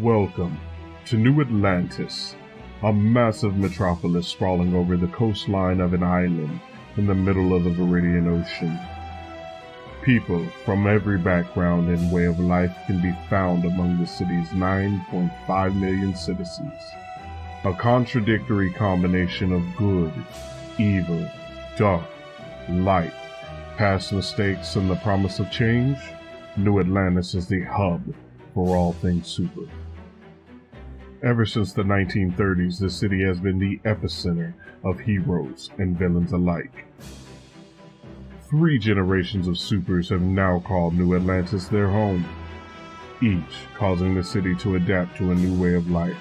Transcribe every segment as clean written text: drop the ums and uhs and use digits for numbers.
Welcome to New Atlantis, a massive metropolis sprawling over the coastline of an island in the middle of the Viridian Ocean. People from every background and way of life can be found among the city's 9.5 million citizens. A contradictory combination of good, evil, dark, light, past mistakes, and the promise of change, New Atlantis is the hub for all things super. Ever since the 1930s, the city has been the epicenter of heroes and villains alike. 3 generations of supers have now called New Atlantis their home, each causing the city to adapt to a new way of life.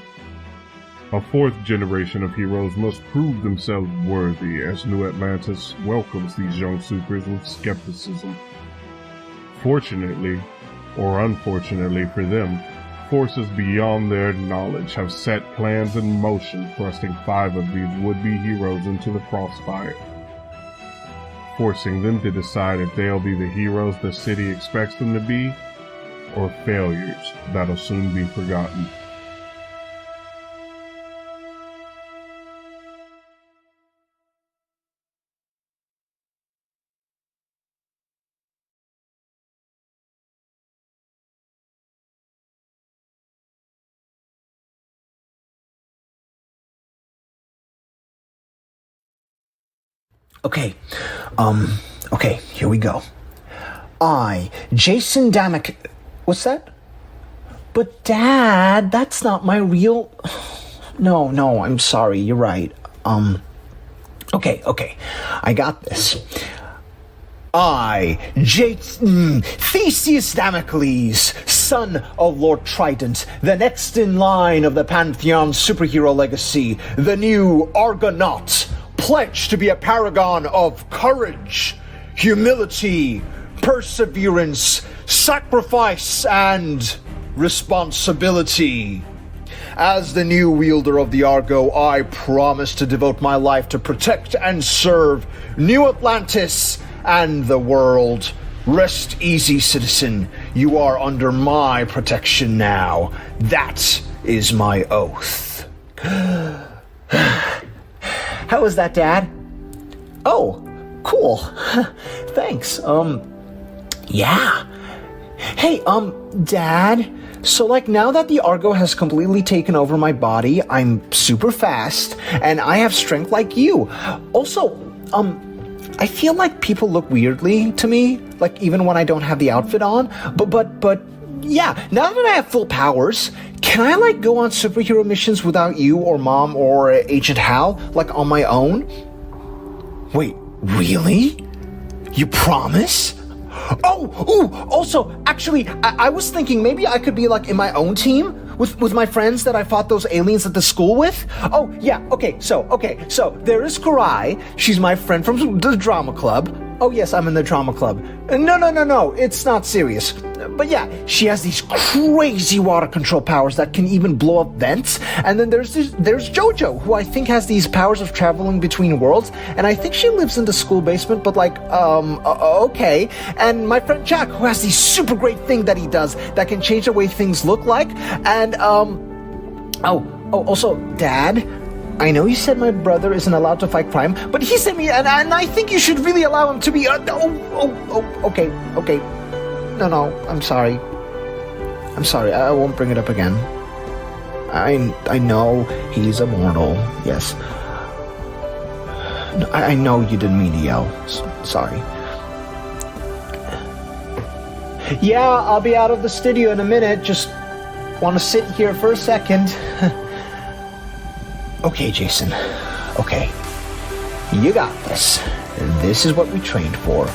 A 4th generation of heroes must prove themselves worthy as New Atlantis welcomes these young supers with skepticism. Fortunately, or unfortunately for them, forces beyond their knowledge have set plans in motion, thrusting 5 of these would-be heroes into the crossfire, forcing them to decide if they'll be the heroes the city expects them to be, or failures that'll soon be forgotten. Okay, here we go. I, Jason Damick... What's that? But Dad, that's not my real... No, I'm sorry, you're right. Okay, I got this. I, Theseus Damocles, son of Lord Trident, the next in line of the Pantheon superhero legacy, the new Argonaut, pledge to be a paragon of courage, humility, perseverance, sacrifice, and responsibility. As the new wielder of the Argo, I promise to devote my life to protect and serve New Atlantis and the world. Rest easy, citizen. You are under my protection now. That is my oath. How was that, Dad? Oh, cool. Thanks. Yeah. Hey, Dad, so now that the Argo has completely taken over my body, I'm super fast, and I have strength like you. Also, I feel like people look weirdly to me, even when I don't have the outfit on, but yeah, now that I have full powers, can I go on superhero missions without you or Mom or Agent Hal, on my own? Wait, really? You promise? Also, actually, I was thinking maybe I could be in my own team with my friends that I fought those aliens at the school with. Oh, yeah, okay, so there is Karai. She's my friend from the drama club. Oh, yes, I'm in the drama club. No, it's not serious. But yeah, she has these crazy water control powers that can even blow up vents. And then there's Jojo, who I think has these powers of traveling between worlds. And I think she lives in the school basement, but okay. And my friend Jack, who has this super great thing that he does that can change the way things look like. And, also, Dad, I know you said my brother isn't allowed to fight crime, but he sent me, and I think you should really allow him to be, okay. No, I'm sorry, I won't bring it up again. I know he's immortal, yes. No, I know you didn't mean to yell, sorry. Yeah, I'll be out of the studio in a minute, just want to sit here for a second. Okay, Jason. Okay. You got this. This is what we trained for.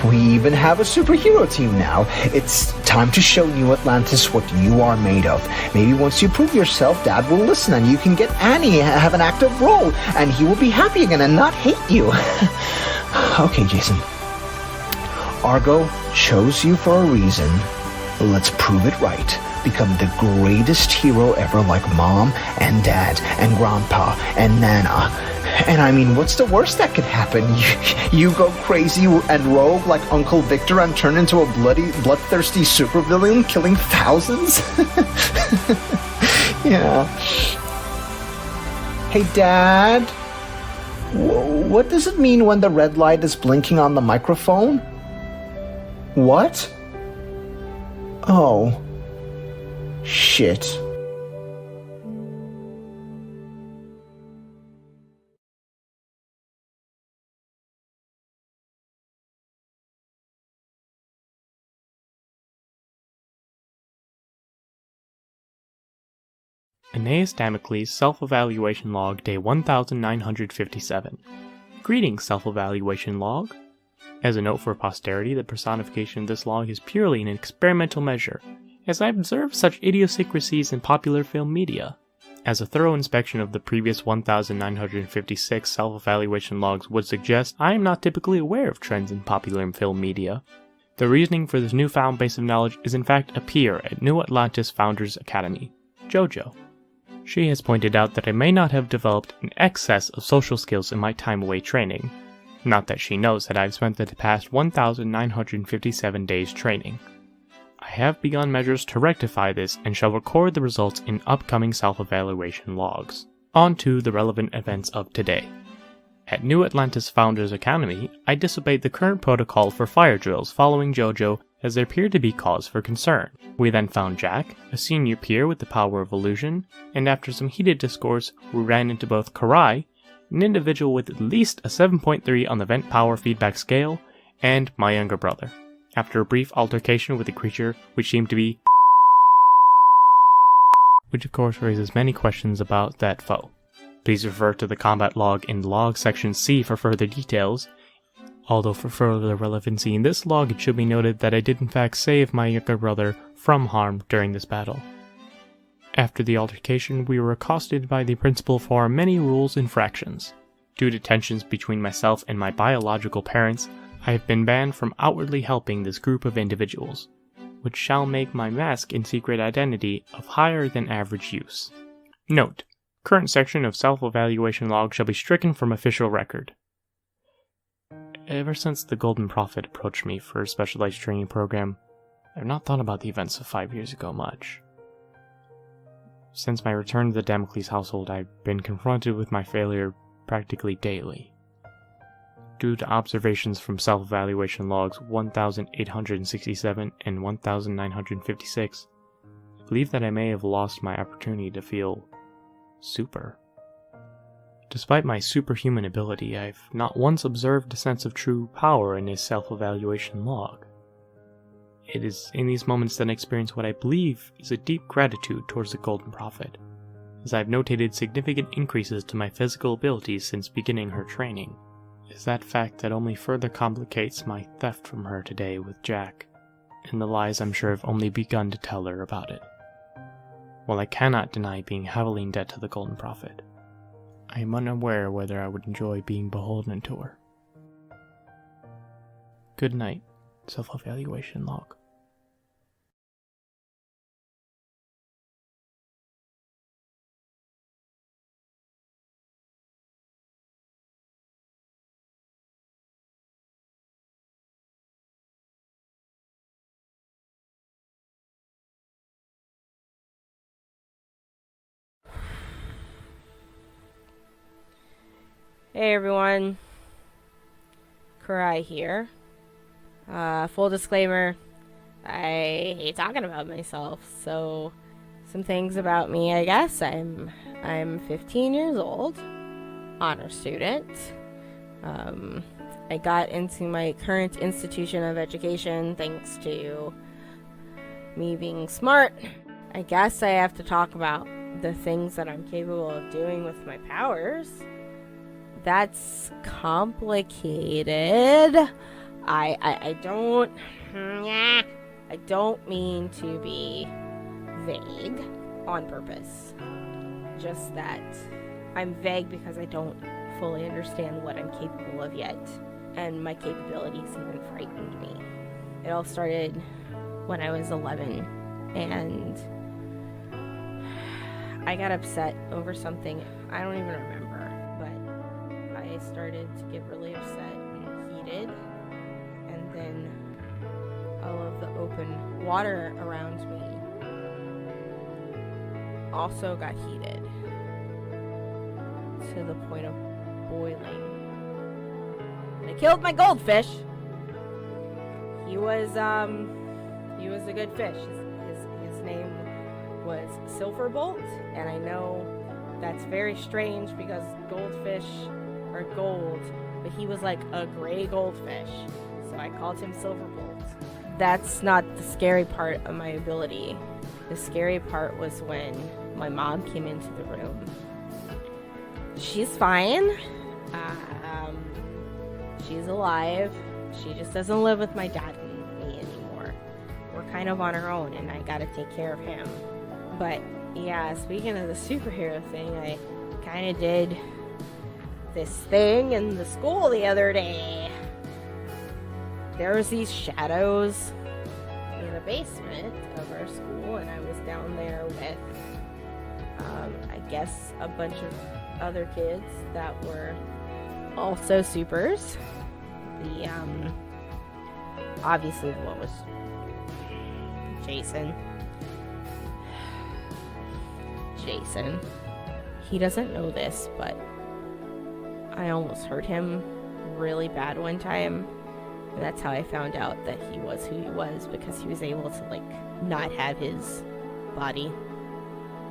We even have a superhero team now. It's time to show New Atlantis what you are made of. Maybe once you prove yourself, Dad will listen and you can get Annie have an active role and he will be happy again and not hate you. Okay, Jason. Argo chose you for a reason. Let's prove it right. Become the greatest hero ever, like Mom and Dad and Grandpa and Nana. And I mean, what's the worst that could happen? You go crazy and rogue like Uncle Victor and turn into a bloodthirsty supervillain killing thousands? Yeah. Hey, Dad? What does it mean when the red light is blinking on the microphone? What? Oh. Shit. Aeneas Damocles Self-Evaluation Log Day 1957. Greetings, Self-Evaluation Log. As a note for posterity, the personification of this log is purely an experimental measure, as I observed such idiosyncrasies in popular film media. As a thorough inspection of the previous 1956 self-evaluation logs would suggest, I am not typically aware of trends in popular film media. The reasoning for this newfound base of knowledge is in fact a peer at New Atlantis Founders Academy, Jojo. She has pointed out that I may not have developed an excess of social skills in my time away training. Not that she knows that I've spent the past 1957 days training. I have begun measures to rectify this and shall record the results in upcoming self-evaluation logs. On to the relevant events of today. At New Atlantis Founders Academy, I disobeyed the current protocol for fire drills following Jojo as there appeared to be cause for concern. We then found Jack, a senior peer with the power of illusion, and after some heated discourse, we ran into both Karai, an individual with at least a 7.3 on the vent power feedback scale, and my younger brother. After a brief altercation with a creature which seemed to be which of course raises many questions about that foe. Please refer to the combat log in log section C for further details. Although for further relevancy in this log, it should be noted that I did in fact save my younger brother from harm during this battle. After the altercation, we were accosted by the principal for our many rules infractions. Due to tensions between myself and my biological parents, I have been banned from outwardly helping this group of individuals, which shall make my mask and secret identity of higher than average use. Note: current section of self-evaluation log shall be stricken from official record. Ever since the Golden Prophet approached me for a specialized training program, I have not thought about the events of 5 years ago much. Since my return to the Damocles household, I've been confronted with my failure practically daily. Due to observations from self-evaluation logs 1867 and 1956, I believe that I may have lost my opportunity to feel super. Despite my superhuman ability, I've not once observed a sense of true power in his self-evaluation log. It is in these moments that I experience what I believe is a deep gratitude towards the Golden Prophet, as I've notated significant increases to my physical abilities since beginning her training. It is that fact that only further complicates my theft from her today with Jack, and the lies I'm sure have only begun to tell her about it. While I cannot deny being heavily in debt to the Golden Prophet, I am unaware whether I would enjoy being beholden to her. Good night, self-evaluation log. Hey everyone, Karai here. Full disclaimer, I hate talking about myself, so some things about me, I guess. I'm 15 years old, honor student. I got into my current institution of education thanks to me being smart. I guess I have to talk about the things that I'm capable of doing with my powers. That's complicated. I don't mean to be vague on purpose. Just that I'm vague because I don't fully understand what I'm capable of yet, and my capabilities even frightened me. It all started when I was 11, and I got upset over something I don't even remember, but started to get really upset and heated, and then all of the open water around me also got heated to the point of boiling. And I killed my goldfish. He was a good fish. His name was Silverbolt, and I know that's very strange because goldfish are gold, but he was like a gray goldfish, so I called him Silverbolt. That's not the scary part of my ability. The scary part was when my mom came into the room. She's fine. She's alive. She just doesn't live with my dad and me anymore. We're kind of on our own, and I gotta take care of him. But yeah, speaking of the superhero thing, I kind of did this thing in the school the other day. There was these shadows in the basement of our school, and I was down there with, I guess, a bunch of other kids that were also supers. Obviously the one was Jason. He doesn't know this, but I almost hurt him really bad one time. And that's how I found out that he was who he was, because he was able to, like, not have his body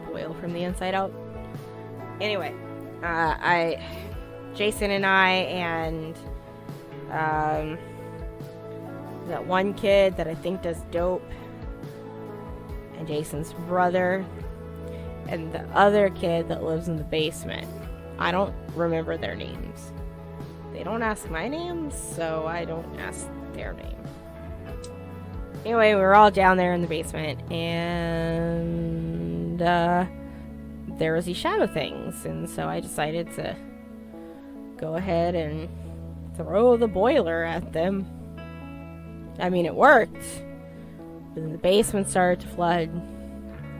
boil from the inside out. Anyway, Jason and I and that one kid that I think does dope, and Jason's brother, and the other kid that lives in the basement. I don't remember their names. They don't ask my name, so I don't ask their name. Anyway, we were all down there in the basement, and there was these shadow things, and so I decided to go ahead and throw the boiler at them. I mean, it worked. But then the basement started to flood.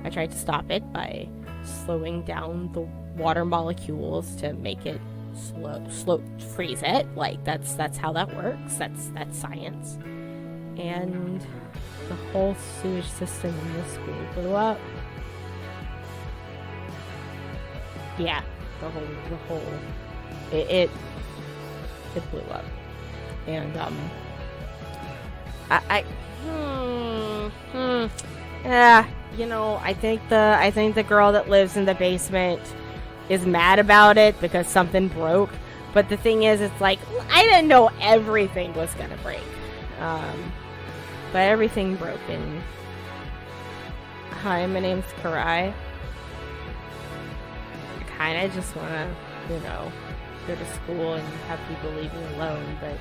I tried to stop it by slowing down the water molecules to make it slow freeze it. Like, that's how that works. That's science. And the whole sewage system in the school blew up. Yeah, the whole it blew up. And yeah, you know, I think the girl that lives in the basement is mad about it because something broke. But the thing is, it's like, I didn't know everything was gonna break. But everything broke. And hi, my name's Karai. I kind of just want to, you know, go to school and have people leave me alone, but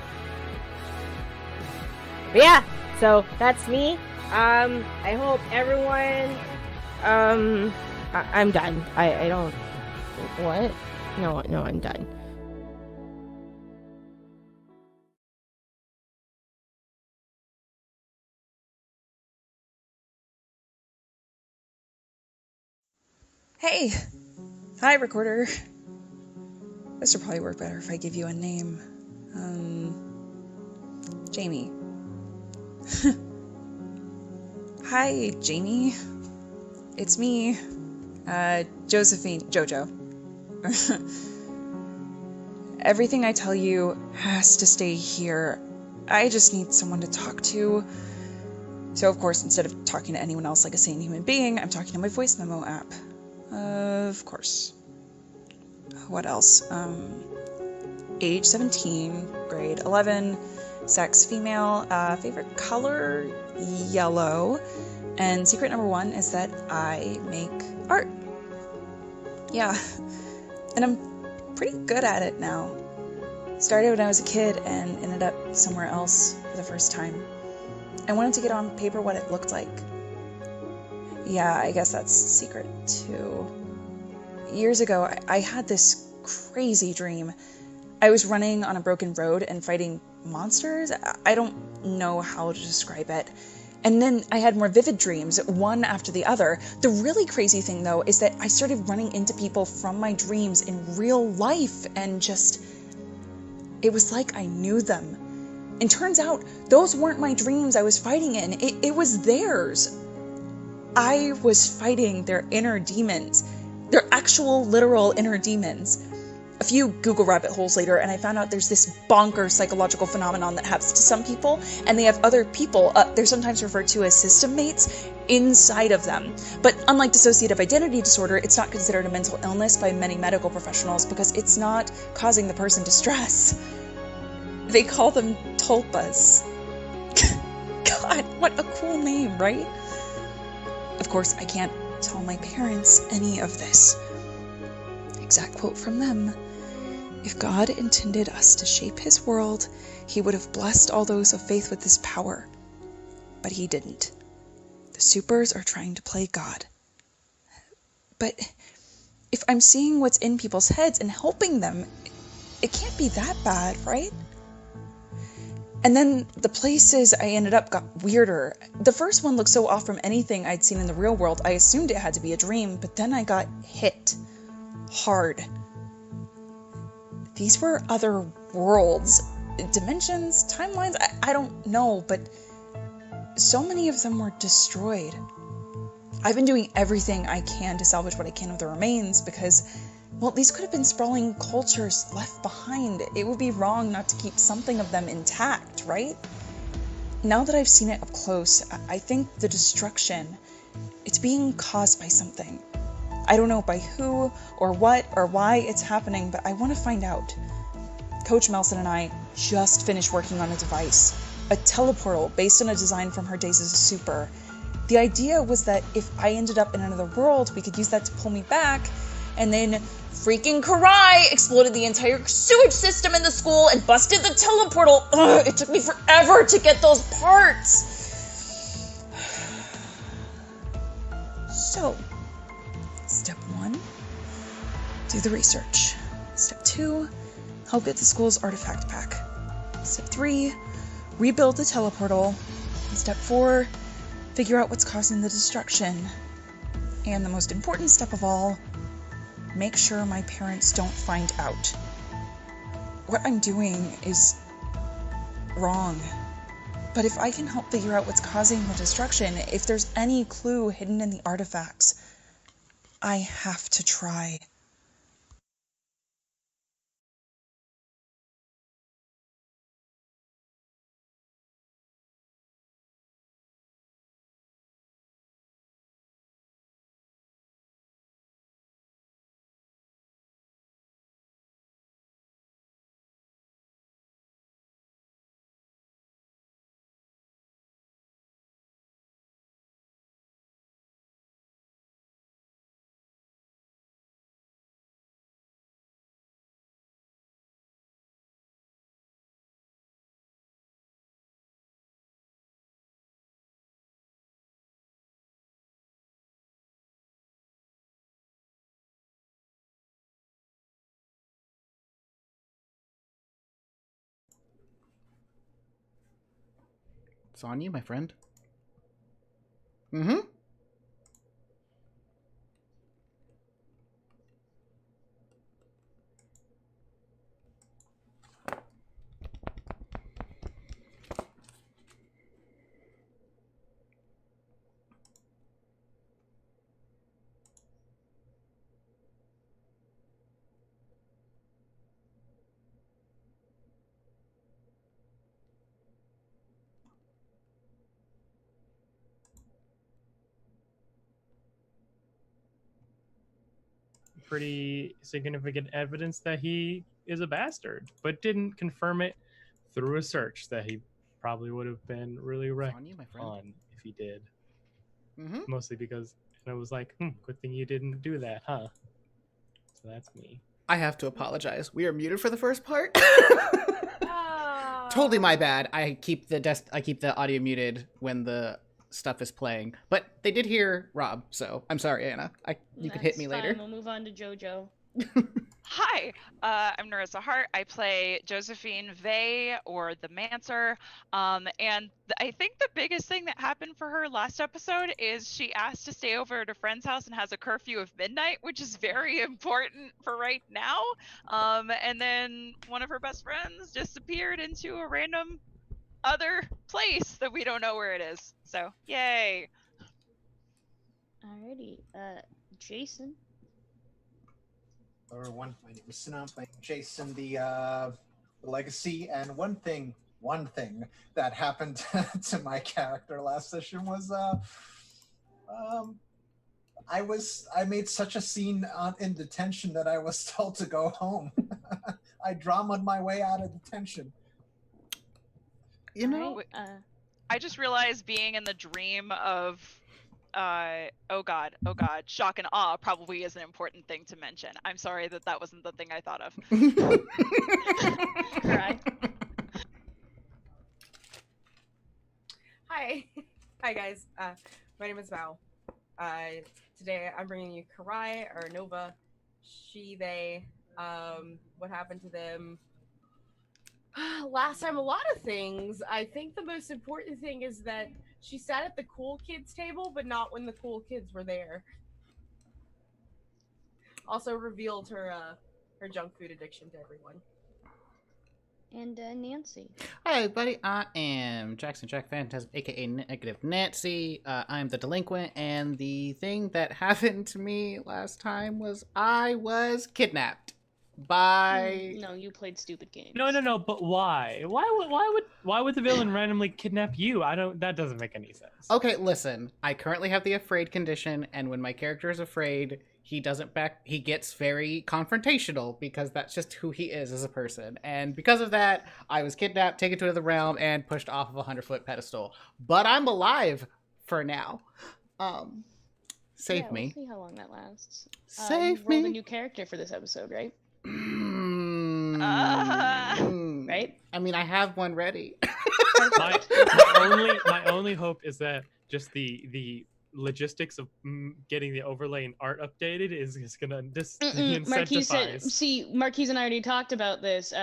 yeah, so that's me. I hope everyone, I'm done. I don't, what? No, I'm done. Hey! Hi, recorder. This would probably work better if I give you a name. Jamie. Hi, Jamie. It's me. Jojo. Everything I tell you has to stay here. I just need someone to talk to. So, of course, instead of talking to anyone else like a sane human being, I'm talking to my voice memo app. Of course. What else? Age 17, grade 11, sex female, favorite color yellow, and secret number 1 is that I make art. Yeah, and I'm pretty good at it now. Started when I was a kid and ended up somewhere else for the first time. I wanted to get on paper what it looked like. Yeah, I guess that's secret too. Years ago, I had this crazy dream. I was running on a broken road and fighting monsters. I don't know how to describe it. And then I had more vivid dreams, one after the other. The really crazy thing, though, is that I started running into people from my dreams in real life and just It was like I knew them. And turns out, those weren't my dreams I was fighting in. It was theirs. I was fighting their inner demons. Their actual, literal inner demons. A few Google rabbit holes later, and I found out there's this bonkers psychological phenomenon that happens to some people, and they have other people, they're sometimes referred to as system mates, inside of them. But unlike dissociative identity disorder, it's not considered a mental illness by many medical professionals because it's not causing the person distress. They call them tulpas. God, what a cool name, right? Of course, I can't tell my parents any of this. Exact quote from them. If God intended us to shape his world, he would have blessed all those of faith with this power. But he didn't. The supers are trying to play God. But if I'm seeing what's in people's heads and helping them, it can't be that bad, right? And then the places I ended up got weirder. The first one looked so off from anything I'd seen in the real world, I assumed it had to be a dream, but then I got hit. Hard. These were other worlds, dimensions, timelines, I don't know, but so many of them were destroyed. I've been doing everything I can to salvage what I can of the remains because, well, these could have been sprawling cultures left behind. It would be wrong not to keep something of them intact, right? Now that I've seen it up close, I think the destruction, it's being caused by something. I don't know by who or what or why it's happening, but I want to find out. Coach Melson and I just finished working on a device, a teleportal based on a design from her days as a super. The idea was that if I ended up in another world, we could use that to pull me back, and then freaking Karai exploded the entire sewage system in the school and busted the teleportal. Ugh, it took me forever to get those parts. So, Step 1, do the research. Step 2, help get the school's artifact back. Step 3, rebuild the teleportal. And Step 4, figure out what's causing the destruction. And the most important step of all, make sure my parents don't find out. What I'm doing is wrong. But if I can help figure out what's causing the destruction, if there's any clue hidden in the artifacts, I have to try. It's on you, my friend. Mm-hmm. Pretty significant evidence that he is a bastard, but didn't confirm it through a search that he probably would have been really wrecked on you, my friend. on if he did. Mm-hmm. Mostly because I was like, good thing you didn't do that, huh? So that's me. I have to apologize. We are muted for the first part. Totally my bad. I keep the audio muted when the stuff is playing. But they did hear Rob, so I'm sorry, Anna. You could hit me later. We'll move on to Jojo. Hi, I'm Narissa Hart. I play Josephine Vey, or the Mancer. I think the biggest thing that happened for her last episode is she asked to stay over at a friend's house and has a curfew of midnight, which is very important for right now. And then one of her best friends disappeared into a random other place that we don't know where it is. So, yay. Alrighty, Jason. Everyone, my name is Sinan, playing Jason, the legacy. And one thing that happened to my character last session was I made such a scene in detention that I was told to go home. I dramaed my way out of detention. You know, I just realized being in the dream of oh god, shock and awe probably is an important thing to mention. I'm sorry that wasn't the thing I thought of. Right. Hi guys. My name is Val. Today I'm bringing you Karai, or Nova, she, they, what happened to them. Last time, a lot of things. I think the most important thing is that she sat at the cool kids table, but not when the cool kids were there. Also revealed her junk food addiction to everyone. And Nancy. Hi everybody, I am Jackson Jack Phantasm, aka Negative Nancy. I'm the delinquent, and the thing that happened to me last time was I was kidnapped by... No, you played stupid games. No, but why? Why would the villain randomly kidnap you? That doesn't make any sense. Okay, listen, I currently have the afraid condition, and when my character is afraid, he gets very confrontational, because that's just who he is as a person. And because of that, I was kidnapped, taken to another realm, and pushed off of a 100-foot pedestal. But I'm alive for now. Save me. We'll see how long that lasts. Save you me. rolled a new character for this episode, right? Right? I mean, I have one ready. my only hope is that just the logistics of getting the overlay and art updated is gonna incentivize. Marquise and I already talked about this.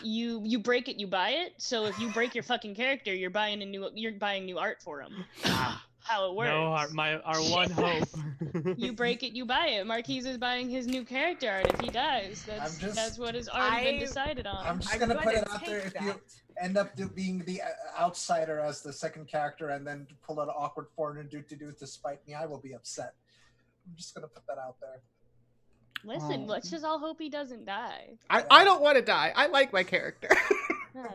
You break it, you buy it. So if you break your fucking character, you're buying new art for him. How it works. No, our one hope. You break it, you buy it. Marquise is buying his new character art. If he dies, that's what has already been decided on. I'm just gonna put it out there. If you end up being the outsider as the second character, and then pull out an awkward foreign do to spite me, I will be upset. I'm just gonna put that out there. Listen, let's just all hope he doesn't die. I don't want to die. I like my character.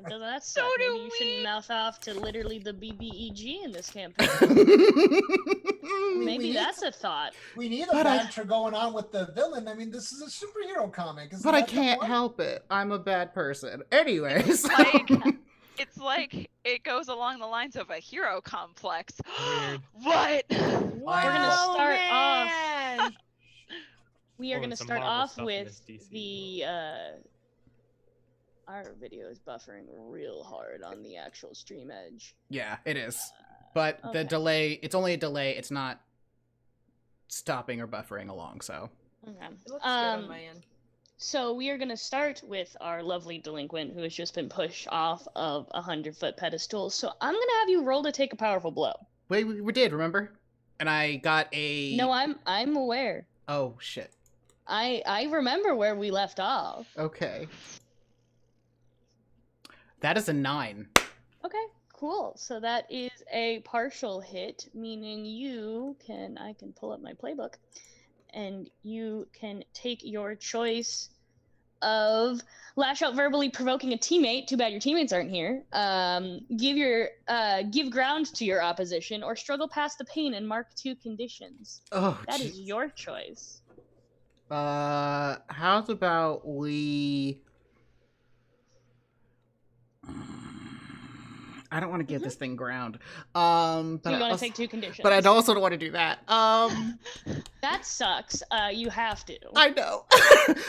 Does that suck? Maybe you shouldn't mouth off to literally the BBEG in this campaign. Maybe that's a thought. We need a banter going on with the villain. I mean, this is a superhero comic. But I can't help it. I'm a bad person. Anyways. It's like it goes along the lines of a hero complex. Weird. What? We're gonna start off. We are Oh, going to some start Marvel off stuff in with this DC. the, our video is buffering real hard on the actual stream edge. Yeah, it is. But the delay, it's only a delay. It's not stopping or buffering along, so. Okay. It looks good on my end. So we are going to start with our lovely delinquent who has just been pushed off of a 100-foot pedestal. So I'm going to have you roll to take a powerful blow. Wait, we did, remember? And I got a... No, I'm aware. Oh, shit. I remember where we left off. Okay. That is a 9. Okay, cool. So that is a partial hit, meaning I can pull up my playbook, and you can take your choice of lash out verbally provoking a teammate. Too bad your teammates aren't here. Give ground to your opposition, or struggle past the pain and mark 2 conditions. Oh, that is your choice. How's about we... I don't want to give this thing ground. But so you want to take 2 conditions. But I also don't want to do that. That sucks. You have to. I know.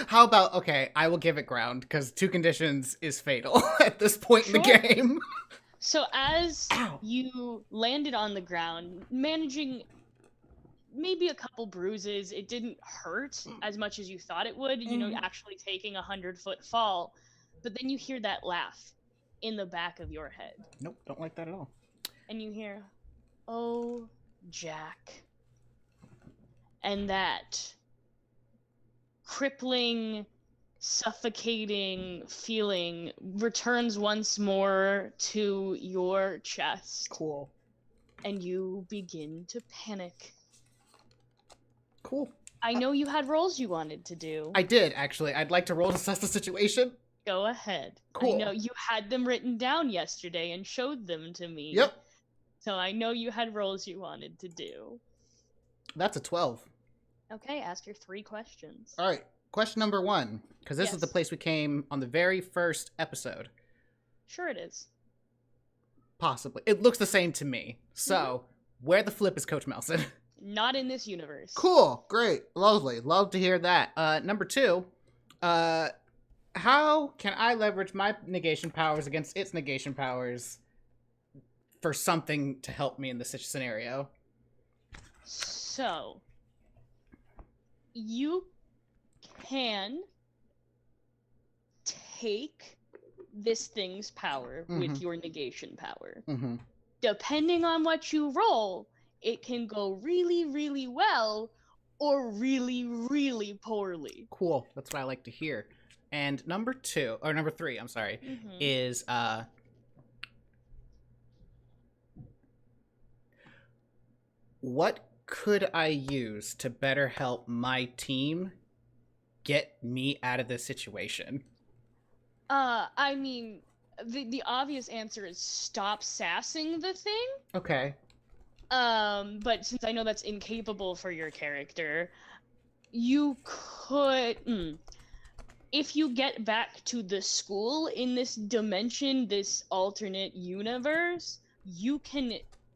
How about, okay, I will give it ground, because 2 conditions is fatal at this point in the game. So as you landed on the ground, managing maybe a couple bruises. It didn't hurt as much as you thought it would, actually taking 100-foot fall. But then you hear that laugh in the back of your head. Nope, don't like that at all. And you hear, "Oh, Jack." And that crippling, suffocating feeling returns once more to your chest. Cool. And you begin to panic. Cool. I know you had rolls you wanted to do. I did, actually. I'd like to roll to assess the situation. Go ahead. Cool. I know you had them written down yesterday and showed them to me. Yep. So I know you had rolls you wanted to do. That's a 12. Okay, ask your 3 questions. All right. Question number 1, because this is Yes. the place we came on the very first episode. Sure it is. Possibly. It looks the same to me. So, where the flip is Coach Melson? Not in this universe. Cool. Great. Lovely. Love to hear that. Number 2, how can I leverage my negation powers against its negation powers for something to help me in this scenario? So, you can take this thing's power with your negation power. Mm-hmm. Depending on what you roll, it can go really, really well or really, really poorly. Cool. That's what I like to hear. And number 3, I'm sorry, is what could I use to better help my team get me out of this situation? I mean, the obvious answer is stop sassing the thing. Okay. But since I know that's incapable for your character, you could, if you get back to the school in this dimension, this alternate universe, you can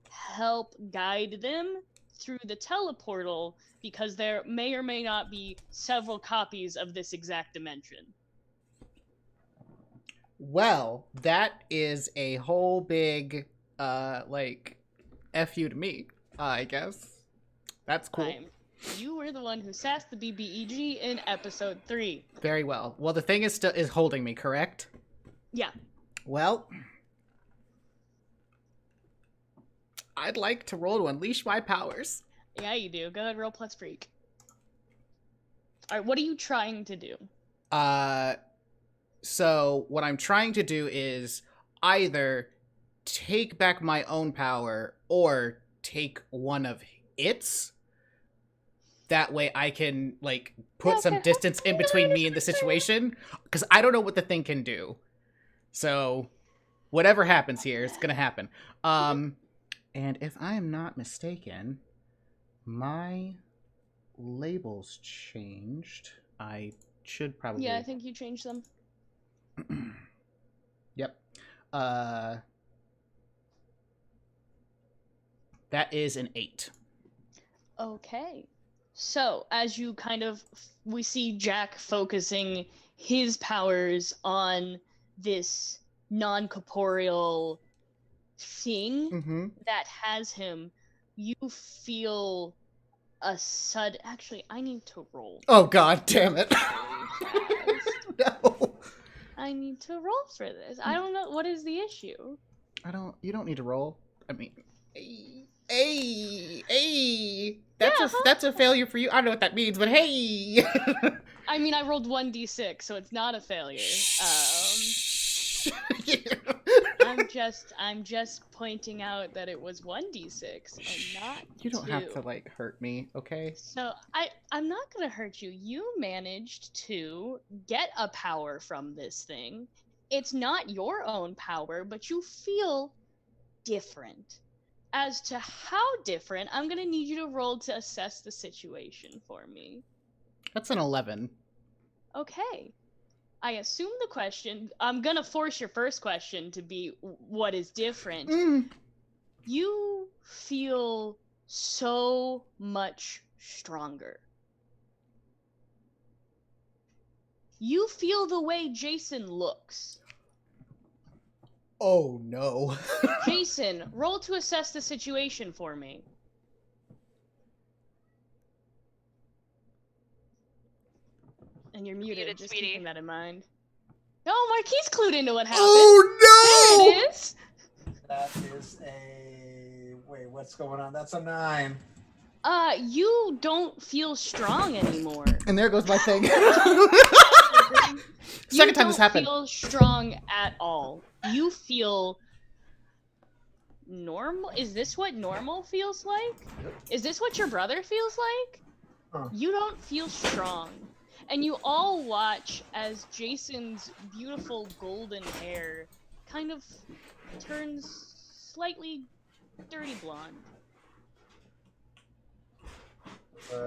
help guide them through the teleportal because there may or may not be several copies of this exact dimension. Well, that is a whole big, F you to me, I guess. That's cool. You were the one who sassed the BBEG in episode 3. Very well. Well, the thing is holding me, correct? Yeah. Well, I'd like to roll to unleash my powers. Yeah, you do. Go ahead, roll plus freak. Alright, what are you trying to do? So what I'm trying to do is either take back my own power or take one of its. That way I can, put some distance in between me and the situation. Because I don't know what the thing can do. So, whatever happens here, it's gonna happen. And if I am not mistaken, my labels changed. I should probably... Yeah, I think you changed them. Yep. That is an 8. Okay. So, as you we see Jack focusing his powers on this non-corporeal thing that has him, you feel a sudden... Actually, I need to roll. Oh, God damn it. No. I need to roll for this. I don't know. What is the issue? You don't need to roll. I mean... Hey, that's a failure for you. I don't know what that means, but hey. I mean, I rolled 1d6, so it's not a failure. I'm just pointing out that it was 1d6 and not 2. You don't have to hurt me, okay? So I'm not gonna hurt you. You managed to get a power from this thing. It's not your own power, but you feel different. As to how different, I'm gonna need you to roll to assess the situation for me. That's an 11. Okay. I assume the question... I'm gonna force your first question to be what is different. You feel so much stronger. You feel the way Jason looks. Oh, no. Jason, roll to assess the situation for me. And you're muted, Muted, just sweetie. keeping that in mind. Oh, Marquise clued into what happened. Oh There it is! That is a... Wait, what's going on? That's a 9. You don't feel strong anymore. And there goes my thing. You Second time this happened. You don't feel strong at all. You feel normal. Is this what normal feels like? Is this what your brother feels like? Huh. You don't feel strong. And you all watch as Jason's beautiful golden hair kind of turns slightly dirty blonde.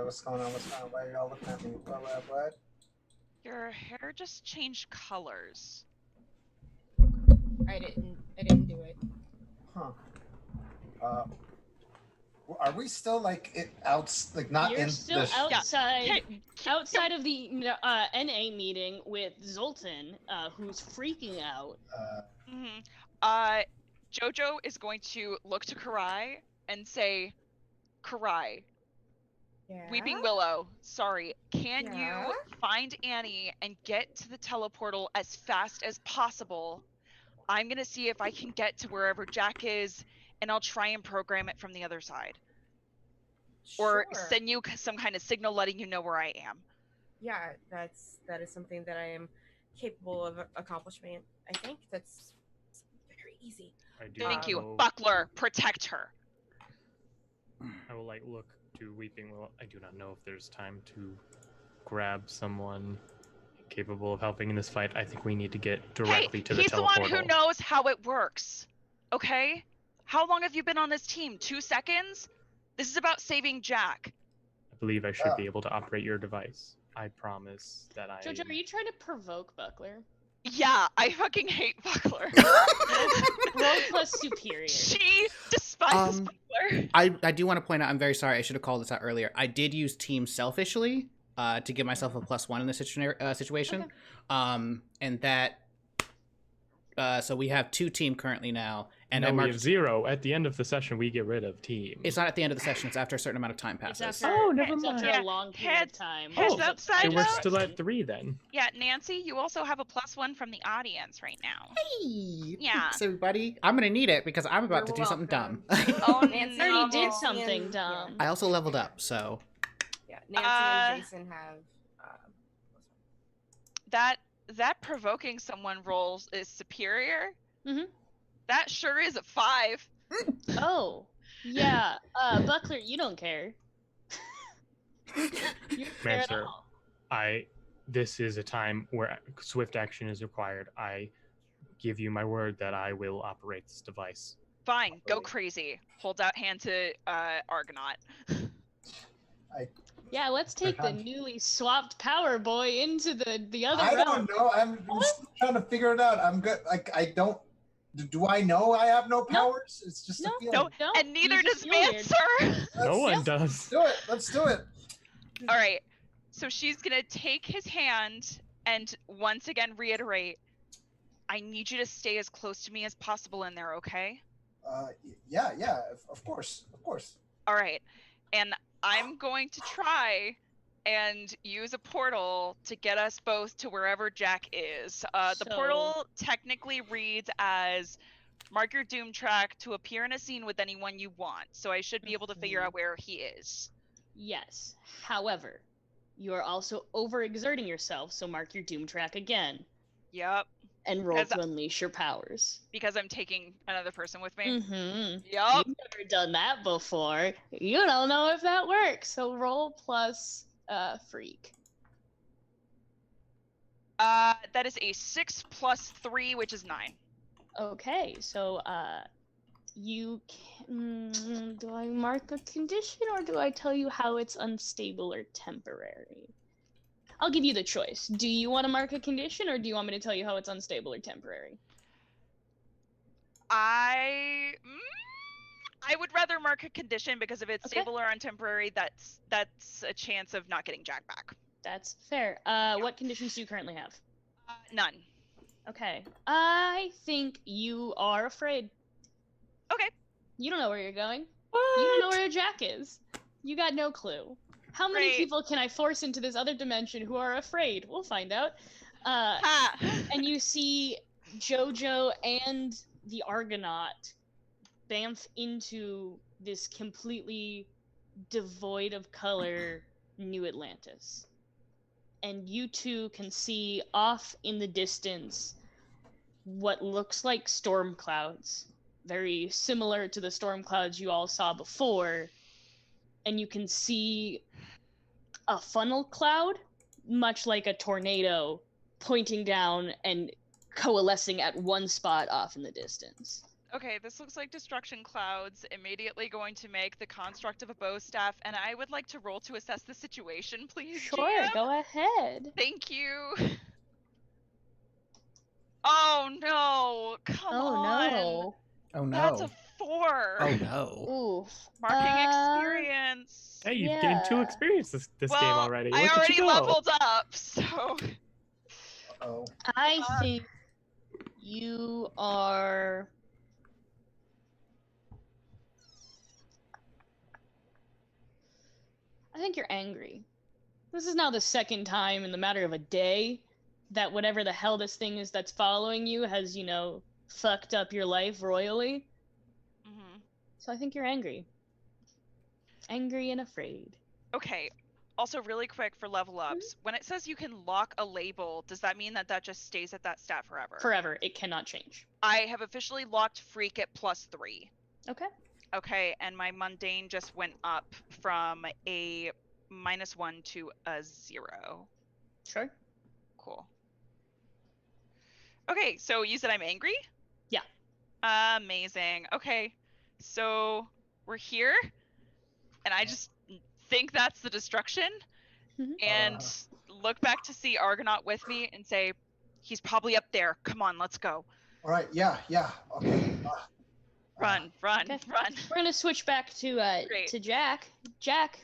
What's going on? Why are y'all looking at me? What? Your hair just changed colors. I didn't do it. Huh. Are we still like not You're in still the outside outside of the NA meeting with Zoltan, who's freaking out. Jojo is going to look to Karai and say, Karai, Yeah. Weeping Willow, sorry, can Yeah? you find Annie and get to the teleportal as fast as possible? I'm gonna see if I can get to wherever Jack is, and I'll try and program it from the other side. Or Sure. send you some kind of signal letting you know where I am. Yeah, that is something that I am capable of accomplishing. I think that's very easy. Thank you. Buckler, protect her. I will look to Weeping Willow. I do not know if there's time to grab someone capable of helping in this fight. I think we need to get directly to the teleportal. He's the one who knows how it works. Okay? How long have you been on this team? 2 seconds? This is about saving Jack. I believe I should be able to operate your device. I promise that I... Jojo, are you trying to provoke Buckler? Yeah, I fucking hate Buckler. Roll plus superior. She despises Buckler. I do want to point out, I'm very sorry, I should have called this out earlier. I did use team selfishly to give myself a +1 in this situation. Okay. And that... so we have 2 team currently now. And no, I marked... we have 0. At the end of the session, we get rid of team. It's not at the end of the session. It's after a certain amount of time passes. It's after, never mind. After a long period of time. Heads up, side So we're note. still at 3 then. Yeah, Nancy, you also have a +1 from the audience right now. Hey! Yeah. Thanks, everybody. I'm going to need it because I'm about to do something dumb. Oh, Nancy already did Nancy something and- dumb. I also leveled up, so... Yeah, Nancy and Jason have. That provoking someone rolls is superior. Mhm. That sure is a 5. Oh, yeah. Buckler, you don't care. You don't care at Sir, all. this is a time where swift action is required. I give you my word that I will operate this device. Fine, go crazy. Hold out hand to Argonaut. Yeah, let's take the newly swapped power boy into the other I realm. don't know. I'm still trying to figure it out. I'm good. I don't. Do I know I have no powers? It's just a feeling. No, and neither does feel weird. Mancer. No one does. Do it. Let's do it. All right. So she's gonna take his hand and once again reiterate, I need you to stay as close to me as possible in there, okay? Yeah, of course. All right. And I'm going to try and use a portal to get us both to wherever Jack is. The portal technically reads as mark your doom track to appear in a scene with anyone you want. So I should be able to figure out where he is. Yes. However, you are also overexerting yourself, so mark your doom track again. Yep. And roll to unleash your powers. Because I'm taking another person with me? Mm-hmm. Yup. You've never done that before. You don't know if that works, so roll plus freak. That is a 6 plus 3, which is 9. Okay, so you can... do I mark a condition, or do I tell you how it's unstable or temporary? I'll give you the choice. Do you want to mark a condition, or do you want me to tell you how it's unstable or temporary? I would rather mark a condition because if it's stable or untemporary, that's a chance of not getting Jack back. That's fair. What conditions do you currently have? None. Okay. I think you are afraid. Okay. You don't know where you're going. What? You don't know where Jack is. You got no clue. How many Great. people can I force into this other dimension who are afraid? We'll find out. Ha! And you see Jojo and the Argonaut bamf into this completely devoid of color New Atlantis. And you two can see off in the distance what looks like storm clouds, very similar to the storm clouds you all saw before. And you can see a funnel cloud, much like a tornado, pointing down and coalescing at one spot off in the distance. Okay, this looks like destruction clouds. Immediately going to make the construct of a bow staff, and I would like to roll to assess the situation, please. Sure, GM? go ahead. Thank you. Oh no! Come on. No. Oh no. That's a 4. Oh no. Oof. Marking experience. Hey, you've gained 2 experience this game already. I Look at already you go. leveled up, so. Oh. I think you are. I think you're angry. This is now the second time in the matter of a day that whatever the hell this thing is that's following you has, fucked up your life royally. Mm-hmm. So I think you're angry. Angry and afraid. Okay. Also, really quick for level ups, when it says you can lock a label, does that mean that that just stays at that stat forever? Forever. It cannot change. I have officially locked Freak at +3. Okay. Okay, and my mundane just went up from a -1 to a 0. Sure. Cool. Okay, so you said I'm angry? Yeah. Amazing. Okay, so we're here, and I just think that's the destruction, and look back to see Argonaut with me and say, he's probably up there. Come on, let's go. All right. Yeah. Okay. Run. Okay. We're gonna switch back to Jack. Jack,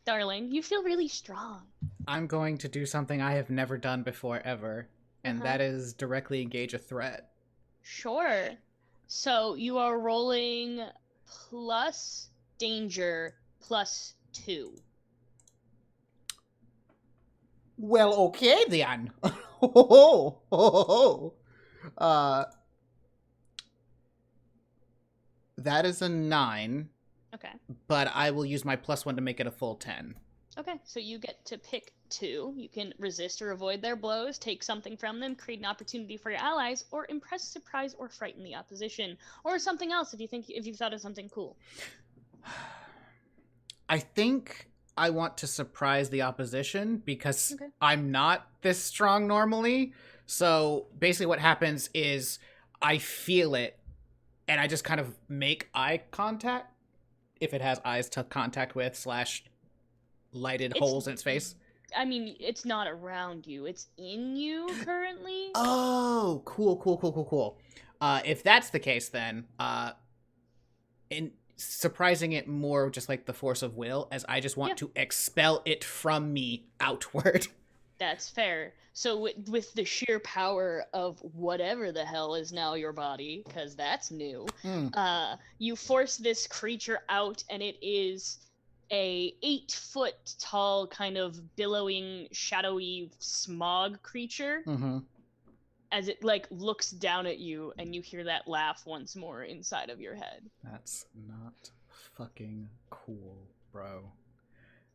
darling, you feel really strong. I'm going to do something I have never done before ever, and that is directly engage a threat. Sure. So you are rolling plus danger +2. Well, okay then. That is a 9. Okay. But I will use my +1 to make it a full 10. Okay, so you get to pick 2. You can resist or avoid their blows, take something from them, create an opportunity for your allies, or impress, surprise, or frighten the opposition, or something else if you've thought of something cool. I think I want to surprise the opposition because I'm not this strong normally. So basically what happens is I feel it and I just kind of make eye contact if it has eyes to contact with / lighted holes in its face. I mean, it's not around you. It's in you currently. Oh, cool. If that's the case, then in surprising it more just like the force of will, as I just want to expel it from me outward. That's fair. So with the sheer power of whatever the hell is now your body, because that's new, you force this creature out, and it is a 8-foot tall, kind of billowing, shadowy smog creature. As it looks down at you, and you hear that laugh once more inside of your head. That's not fucking cool, bro.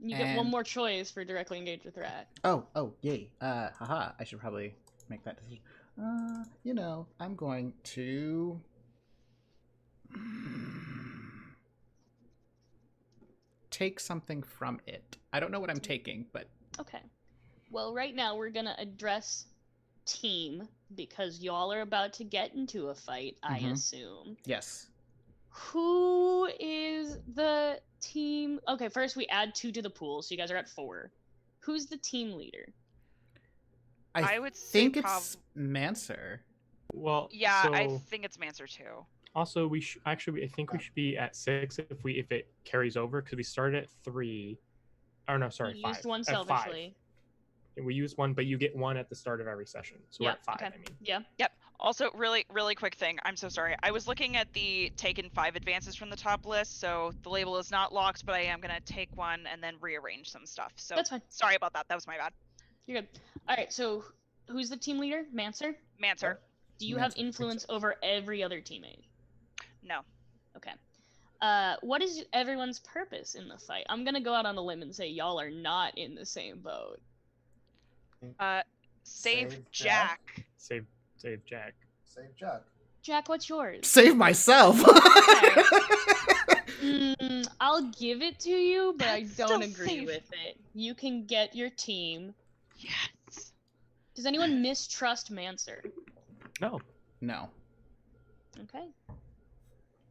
You get one more choice for directly engage with threat. Oh, yay. Haha, I should probably make that decision. I'm going to... take something from it. I don't know what I'm taking, but... Okay. Well, right now we're gonna address team, because y'all are about to get into a fight, I assume. Yes. Who is the team? Okay, first we add 2 to the pool, so you guys are at 4. Who's the team leader? I would think say it's Mancer. Well, yeah, so... I think it's Mancer too. Also, I think we should be at 6 if it carries over, because we started at 3. Oh no, sorry, You 5. used one At 5. selfishly. We use one, but you get one at the start of every session. So we're Yeah, at 5, okay. I mean. Yeah. Yep. Also, really quick thing. I'm so sorry. I was looking at the taken 5 advances from the top list, so the label is not locked, but I am going to take one and then rearrange some stuff. So That's fine. sorry about that. That was my bad. You're good. All right, so who's the team leader? Mancer? Mancer. Do you have influence over every other teammate? No. Okay. What is everyone's purpose in the fight? I'm gonna go out on a limb and say y'all are not in the same boat. Save Jack. Save Jack. Save Jack. Jack, what's yours? Save myself. I'll give it to you, but I That's don't still agree safe. with it. You can get your team. Yes. Does anyone mistrust Mancer? No. No. Okay.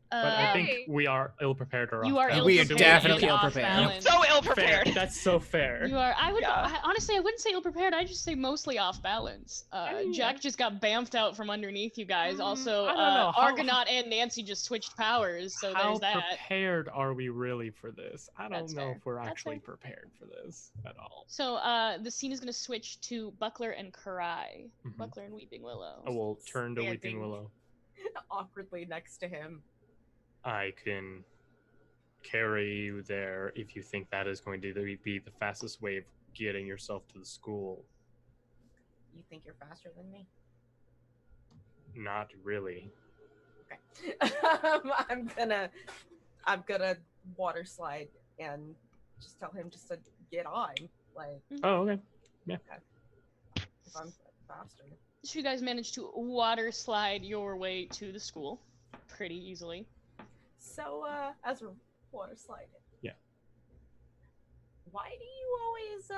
But I think Hey. we are ill-prepared or You off are balance. We are ill-prepared definitely and off ill-prepared. balance. So Fair. ill-prepared. That's so fair. You are. I would Yeah. honestly, I wouldn't say ill-prepared. I'd just say mostly off balance. Jack just got bamfed out from underneath you guys. Also, I don't know. Argonaut and Nancy just switched powers, so How there's that. prepared are we really for this? I don't That's know fair. if we're That's actually fair. prepared for this at all. So, the scene is going to switch to Buckler and Karai. Mhm. Buckler and Weeping Willow. I will turn to Weeping Standing. Willow. Awkwardly next to him. I can carry you there if you think that is going to be the fastest way of getting yourself to the school. You think you're faster than me? Not really. Okay. I'm gonna water slide and just tell him just to get on. Like, Oh, okay. Yeah. if I'm faster. So you guys managed to water slide your way to the school pretty easily. So, as we're water sliding. Yeah. Why do you always,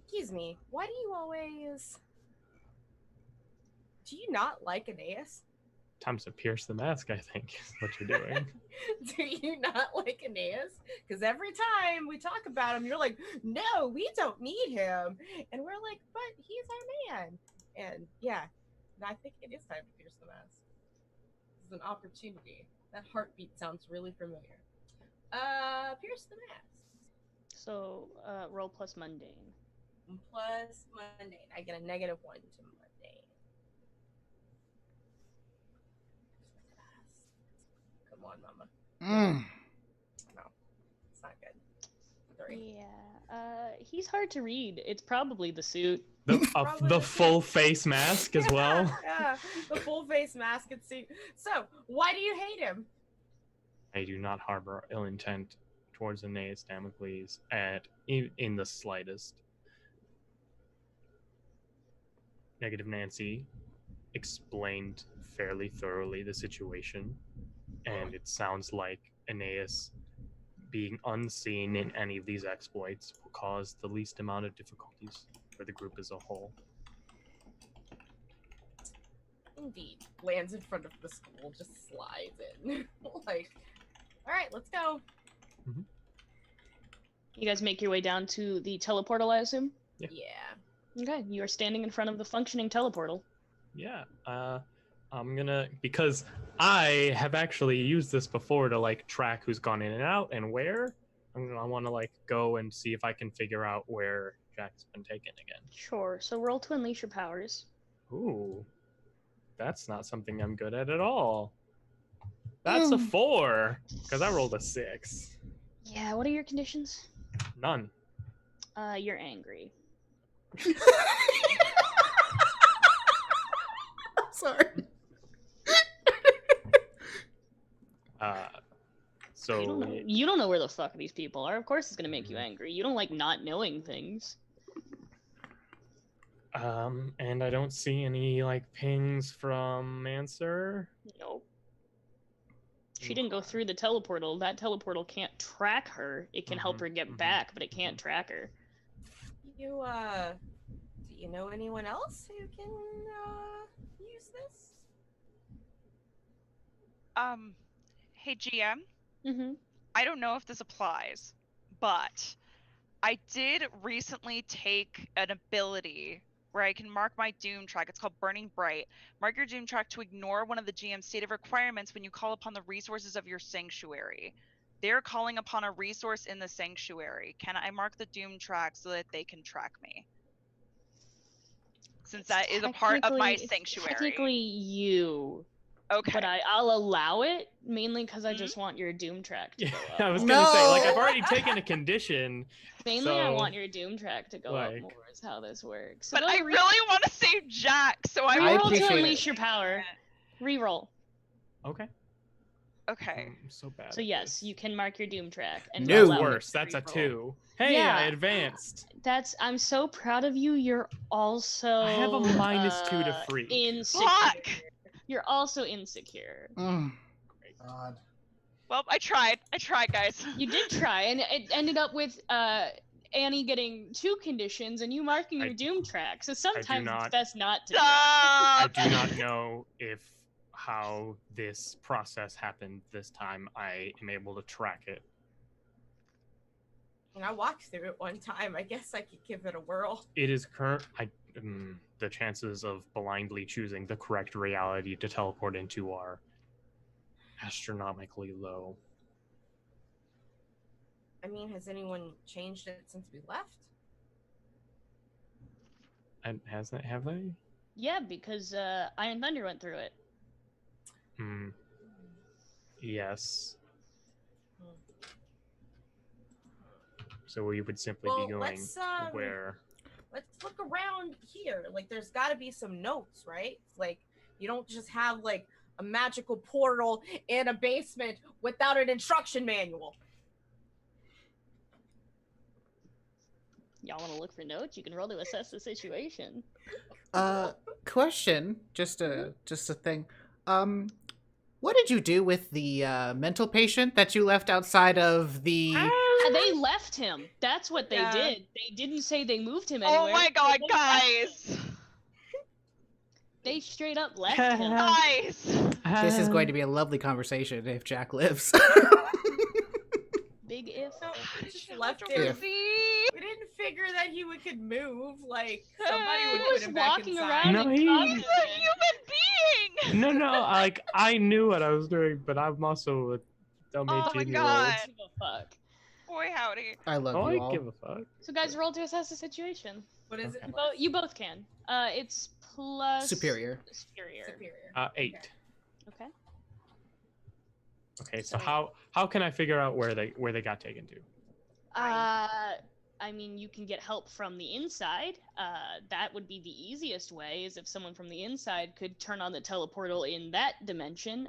excuse me, why do you always, do you not like Aeneas? Time to pierce the mask, I think, is what you're doing. Do you not like Aeneas? Because every time we talk about him, you're like, no, we don't need him. And we're like, but he's our man. And yeah, and I think it is time to pierce the mask. This is an opportunity. That heartbeat sounds really familiar. Pierce the mask. So, roll plus mundane. Plus mundane. I get a -1 to mundane. Come on, mama. No, it's not good. 3. Yeah, he's hard to read. It's probably the suit. The full face mask as well. Yeah, the full face mask and suit. So, why do you hate him? I do not harbor ill intent towards Aeneas Damocles in the slightest. Negative Nancy explained fairly thoroughly the situation, and it sounds like Aeneas being unseen in any of these exploits will cause the least amount of difficulties for the group as a whole. Indeed. Lands in front of the school, just slides in. Like, alright, let's go. You guys make your way down to the teleportal, I assume? Yeah. Okay, you are standing in front of the functioning teleportal. Yeah, I'm gonna, because I have actually used this before to like track who's gone in and out and where. I want to like go and see if I can figure out where Jack's been taken again. Sure, so roll to unleash your powers. Ooh, that's not something I'm good at all. That's a 4, because I rolled a 6. Yeah, what are your conditions? None. You're angry. Sorry. So You don't know where the fuck these people are. Of course it's gonna make you angry. You don't like not knowing things. and I don't see any like pings from Mancer. Nope. She didn't go through the teleportal. That teleportal can't track her. It can help her get back, but it can't track her. You, do you know anyone else who can, use this? Hey GM. Mm-hmm. I don't know if this applies, but I did recently take an ability where I can mark my Doom track. It's called Burning Bright. Mark your Doom track to ignore one of the GM's stated requirements when you call upon the resources of your sanctuary. They're calling upon a resource in the sanctuary. Can I mark the doom track so that they can track me? Since that is a part of my sanctuary. Technically you. Okay. But I'll allow it, mainly because I just want your doom track to go up. I was gonna say, like, I've already taken a condition. Mainly I so, want your doom track to go up like- more is how this works. So But go I to really want to save Jack, so I reroll to appreciate it. unleash your power. Reroll. Okay. Okay. I'm so bad. So at yes, this. you can mark your doom track. And No. allow it Worse. to That's a reroll. 2. Hey, Yeah. I advanced. I'm so proud of you. You're also I have a -2 to freak. insecure. Fuck! You're also insecure. God. Well, I tried, guys. You did try, and it ended up with Annie getting 2 conditions and you marking your doom track. So sometimes it's best not to. I Stop! do not know how this process happened this time. I am able to track it. And I walked through it one time. I guess I could give it a whirl. It is the chances of blindly choosing the correct reality to teleport into are astronomically low. I mean, has anyone changed it since we left? And have they? Yeah, because Iron Thunder went through it. Yes. So we would simply Well, be going where? Let's look around here. Like, there's got to be some notes, right? Like, you don't just have like a magical portal in a basement without an instruction manual. Y'all want to look for notes? You can roll to assess the situation. Question, just a thing. What did you do with the mental patient that you left outside of the? They left him. That's what they did. They didn't say they moved him anywhere. Oh my god, guys! They straight up left him. Guys! This is going to be a lovely conversation if Jack lives. Big if. No, we just left Yeah. him. We didn't figure that he could move. Like, somebody would He put was him back walking inside. around. No, and he- talking. He's a human being! No, like I knew what I was doing, but I'm also a dumb Oh my 18-year-old. God. Give a fuck. Boy, howdy. I love Oh, you I all. give a fuck. So guys, roll to assess the situation. What is it? You both can. It's plus Superior. Superior. 8. Okay. Okay, so how can I figure out where they got taken to? I mean, you can get help from the inside. That would be the easiest way, is if someone from the inside could turn on the teleportal in that dimension.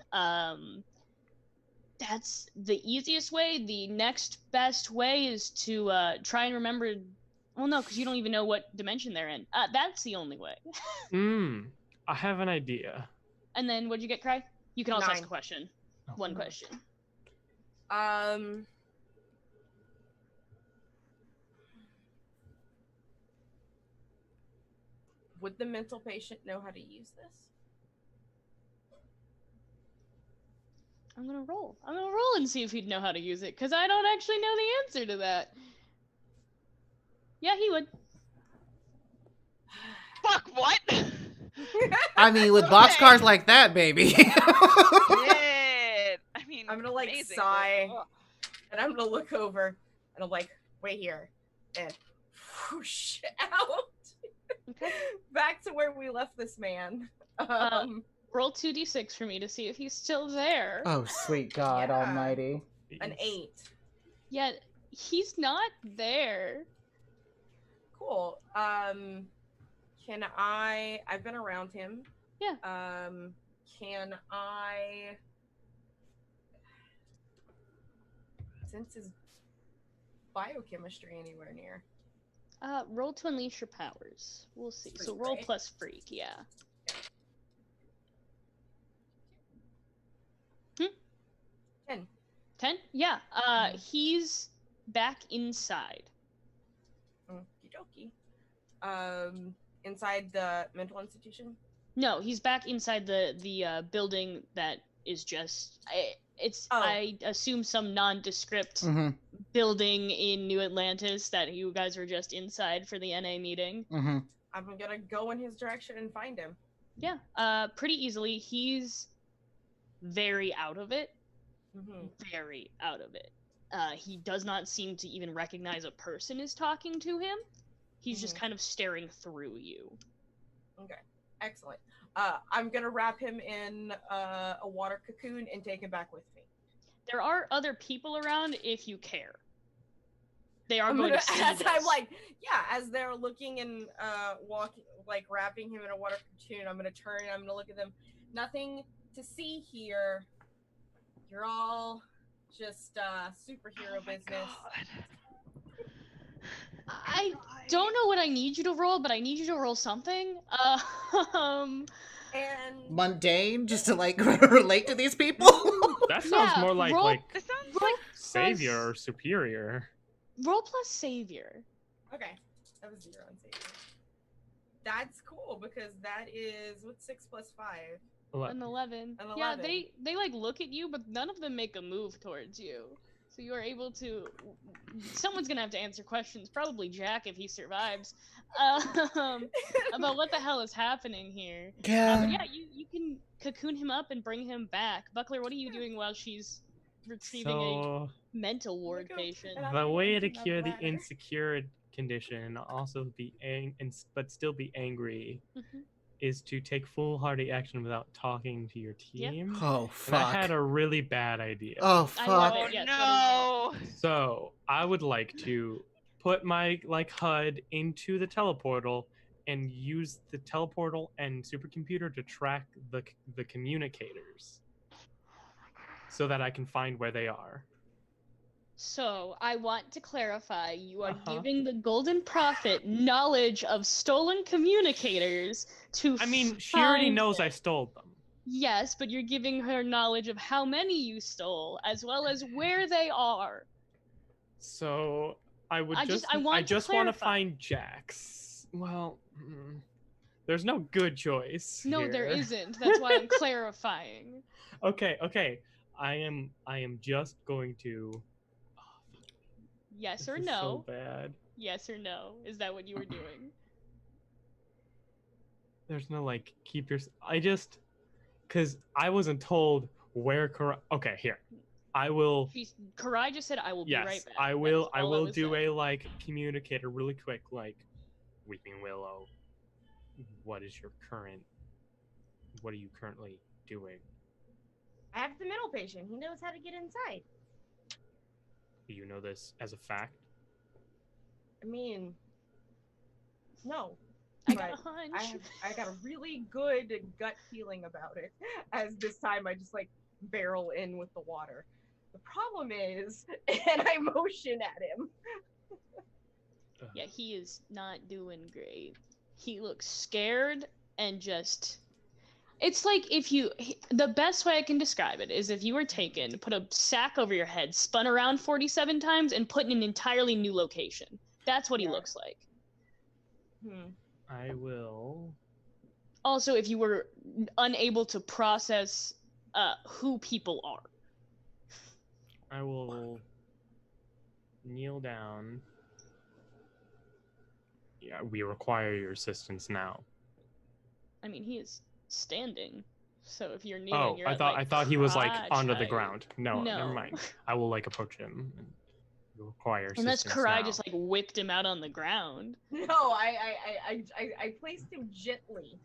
That's the easiest way. The next best way is to try and remember. Well, no, because you don't even know what dimension they're in. That's the only way. I have an idea. And then, what'd you get, Cry? You can also ask 9. a question. One question. Would the mental patient know how to use this? I'm gonna roll and see if he'd know how to use it, because I don't actually know the answer to that. Yeah, he would. Fuck, what? I mean, with boxcars like that, baby. Shit. I mean, I'm gonna like amazing, sigh, but- and I'm gonna look over, and I'm like, wait here, and whoosh out. Okay. Back to where we left this man. Roll 2d6 for me to see if he's still there. Oh, sweet God Yeah. Almighty! An 8. Yeah, he's not there. Cool. Can I've been around him. Yeah. Can I sense his biochemistry anywhere near? Roll to unleash your powers. We'll see. Freak, So roll right? plus freak, yeah. 10. 10? Yeah. He's back inside. Okie dokie. Inside the mental institution? No, he's back inside the building that is just I assume some nondescript building in New Atlantis that you guys were just inside for the NA meeting. I'm gonna go in his direction and find him. Yeah, pretty easily. He's very out of it. Mm-hmm. Very out of it. He does not seem to even recognize a person is talking to him. He's just kind of staring through you. Okay, excellent. I'm gonna wrap him in a water cocoon and take him back with me. There are other people around if you care. They are I'm going gonna, to see as this. I'm like, yeah, as they're looking and walking, like wrapping him in a water cocoon, I'm gonna turn and I'm gonna look at them. Nothing to see here. You're all just superhero business. I don't know what I need you to roll, but I need you to roll something. And Mundane, just to like relate to these people. That sounds Yeah, more like roll- like This sounds roll like savior or superior. Roll plus savior. okay, that was 0 on savior. That's cool because that is what's 6 plus 5. An 11. An Yeah, 11. they like look at you, but none of them make a move towards you. So you are able to. Someone's gonna have to answer questions, probably Jack if he survives, about what the hell is happening here. Yeah. But yeah, you can cocoon him up and bring him back. Buckler, what are you doing while she's retrieving a mental ward patient? The way to cure the insecure condition, also be but still be angry, is to take foolhardy action without talking to your team. Oh, And I fuck. had a really bad idea. Oh, fuck. I love it. Yes, no. So I would like to put my HUD into the teleportal and use the teleportal and supercomputer to track the communicators, so that I can find where they are. So, I want to clarify, you are giving the Golden Prophet knowledge of stolen communicators to I mean, she already find knows them. I stole them. Yes, but you're giving her knowledge of how many you stole, as well as where they are. So I would I just want to want to clarify. find Jax. Well, there's no good choice. No, there here. isn't. That's why I'm clarifying. Okay. I am just going to. Yes This or is no? So bad. Yes or no? Is that what you were doing? There's no keep your. Because I wasn't told where. Okay, here. I will. Karai just said, "I will be right Yes, back." I will. That's I all will was do saying. a communicator really quick, Weeping Willow. What are you currently doing? I have the mental patient. He knows how to get inside. Do you know this as a fact? I mean, no. I got a But hunch. I got a really good gut feeling about it. As this time I just barrel in with the water. The problem is, and I motion at him. Yeah, he is not doing great. He looks scared and just. It's like if you. The best way I can describe it is if you were taken, put a sack over your head, spun around 47 times, and put in an entirely new location. That's what he looks like. I will. Also, if you were unable to process who people are. I will kneel down. Yeah, we require your assistance now. I mean, he is standing. So if you're kneeling, Oh, you're I thought he was crotch onto the height. ground. No, No. never mind. I will approach him and require Unless assistance Karai now. just whipped him out on the ground. No, I placed him gently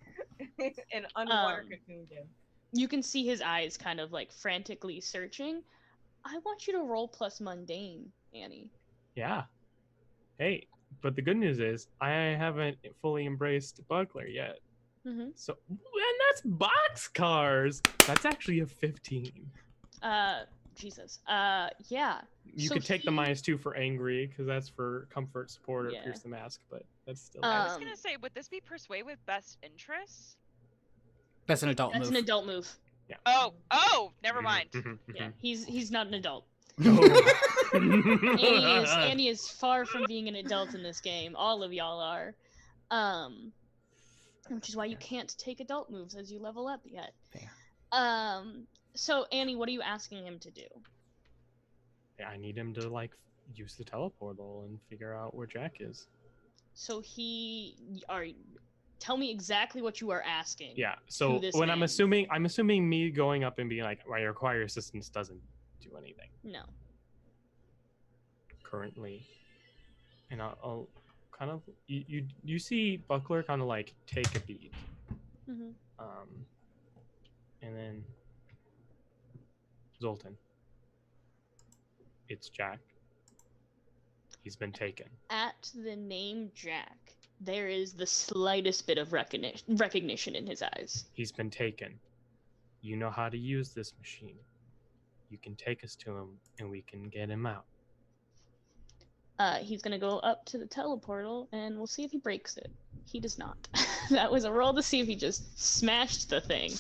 and unwater cocooned him. You can see his eyes kind of frantically searching. I want you to roll plus mundane, Annie. Yeah. Hey, but the good news is I haven't fully embraced Buckler yet. Mm-hmm. So, and that's boxcars. That's actually a 15. Jesus. Yeah. You So could take the -2 for angry because that's for comfort, support, or pierce the mask, but that's still. I was gonna say, would this be persuade with best interests? That's an adult move. That's an adult move. Yeah. Oh, never mind. Yeah, he's not an adult. No. Annie is far from being an adult in this game. All of y'all are. Which is why you can't take adult moves as you level up yet. Fair. So Annie, what are you asking him to do? I need him to use the teleportal and figure out where Jack is. So tell me exactly what you are asking. Yeah. So this when man. I'm assuming me going up and being I require assistance doesn't do anything. No. currently. And I'll kind of you see Buckler kind of like take a beat. Mm-hmm. And then Zoltan. It's Jack. He's been taken. At the name Jack, there is the slightest bit of recognition in his eyes. He's been taken. You know how to use this machine. You can take us to him, and we can get him out. He's gonna go up to the teleportal, and we'll see if he breaks it. He does not. That was a roll to see if he just smashed the thing.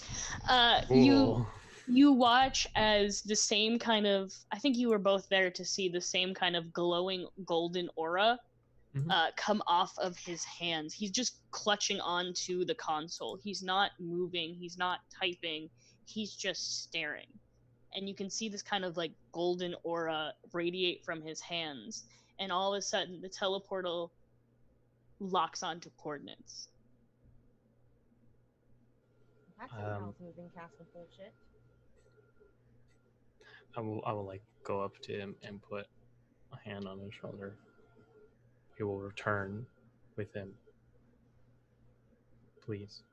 You watch as the same kind of, I think you were both there to see the same kind of glowing golden aura come off of his hands. He's just clutching onto the console. He's not moving. He's not typing. He's just staring. And you can see this kind of like golden aura radiate from his hands. And all of a sudden, the teleportal locks onto coordinates. That's some house moving castle bullshit. I will like go up to him and put a hand on his shoulder. He will return with him. Please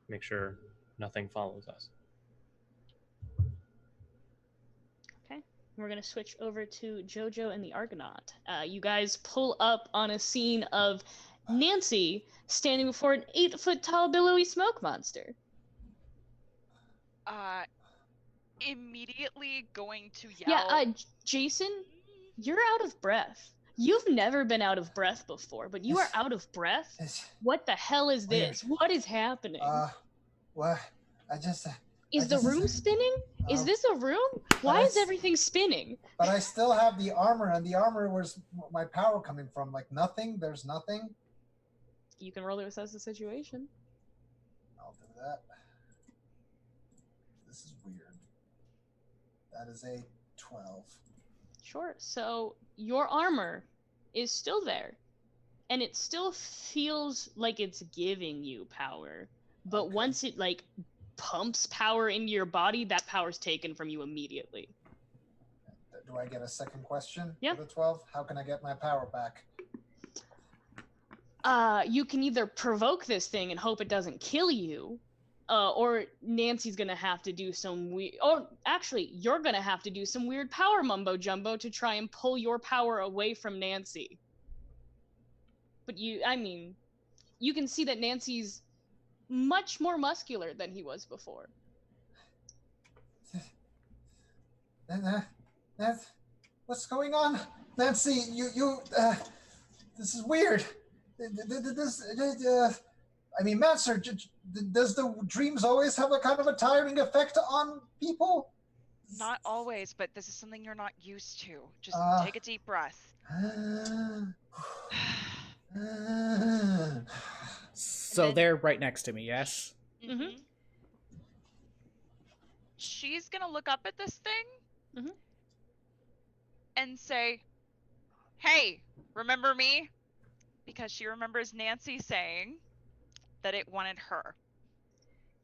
make sure nothing follows us. Okay, we're gonna switch over to Jojo and the Argonaut. You guys pull up on a scene of Nancy standing before an 8-foot tall billowy smoke monster. Immediately going to yell. Yeah, Jason, you're out of breath. You've never been out of breath before, but you are out of breath? What the hell is this? What is happening? What? I just... Is the room spinning? Is this a room? Why is everything spinning? But I still have the armor, and the armor was my power coming from. Like, nothing? There's nothing? You can roll to assess the situation. I'll do that. This is weird. That is a 12. Sure. So your armor is still there, and it still feels like it's giving you power. But once it like pumps power into your body, that power's taken from you immediately. Do I get a second question? Yeah. For the 12? How can I get my power back? You can either provoke this thing and hope it doesn't kill you, or Nancy's gonna have to do some weird... Oh, actually, you're gonna have to do some weird power mumbo-jumbo to try and pull your power away from Nancy. But you can see that Nancy's much more muscular than he was before. What's going on? Nancy, this is weird. Master, does the dreams always have a kind of a tiring effect on people? Not always, but this is something you're not used to. Just take a deep breath. So they're right next to me, yes? Mm-hmm. She's gonna look up at this thing and say, "Hey, remember me?" Because she remembers Nancy saying that it wanted her.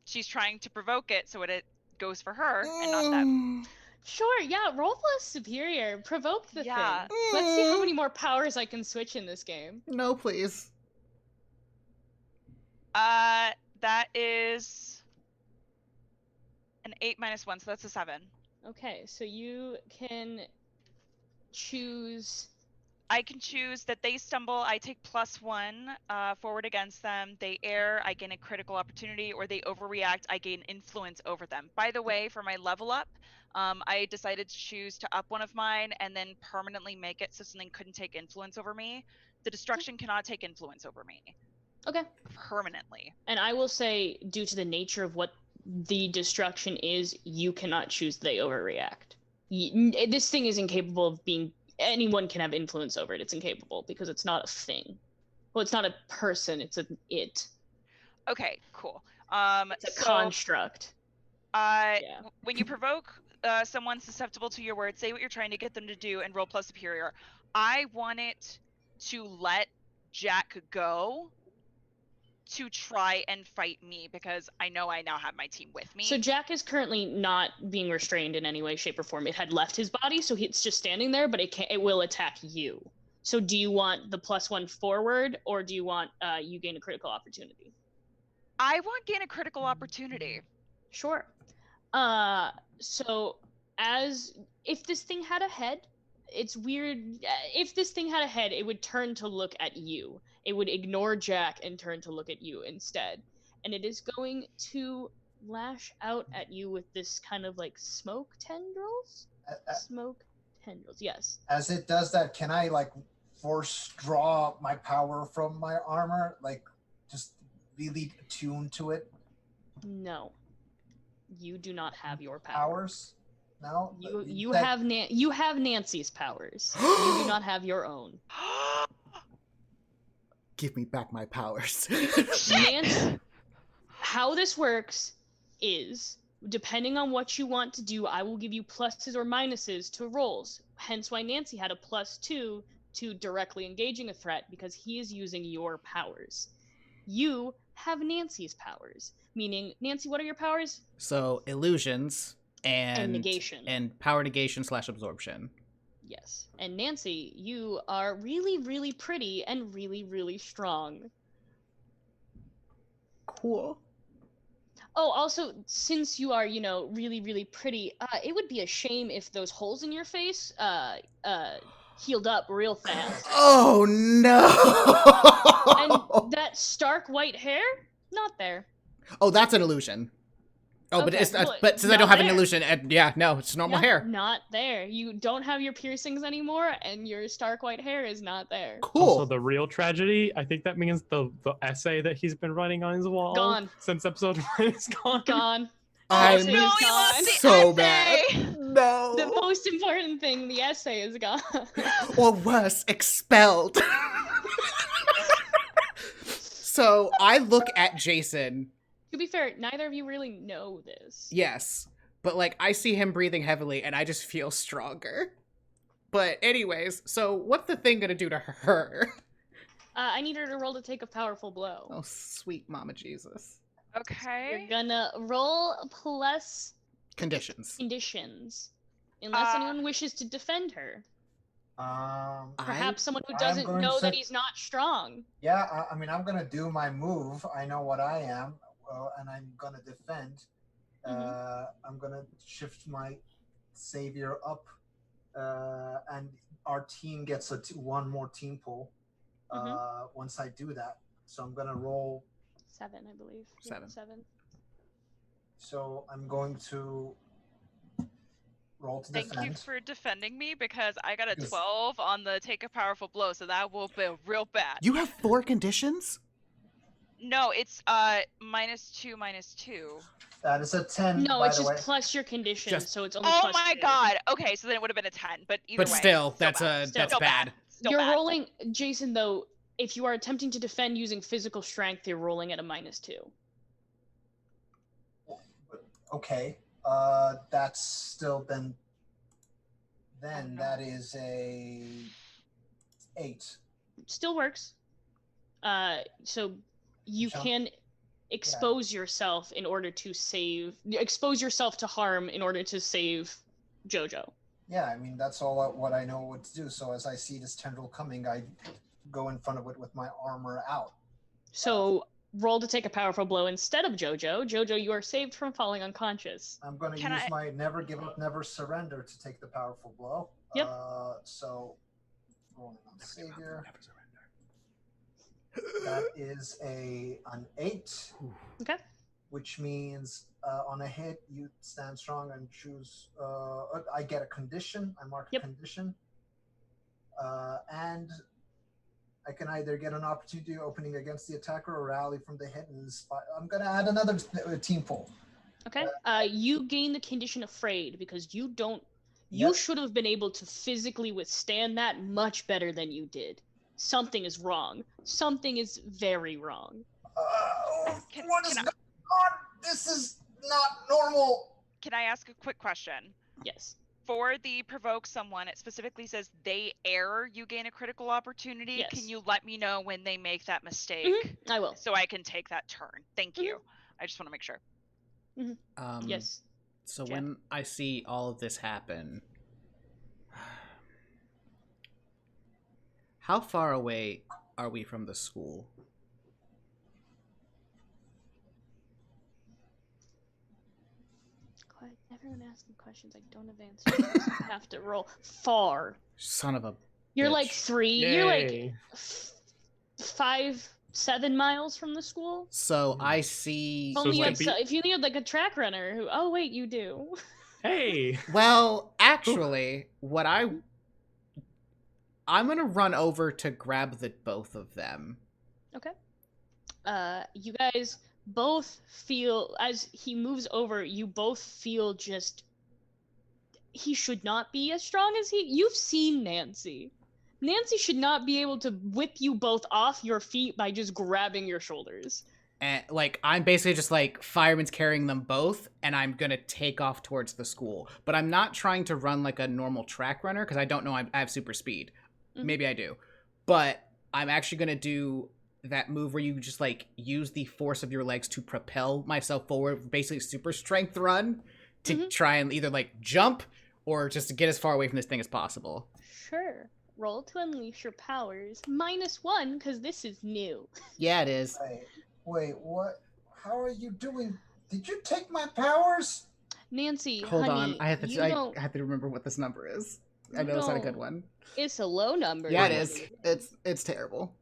She's trying to provoke it so it goes for her and not them. Sure, yeah, roll plus superior. Provoke the thing. Let's see how many more powers I can switch in this game. No, please. That is an 8 minus 1, so that's a 7. Okay, so you can choose... I can choose that they stumble, I take +1 forward against them. They err, I gain a critical opportunity, or they overreact, I gain influence over them. By the way, for my level up, I decided to choose to up one of mine and then permanently make it so something couldn't take influence over me. The destruction cannot take influence over me. Okay. Permanently. And I will say, due to the nature of what the destruction is, you cannot choose they overreact. This thing is incapable of being... Anyone can have influence over it. It's incapable because it's not a thing. Well, it's not a person. It's an it. Okay, cool. It's a construct. When you provoke someone susceptible to your words, say what you're trying to get them to do and roll plus superior. I want it to let Jack go to try and fight me because I know I now have my team with me. So Jack is currently not being restrained in any way, shape, or form. It had left his body, so it's just standing there, but it will attack you. So do you want the +1 forward, or do you want you gain a critical opportunity? I want gain a critical opportunity. Sure. So if this thing had a head, it's weird. If this thing had a head, it would turn to look at you. It would ignore Jack and turn to look at you instead. And it is going to lash out at you with this kind of like smoke tendrils? Smoke tendrils, yes. As it does that, can I like force draw my power from my armor? Like just really attune to it? No. You do not have your powers. No? You have Nancy's powers. You do not have your own. Give me back my powers. Nancy, how this works is, depending on what you want to do, I will give you pluses or minuses to rolls. Hence why Nancy had a +2 to directly engaging a threat, because he is using your powers. You have Nancy's powers. Meaning, Nancy, what are your powers? So, illusions and negation. And power negation / absorption. Yes. And Nancy, you are really, really pretty and really, really strong. Cool. Oh, also, since you are, really, really pretty, it would be a shame if those holes in your face healed up real fast. Oh, no! And that stark white hair? Not there. Oh, that's an illusion. Oh, Okay, but it's well, but since I don't have an there. illusion, yeah, no, it's normal hair. Not there. You don't have your piercings anymore, and your stark white hair is not there. Cool. Also, the real tragedy, I think that means the essay that he's been writing on his wall Gone. since episode 1 is gone. Gone. I'm Essay is gone. so bad. No. The most important thing, the essay is gone. Or worse, expelled. So I look at Jason. To be fair, neither of you really know this. Yes, but like I see him breathing heavily and I just feel stronger. But anyways, so what's the thing gonna do to her? I need her to roll to take a powerful blow. Oh, sweet mama Jesus. Okay. You're gonna roll plus Conditions. Unless anyone wishes to defend her. Perhaps someone who doesn't know that he's not strong. Yeah, I mean, I'm going to do my move. I know what I am, and I'm going to defend. I'm going to shift my savior up, and our team gets one more team pull once I do that. So I'm going to roll 7, I believe. 7. 7. So I'm going to roll to defend. Thank you for defending me, because I got a 12 on the take a powerful blow, so that will be real bad. You have 4 conditions? No, it's -2/-2. That is a 10. No, by it's the just way. plus your condition, so it's only Oh plus my 2. god. Okay, so then it would have been a 10, but either But way. still, that's Still bad. Still You're bad. rolling, Jason, though, if you are attempting to defend using physical strength, you're rolling at a -2. Okay. That's still then that is a 8. Still works. So you Jump. can expose yourself in order to expose yourself to harm in order to save Jojo. Yeah, I mean, that's all what I know what to do. So as I see this tendril coming, I go in front of it with my armor out. So roll to take a powerful blow instead of Jojo. Jojo, you are saved from falling unconscious. I'm going to use my never give up, never surrender to take the powerful blow. Yep. So rolling on savior. That is an 8. Okay. Which means on a hit, you stand strong and choose. I get a condition. I mark a condition. And I can either get an opportunity opening against the attacker or rally from the hit. And I'm going to add another team pull. Okay. You gain the condition afraid because you don't. You should have been able to physically withstand that much better than you did. Something is wrong. Something is very wrong. What is going on? This is not normal. Can I ask a quick question? Yes. for the provoke someone, it specifically says they err, you gain a critical opportunity. Yes. Can you let me know when they make that mistake? I will. So I can take that turn. Thank you. I just want to make sure. Yes. So Jeff? when I see all of this happen, how far away are we from the school? Everyone asking questions I don't have answers. So I have to roll far. Son of a You're bitch. like 3. You're like 5, 7 miles from the school. So I see. If only you had if you need like a track runner who. Oh wait, you do. Hey. Well, actually, I'm gonna run over to grab the both of them. Okay. You guys both feel, as he moves over, you both feel just, he should not be as strong as you've seen Nancy. Nancy should not be able to whip you both off your feet by just grabbing your shoulders. And like, I'm basically just like, fireman's carrying them both, and I'm gonna take off towards the school. But I'm not trying to run like a normal track runner, because I don't know I have super speed. Maybe I do. But I'm actually gonna do that move where you just like use the force of your legs to propel myself forward, basically super strength run to try and either like jump or just to get as far away from this thing as possible. Sure. Roll to unleash your powers. -1, because this is new. Yeah, it is. Wait, what? How are you doing? Did you take my powers? Nancy, Hold honey, on. I have to remember what this number is. I know it's not a good one. It's a low number. Yeah, it is. It's terrible.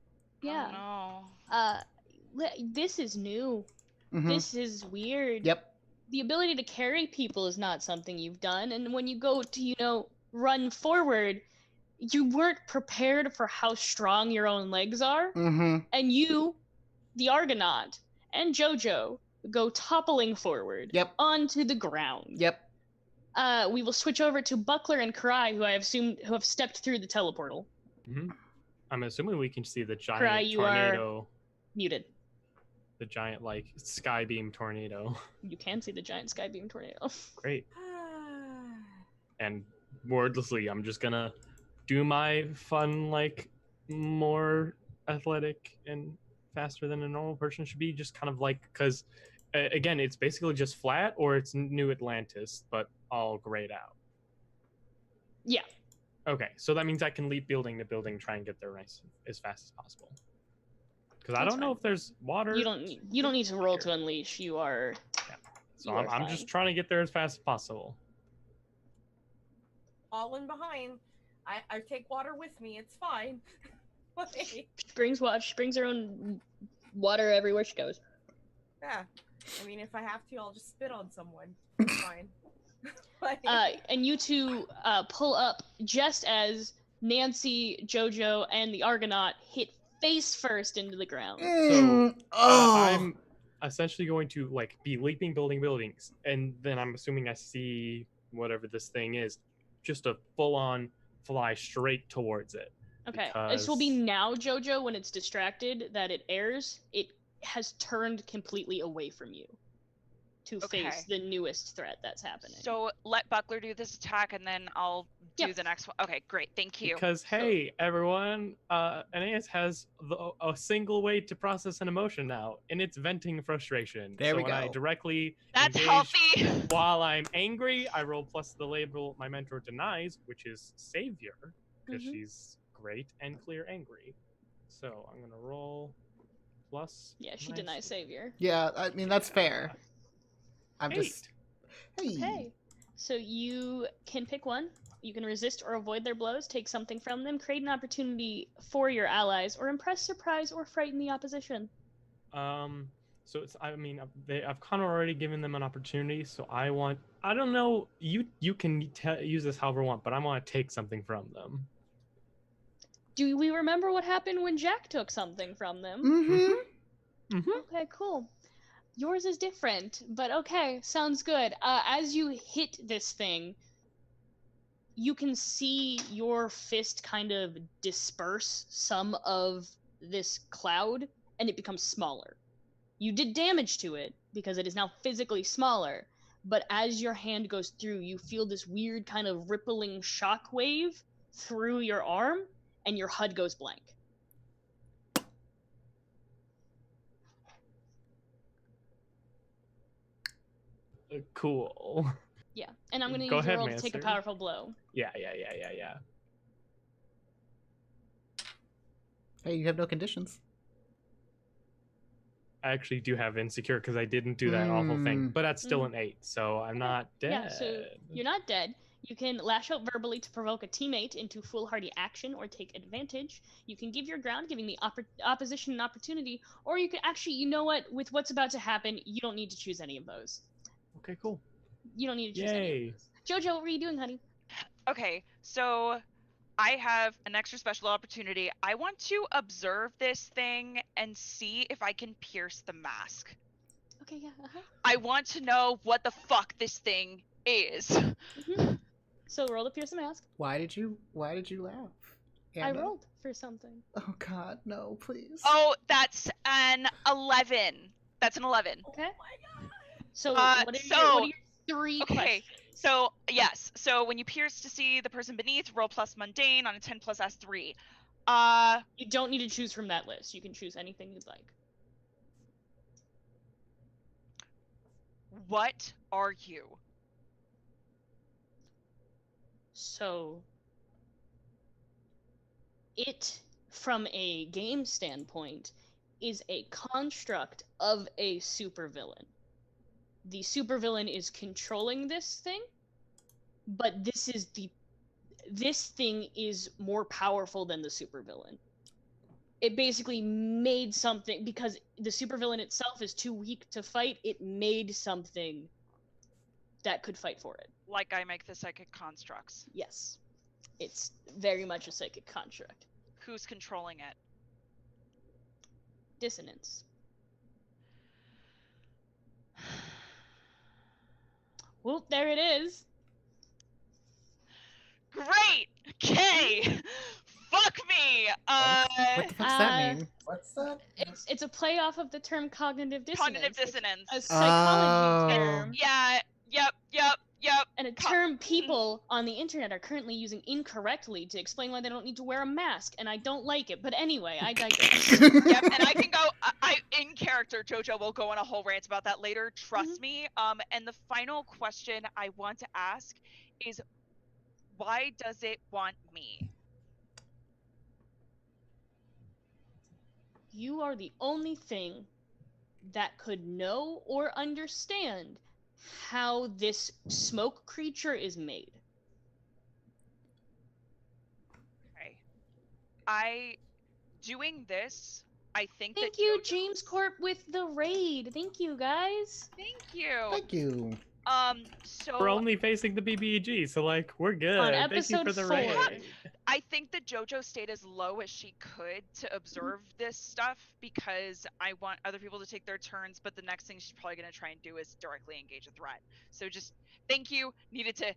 Yeah. Oh, no. This is new. This is weird. Yep. The ability to carry people is not something you've done, and when you go to, run forward, you weren't prepared for how strong your own legs are. And you, the Argonaut, and Jojo go toppling forward. Onto the ground. We will switch over to Buckler and Karai, who who have stepped through the teleportal. I'm assuming we can see the giant Karai, you tornado. are muted. The giant, like, skybeam tornado. You can see the giant skybeam tornado. Great. And wordlessly, I'm just gonna do my fun, like, more athletic and faster than a normal person should be. Just kind of like, because, again, it's basically just flat, or it's New Atlantis, but all grayed out. Yeah. Okay, so that means I can leap building to building, try and get there nice as fast as possible. Because I don't know if there's water. You don't need to roll to unleash. You are. Yeah. So I'm just trying to get there as fast as possible. All in behind. I take water with me. It's fine. She brings her own water everywhere she goes. Yeah. I mean, if I have to, I'll just spit on someone. It's fine. And you two pull up just as Nancy, Jojo, and the Argonaut hit face first into the ground. So I'm essentially going to like be leaping buildings, and then I'm assuming I see whatever this thing is, just a full-on fly straight towards it. Okay, this will be now, Jojo, when it's distracted, that it airs. It has turned completely away from you to face the newest threat that's happening. So let Buckler do this attack, and then I'll do the next one. Okay, great. Thank you. Because, hey, everyone, Aeneas has a single way to process an emotion now, and it's venting frustration. There we when go. I directly That's engage healthy. While I'm angry, I roll plus the label my mentor denies, which is Savior, because she's great and clear angry. So I'm going to roll plus... Yeah, she denies Savior. Yeah, I mean, that's fair. I'm 8. just... Okay, so you can pick one. You can resist or avoid their blows, take something from them, create an opportunity for your allies, or impress, surprise, or frighten the opposition. So it's, I mean, I've kind of already given them an opportunity, so I don't know, you can use this however you want, but I want to take something from them. Do we remember what happened when Jack took something from them? Okay, cool. Yours is different, but okay, sounds good. As you hit this thing, you can see your fist kind of disperse some of this cloud, and it becomes smaller. You did damage to it, because it is now physically smaller, but as your hand goes through, you feel this weird kind of rippling shock wave through your arm, and your HUD goes blank. Cool. Yeah, and I'm gonna Go use your ahead, roll to take a Mancer. powerful blow. Yeah. Hey, you have no conditions. I actually do have insecure because I didn't do that awful thing, but that's still an 8, so I'm not dead. Yeah, so you're not dead. You can lash out verbally to provoke a teammate into foolhardy action or take advantage. You can give your ground, giving the opposition an opportunity, or you can actually, you know what, with what's about to happen, you don't need to choose any of those. Okay, cool. You don't need to choose any of those. Jojo, what were you doing, honey? Okay, so I have an extra special opportunity. I want to observe this thing and see if I can pierce the mask. Okay, yeah. I want to know what the fuck this thing is. So roll to pierce the mask. Why did you laugh? I Anna? rolled for something. Oh God, no, please. Oh, that's an 11. That's an 11. Okay. So what are your 3 questions? So yes. So when you pierce to see the person beneath, roll plus mundane on a 10 plus S3. You don't need to choose from that list. You can choose anything you'd like. What are you? So it, from a game standpoint, is a construct of a supervillain. The supervillain is controlling this thing, but this thing is more powerful than the supervillain. It basically made something, because the supervillain itself is too weak to fight, it made something that could fight for it. Like I make the psychic constructs. Yes. It's very much a psychic construct. Who's controlling it? Dissonance. Well, there it is. Great! Okay! Fuck me! What the fuck does that mean? What's that? It's a play off of the term cognitive dissonance. Cognitive dissonance. It's a psychology term. Yeah, yep. And a term people on the internet are currently using incorrectly to explain why they don't need to wear a mask, and I don't like it. But anyway, I digress. Yep, and I can go. In character, Jojo will go on a whole rant about that later. Trust me. And the final question I want to ask is, why does it want me? You are the only thing that could know or understand how this smoke creature is made. Okay. Doing this, I think Thank you, James Corp, with the raid. Thank you, guys. Thank you. Thank you. So we're only facing the BBEG, so like we're good. On Thank you episode for the 4. raid. I think that Jojo stayed as low as she could to observe this stuff because I want other people to take their turns, but the next thing she's probably going to try and do is directly engage a threat. So just thank you. Needed to.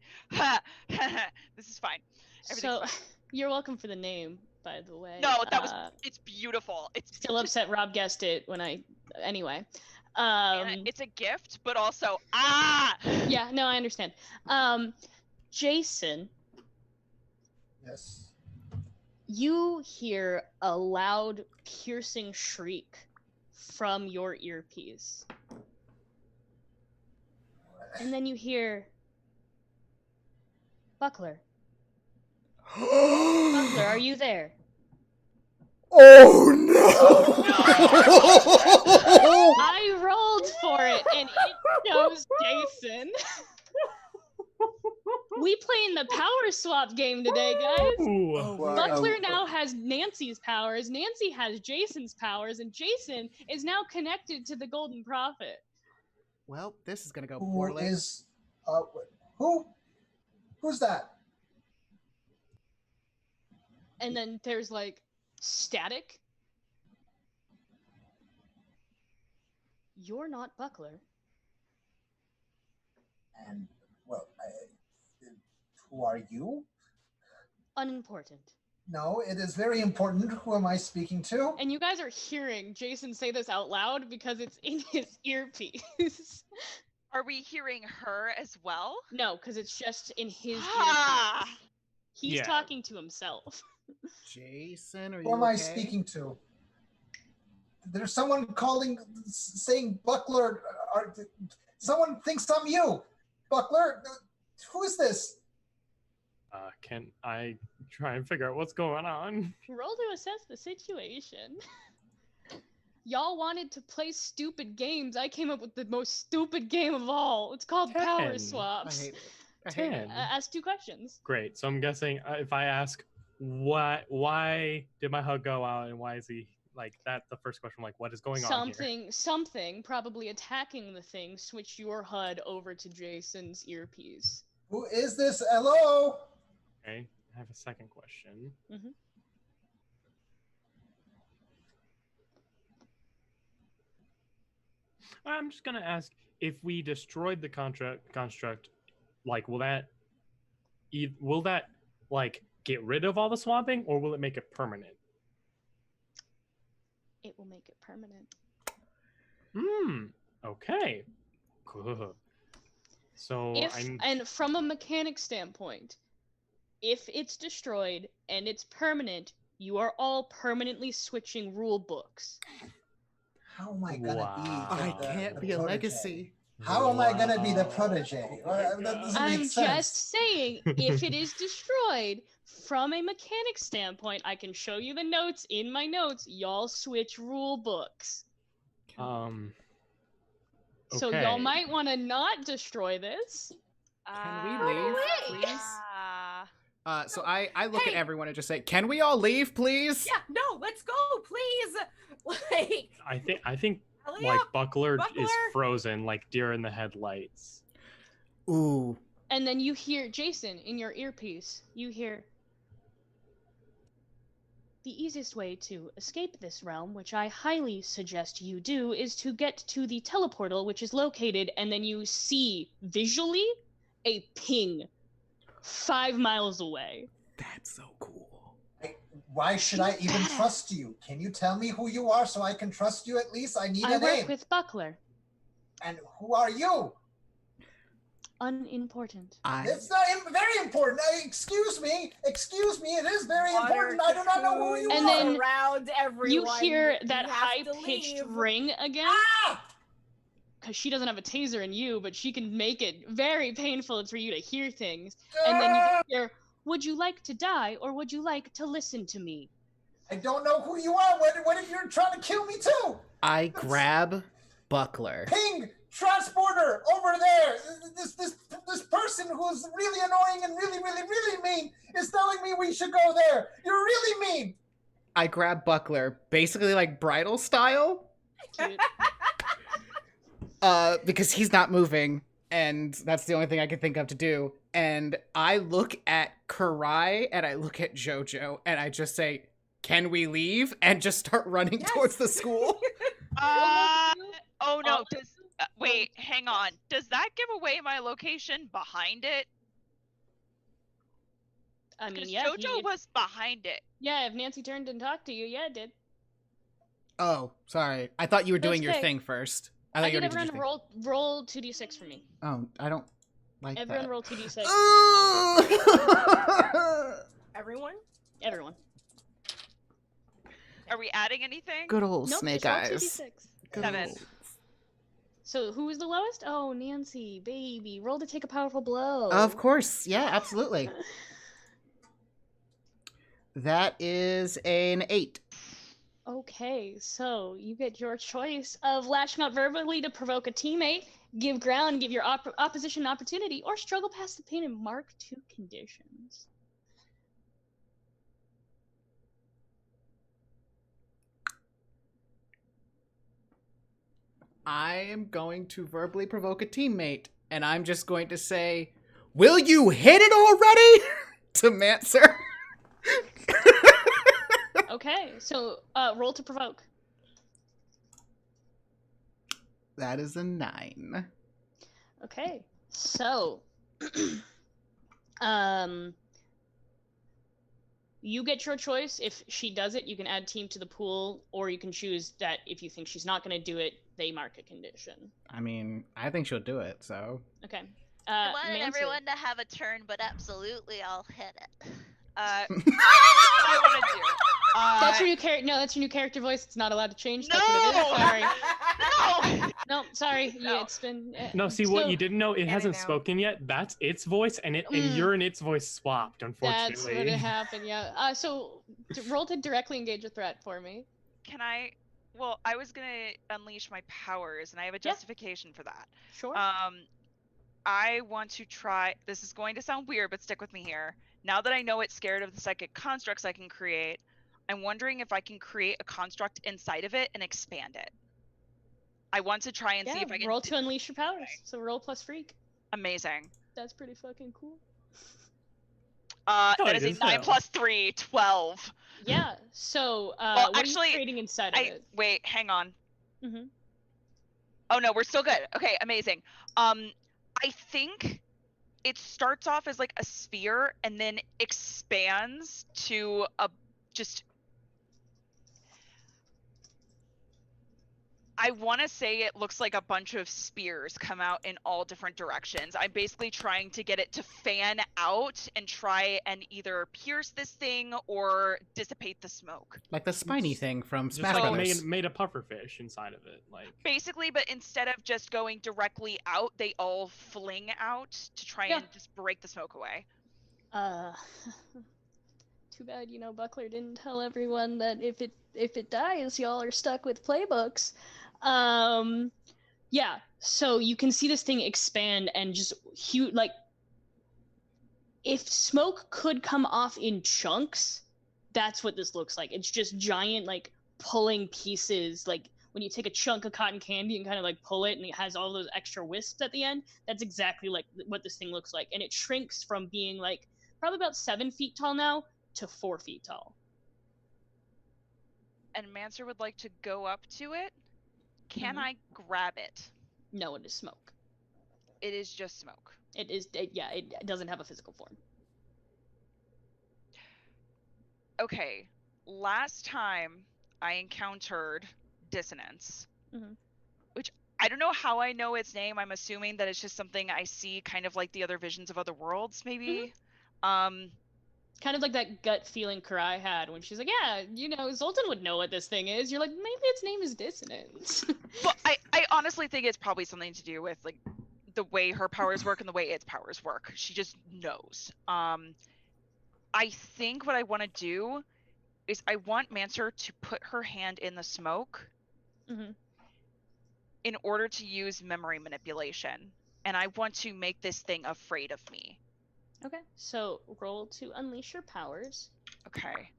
This is fine. So, you're welcome for the name, by the way. No, that was. It's beautiful. It's still upset Rob guessed it when I. Anyway. It's a gift, but also Yeah, no, I understand. Jason. Yes. You hear a loud, piercing shriek from your earpiece. And then you hear Buckler. Buckler, are you there? Oh no! I rolled for it, and it shows Jason. We playing the power swap game today, guys. Buckler now has Nancy's powers, Nancy has Jason's powers, and Jason is now connected to the Golden Prophet. Well, this is gonna go poorly. Who's that? And then there's like static. You're not Buckler. And who are you? Unimportant. No, it is very important. Who am I speaking to? And you guys are hearing Jason say this out loud because it's in his earpiece. Are we hearing her as well? No, because it's just in his Ah! earpiece. He's talking to himself. Jason, are Who you am I okay? speaking to? There's someone calling, saying Buckler. Someone thinks I'm you. Buckler, who is this? Can I try and figure out what's going on? Roll to assess the situation. Y'all wanted to play stupid games. I came up with the most stupid game of all. It's called Power 10. Swaps. I hate it. I hate it. 10. Ask 2 questions. Great. So I'm guessing if I ask why did my hug go out and why is he like that? The first question, like, what is going on here? Something, probably attacking the thing, switched your HUD over to Jason's earpiece. Who is this? Hello? Okay. I have a second question. Mm-hmm. I'm just gonna ask if we destroyed the construct, like, will that like get rid of all the swapping, or will it make it permanent? It will make it permanent. Okay. Good. So and from a mechanic standpoint, if it's destroyed and it's permanent, you are all permanently switching rule books. How am I gonna be? I can't be a protege? legacy. How am I gonna be the protege? That doesn't I'm make sense. just saying, if it is destroyed, from a mechanic standpoint, I can show you the notes in my notes. Y'all switch rule books. Okay. So y'all might want to not destroy this. Can we leave, please? Ah. So I look at everyone and just say, "Can we all leave, please?" Yeah, no, let's go, please. Like, I think hurry like up, Buckler is Buckler. frozen, like deer in the headlights. Ooh. And then you hear, Jason, in your earpiece, you hear, the easiest way to escape this realm, which I highly suggest you do, is to get to the teleportal, which is located, and then you see, visually, a ping 5 miles away. That's so cool. Why should I even trust you? Can you tell me who you are so I can trust you at least? I need a name. I work with Buckler. And who are you? Unimportant. It's not very important. Excuse me. It is very important. I do not know who you And are. then around everyone. you hear that You have to high-pitched leave. ring again. Ah! Because she doesn't have a taser in you, but she can make it very painful for you to hear things. And then you hear, would you like to die, or would you like to listen to me? I don't know who you are. What if you're trying to kill me too? I grab Buckler. Ping! Transporter! Over there! This person who's really annoying and really, really, really mean is telling me we should go there. You're really mean! I grab Buckler, basically like bridal style. Cute. Because he's not moving, and that's the only thing I can think of to do. And I look at Karai, and I look at Jojo, and I just say, "Can we leave?" And just start running towards the school. Oh no, wait, hang on. Does that give away my location behind it? I mean, Because yeah. Jojo was behind it. Yeah, if Nancy turned and talked to you, yeah, it did. Oh, sorry. I thought you were doing your okay. thing first. I thought I you need were doing your everyone thing. roll 2d6 for me. Oh, I don't like Everyone that. roll 2d6. Everyone? Everyone. Are we adding anything? Good old Nope, Snake just roll Eyes. 2d6. Good 7. old- So who is the lowest? Oh, Nancy, baby. Roll to take a powerful blow. Of course. Yeah, absolutely. That is an 8. Okay, so you get your choice of lashing out verbally to provoke a teammate, give ground, give your opposition an opportunity, or struggle past the pain and mark 2 conditions. I am going to verbally provoke a teammate, and I'm just going to say, "Will you hit it already?" to Manser. Okay, so roll to provoke. That is a 9. Okay, so you get your choice. If she does it, you can add team to the pool, or you can choose that if you think she's not going to do it, they mark a condition. I mean, I think she'll do it, so. Okay. I wanted Manson. everyone to have a turn, but absolutely I'll hit it. What I want to do. That's your new character. No, that's your new character voice. It's not allowed to change. No! That's what it is. Sorry. No! No, sorry. No. Yeah, it's been. No, see, what you didn't know, it hasn't now. spoken yet. That's its voice, and your and its voice swapped, unfortunately. That's what it happened. Yeah. So roll to directly engage a threat for me. Can I? Well, I was gonna unleash my powers, and I have a justification for that. Sure. I want to try. This is going to sound weird, but stick with me here. Now that I know it's scared of the psychic constructs I can create, I'm wondering if I can create a construct inside of it and expand it. I want to try and see if I can roll to unleash your powers. So roll plus freak. Amazing. That's pretty fucking cool. That is a 9 plus 3, 12. Yeah. So Well, what actually, are you creating inside of it? Wait, hang on. Mm-hmm. Oh no, we're still good. Okay, amazing. I think it starts off as like a sphere and then expands to a just. I want to say it looks like a bunch of spears come out in all different directions. I'm basically trying to get it to fan out and try and either pierce this thing or dissipate the smoke. Like the spiny thing from Just Smash like Brothers. made a pufferfish inside of it, like. Basically, but instead of just going directly out, they all fling out to try and just break the smoke away. Too bad, Buckler didn't tell everyone that if it dies, y'all are stuck with playbooks. Yeah. So you can see this thing expand and just huge. Like, if smoke could come off in chunks, that's what this looks like. It's just giant, like, pulling pieces. Like when you take a chunk of cotton candy and kind of like pull it, and it has all those extra wisps at the end. That's exactly like what this thing looks like, and it shrinks from being like probably about 7 feet tall now to 4 feet tall. And Mancer would like to go up to it. Can I grab it? No, it is smoke. It is just smoke. It is, yeah, it doesn't have a physical form. Okay, last time I encountered dissonance, which I don't know how I know its name. I'm assuming that it's just something I see kind of like the other visions of other worlds, maybe. Kind of like that gut feeling Karai had when she's like, yeah, Zoltan would know what this thing is. You're like, maybe its name is dissonance. Well, I honestly think it's probably something to do with like the way her powers work and the way its powers work. She just knows. I think what I want to do is I want Mancer to put her hand in the smoke in order to use memory manipulation. And I want to make this thing afraid of me. Okay, so roll to unleash your powers. Okay.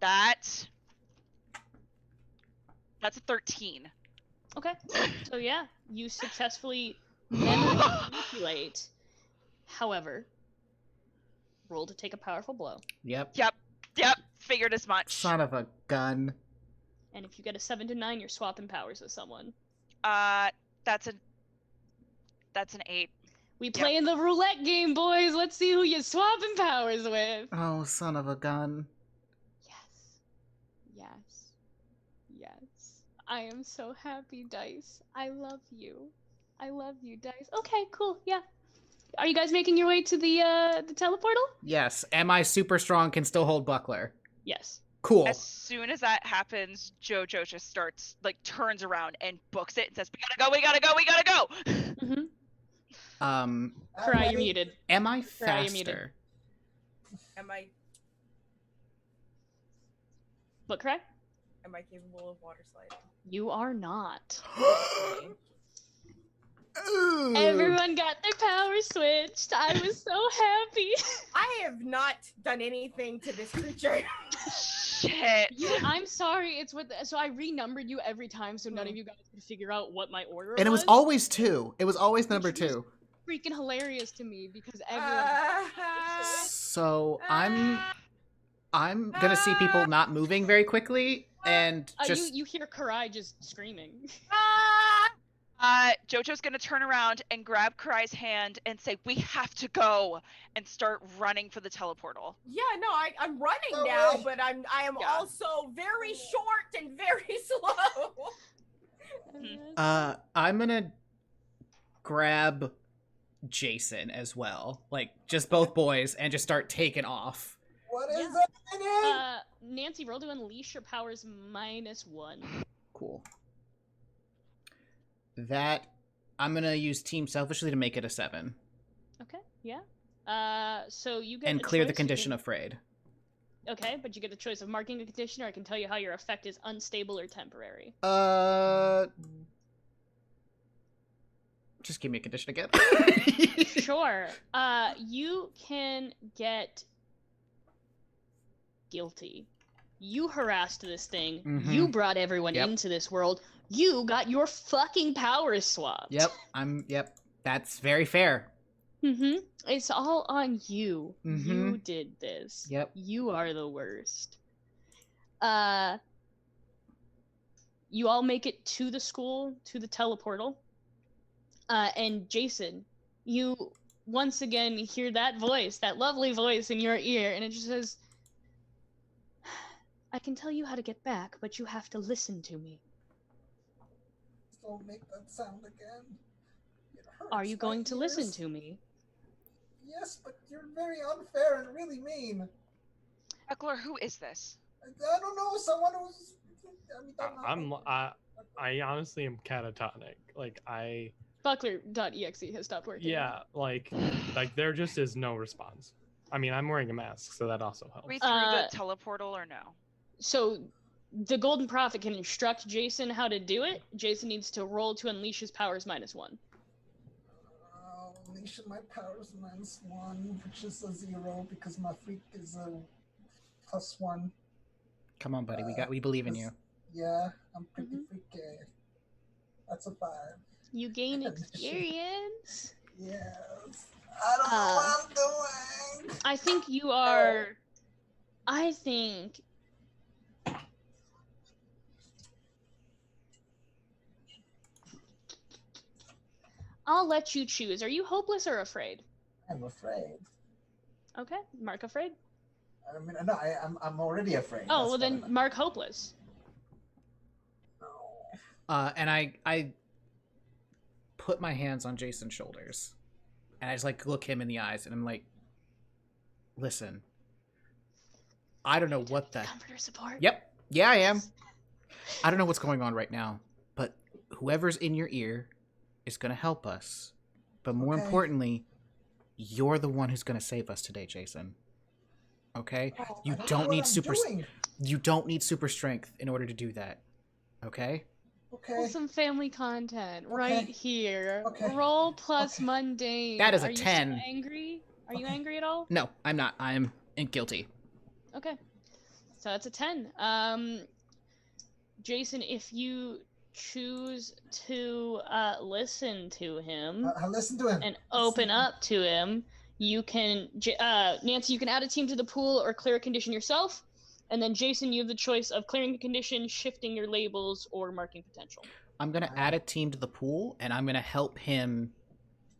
That's a 13. Okay, so yeah, you successfully memory manipulate. However, roll to take a powerful blow. Yep. Figured as much. Son of a gun. And if you get a 7 to 9, you're swapping powers with someone. That's an 8. We play in the roulette game, boys. Let's see who you're swapping powers with. Oh, son of a gun. Yes. I am so happy, Dice. I love you. Dice. Okay, cool. Yeah. Are you guys making your way to the teleportal? Yes. Am I super strong? Can still hold Buckler? Yes. Cool. As soon as that happens, Jojo just starts, turns around and books it and says, we gotta go! Karai, you're muted. Am I Karai, you're muted. faster? What, Karai? Am I capable of water sliding? You are not. Everyone got their power switched. I was so happy. I have not done anything to this creature. Shit. I'm sorry. So I renumbered you every time, so none of you guys could figure out what my order was. And it was always 2. It was always number 2. Freaking hilarious to me because everyone. So I'm gonna see people not moving very quickly and just. You hear Karai just screaming. Jojo's gonna turn around and grab Karai's hand and say, "We have to go," and start running for the teleportal. Yeah, no, I'm running No now, way. but I am Yeah. also very short and very slow. I'm gonna grab Jason as well, like just both boys, and just start taking off. What is Yeah. happening? Nancy, roll to unleash your powers -1. Cool. That I'm gonna use Team Selfishly to make it a 7 Okay, yeah. So you get and a clear the choice. condition afraid. Okay, but you get the choice of marking a condition, or I can tell you how your effect is unstable or temporary. Just give me a condition again. Sure. You can get guilty. You harassed this thing. Mhm. You brought everyone Yep. into this world. You got your fucking powers swapped. Yep. That's very fair. Mm-hmm. It's all on you. Mhm. You did this. Yep. You are the worst. You all make it to the school, to the teleportal. And Jason, you once again hear that voice, that lovely voice in your ear, and it just says, I can tell you how to get back, but you have to listen to me. Don't make that sound again. It hurts Are you my going to listen ears. to me? Yes, but you're very unfair and really mean. Buckler, who is this? I don't know, someone who's... I mean, don't know. I honestly am catatonic. Like Buckler.exe has stopped working. yeah, like there just is no response. I mean, I'm wearing a mask, so that also helps. We through the teleportal or no? So the Golden Prophet can instruct Jason how to do it. Jason needs to roll to unleash his powers -1. Unleash my powers -1, which is a 0 because my freak is a +1. Come on, buddy. We believe in you. Yeah, I'm pretty freaky. That's a 5. You gain experience. Yes. I don't know what I'm doing. I think you are. I think. I'll let you choose. Are you hopeless or afraid? I'm afraid. Okay, mark afraid. I mean, no, I'm already afraid. Oh, well then mark hopeless. And I put my hands on Jason's shoulders, and I just like look him in the eyes, and I'm like, listen, I don't know what the comforter support. Yep, yeah, I am. I don't know what's going on right now, but whoever's in your ear is gonna help us. But more importantly, you're the one who's gonna save us today, Jason. Okay? You don't need super. You don't need super strength in order to do that. Okay? Okay. Some family content right here. Okay. Roll plus mundane. That is a Are 10. You still angry? Are you angry at all? No, I'm not. I'm guilty. Okay. So that's a 10. Jason, if you choose to listen to him, listen to him and open up to him, you can, Nancy, you can add a team to the pool or clear a condition yourself. And then Jason, you have the choice of clearing a condition, shifting your labels, or marking potential. I'm going to add a team to the pool, and I'm going to help him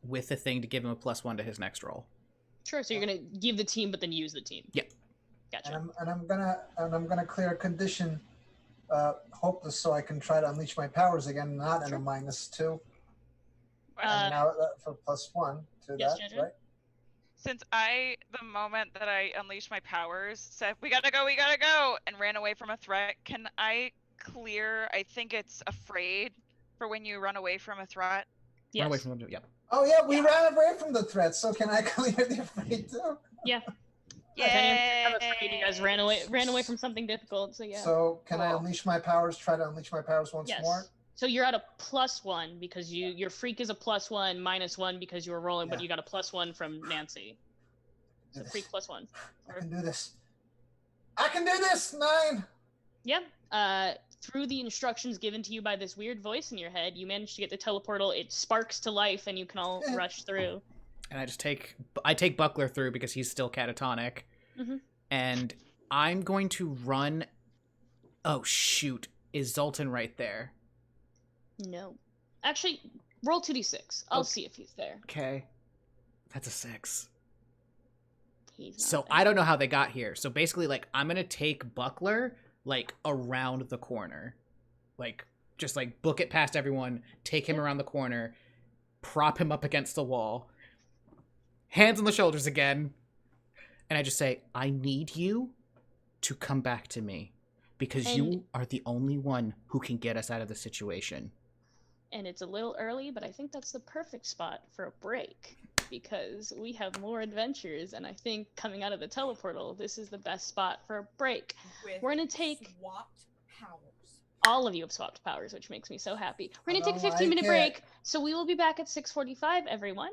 with the thing to give him a +1 to his next roll. Sure, so you're going to give the team, but then use the team. Yep. Gotcha. And I'm gonna clear a condition, hopeless, so I can try to unleash my powers again, not in a -2. And now for +1 to yes, that, Jojo? Right? Since the moment that I unleashed my powers, said, we gotta go, and ran away from a threat, can I clear, I think it's afraid, for when you run away from a threat? Yes. Run away from them, yep. Oh yeah, we ran away from the threat, so can I clear the afraid too? Yeah. Yeah. I'm afraid you guys ran away from something difficult, so yeah. So can I unleash my powers, try to unleash my powers once Yes. more? So you're at a +1 because your freak is a +1, -1 because you were rolling, but you got a +1 from Nancy. So freak +1. I can do this. I can do this! 9! Yep. Through the instructions given to you by this weird voice in your head, you manage to get the teleportal. It sparks to life, and you can all rush through. And I take Buckler through because he's still catatonic. Mm-hmm. And I'm going to run. Oh shoot! Is Zoltan right there? No. Actually, Roll 2d6. I'll see if he's there. Okay. That's a 6. He's not So there. I don't know how they got here. So basically, like, I'm gonna take Buckler, like, around the corner. Like, just, like, book it past everyone, take him around the corner, prop him up against the wall, hands on the shoulders again, and I just say, I need you to come back to me, because you are the only one who can get us out of the situation. And it's a little early, but I think that's the perfect spot for a break, because we have more adventures, and I think coming out of the teleportal, this is the best spot for a break. We're going to take... swapped powers. All of you have swapped powers, which makes me so happy. We're going to take a 15-minute break, so we will be back at 6:45, everyone.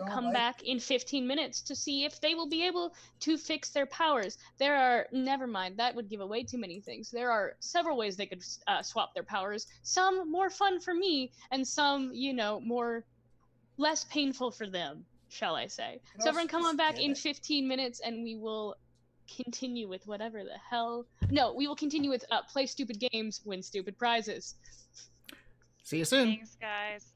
Come back in 15 minutes to see if they will be able to fix their powers. There are... Never mind, that would give away too many things. There are several ways they could swap their powers. Some more fun for me, and some, you know, less painful for them, shall I say. So everyone come on back in 15 minutes, and we will continue with whatever the hell... No, we will continue with play stupid games, win stupid prizes. See you soon. Thanks, guys.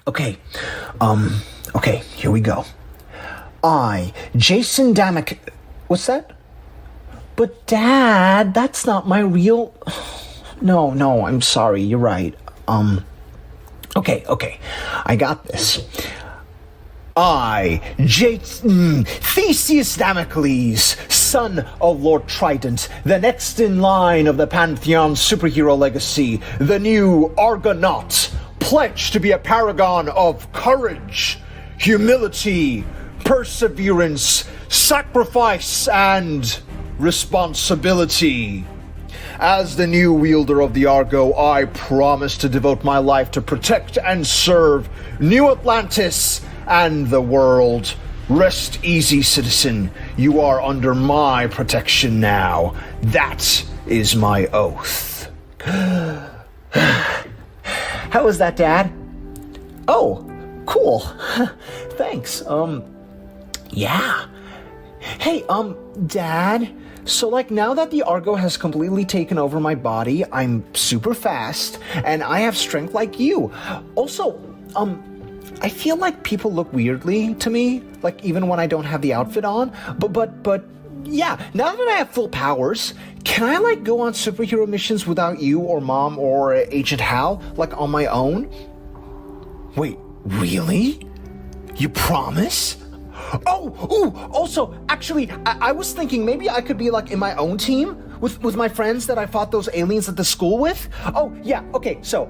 Okay, okay, here we go. I, Jason Damick... What's that? But Dad, that's not my real... No, I'm sorry, you're right. Okay, I got this. I, Theseus Damocles, son of Lord Trident, the next in line of the Pantheon superhero legacy, the new Argonaut, pledged to be a paragon of courage, humility, perseverance, sacrifice, and responsibility. As the new wielder of the Argo, I promise to devote my life to protect and serve New Atlantis and the world. Rest easy, citizen. You are under my protection now. That is my oath. How was that, Dad? Oh, cool. Thanks. Yeah. Hey, Dad... So, like, now that the Argo has completely taken over my body, I'm super fast, and I have strength like you. Also, I feel like people look weirdly to me, like, even when I don't have the outfit on. But, yeah, now that I have full powers, can I, like, go on superhero missions without you or Mom or Agent Hal, like, on my own? Wait, really? You promise? Also, actually, I was thinking maybe I could be, like, in my own team with my friends that I fought those aliens at the school with. Oh, yeah, okay, so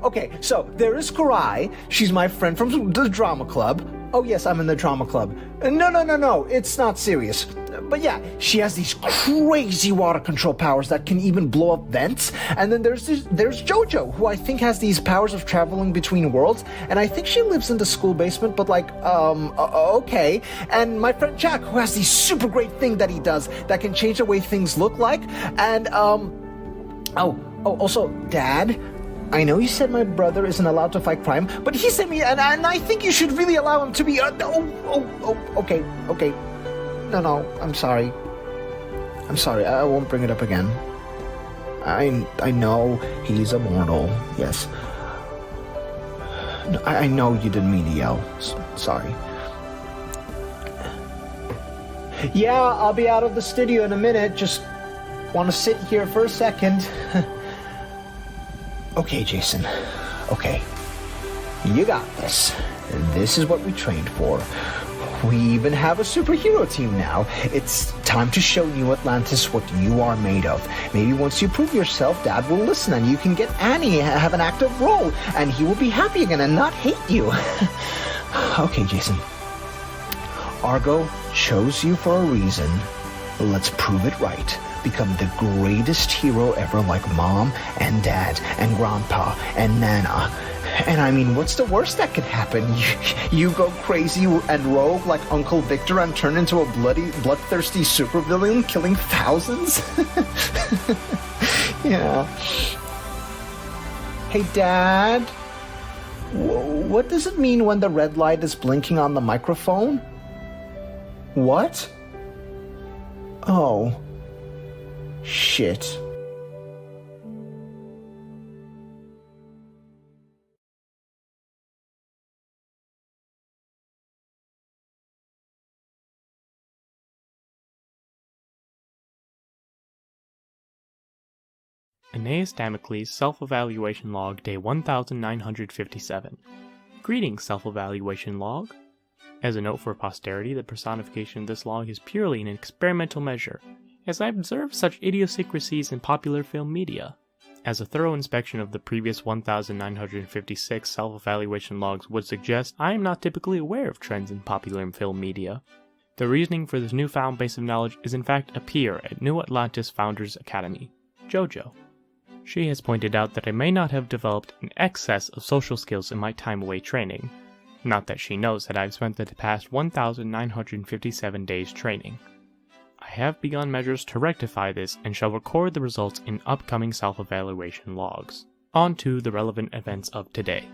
there is Karai. She's my friend from the drama club. Oh, yes, I'm in the drama club. No, it's not serious. But yeah, she has these crazy water control powers that can even blow up vents. And then there's Jojo, who I think has these powers of traveling between worlds. And I think she lives in the school basement, but like, okay. And my friend Jack, who has this super great thing that he does that can change the way things look like. And, also, Dad, I know you said my brother isn't allowed to fight crime, but he sent me, and I think you should really allow him to be, okay. No, I'm sorry. I won't bring it up again. I know he's immortal, yes. No, I know you didn't mean to yell. Sorry. Yeah, I'll be out of the studio in a minute. Just want to sit here for a second. Okay, Jason. Okay. You got this. This is what we trained for. We even have a superhero team now. It's time to show New Atlantis what you are made of. Maybe once you prove yourself, Dad will listen and you can get Annie have an active role and he will be happy again and not hate you. Okay, Jason. Argo chose you for a reason. Let's prove it right. Become the greatest hero ever, like Mom and Dad and Grandpa and Nana. And I mean, what's the worst that could happen? You go crazy and rogue like Uncle Victor and turn into a bloodthirsty supervillain killing thousands? Yeah. Hey, Dad. What does it mean when the red light is blinking on the microphone? What? Oh. Shit. Aeneas Damocles Self-Evaluation Log Day 1957. Greetings, Self-Evaluation Log. As a note for posterity, the personification of this log is purely an experimental measure, as I observed such idiosyncrasies in popular film media. As a thorough inspection of the previous 1956 self-evaluation logs would suggest, I am not typically aware of trends in popular film media. The reasoning for this newfound base of knowledge is in fact a peer at New Atlantis Founders Academy, Jojo. She has pointed out that I may not have developed an excess of social skills in my time away training. Not that she knows that I've spent the past 1957 days training. I have begun measures to rectify this and shall record the results in upcoming self-evaluation logs. On to the relevant events of today.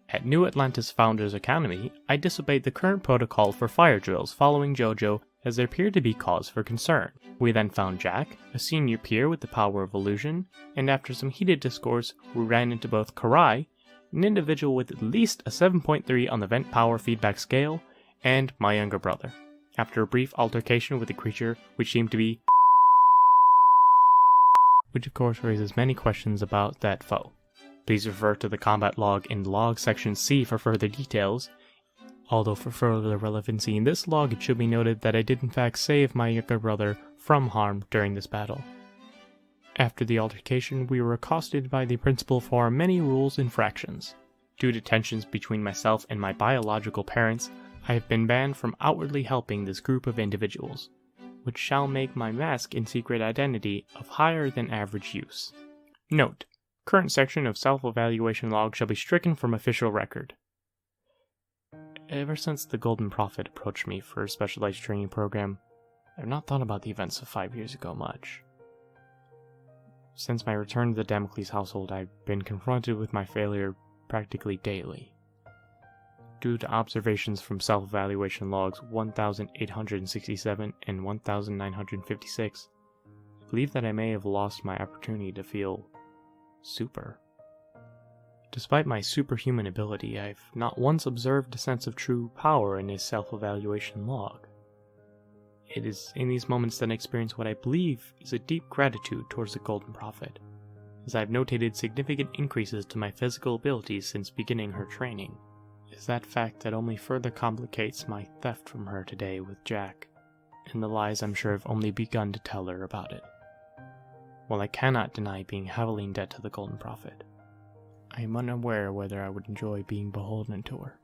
At New Atlantis Founders Academy, I disobeyed the current protocol for fire drills following Jojo as there appeared to be cause for concern. We then found Jack, a senior peer with the power of illusion, and after some heated discourse, we ran into both Karai, an individual with at least a 7.3 on the vent power feedback scale, and my younger brother. After a brief altercation with a creature which seemed to be which of course raises many questions about that foe. Please refer to the combat log in log section C for further details. Although for further relevancy in this log, it should be noted that I did in fact save my younger brother from harm during this battle. After the altercation, we were accosted by the principal for our many rules infractions. Due to tensions between myself and my biological parents, I have been banned from outwardly helping this group of individuals, which shall make my mask and secret identity of higher than average use. Note: current section of self-evaluation log shall be stricken from official record. Ever since the Golden Prophet approached me for a specialized training program, I have not thought about the events of 5 years ago much. Since my return to the Damocles household, I've been confronted with my failure practically daily. Due to observations from self-evaluation logs 1867 and 1956, I believe that I may have lost my opportunity to feel super. Despite my superhuman ability, I've not once observed a sense of true power in his self-evaluation log. It is in these moments that I experience what I believe is a deep gratitude towards the Golden Prophet, as I've notated significant increases to my physical abilities since beginning her training. It is that fact that only further complicates my theft from her today with Jack, and the lies I'm sure have only begun to tell her about it. While I cannot deny being heavily in debt to the Golden Prophet, I am unaware whether I would enjoy being beholden to her.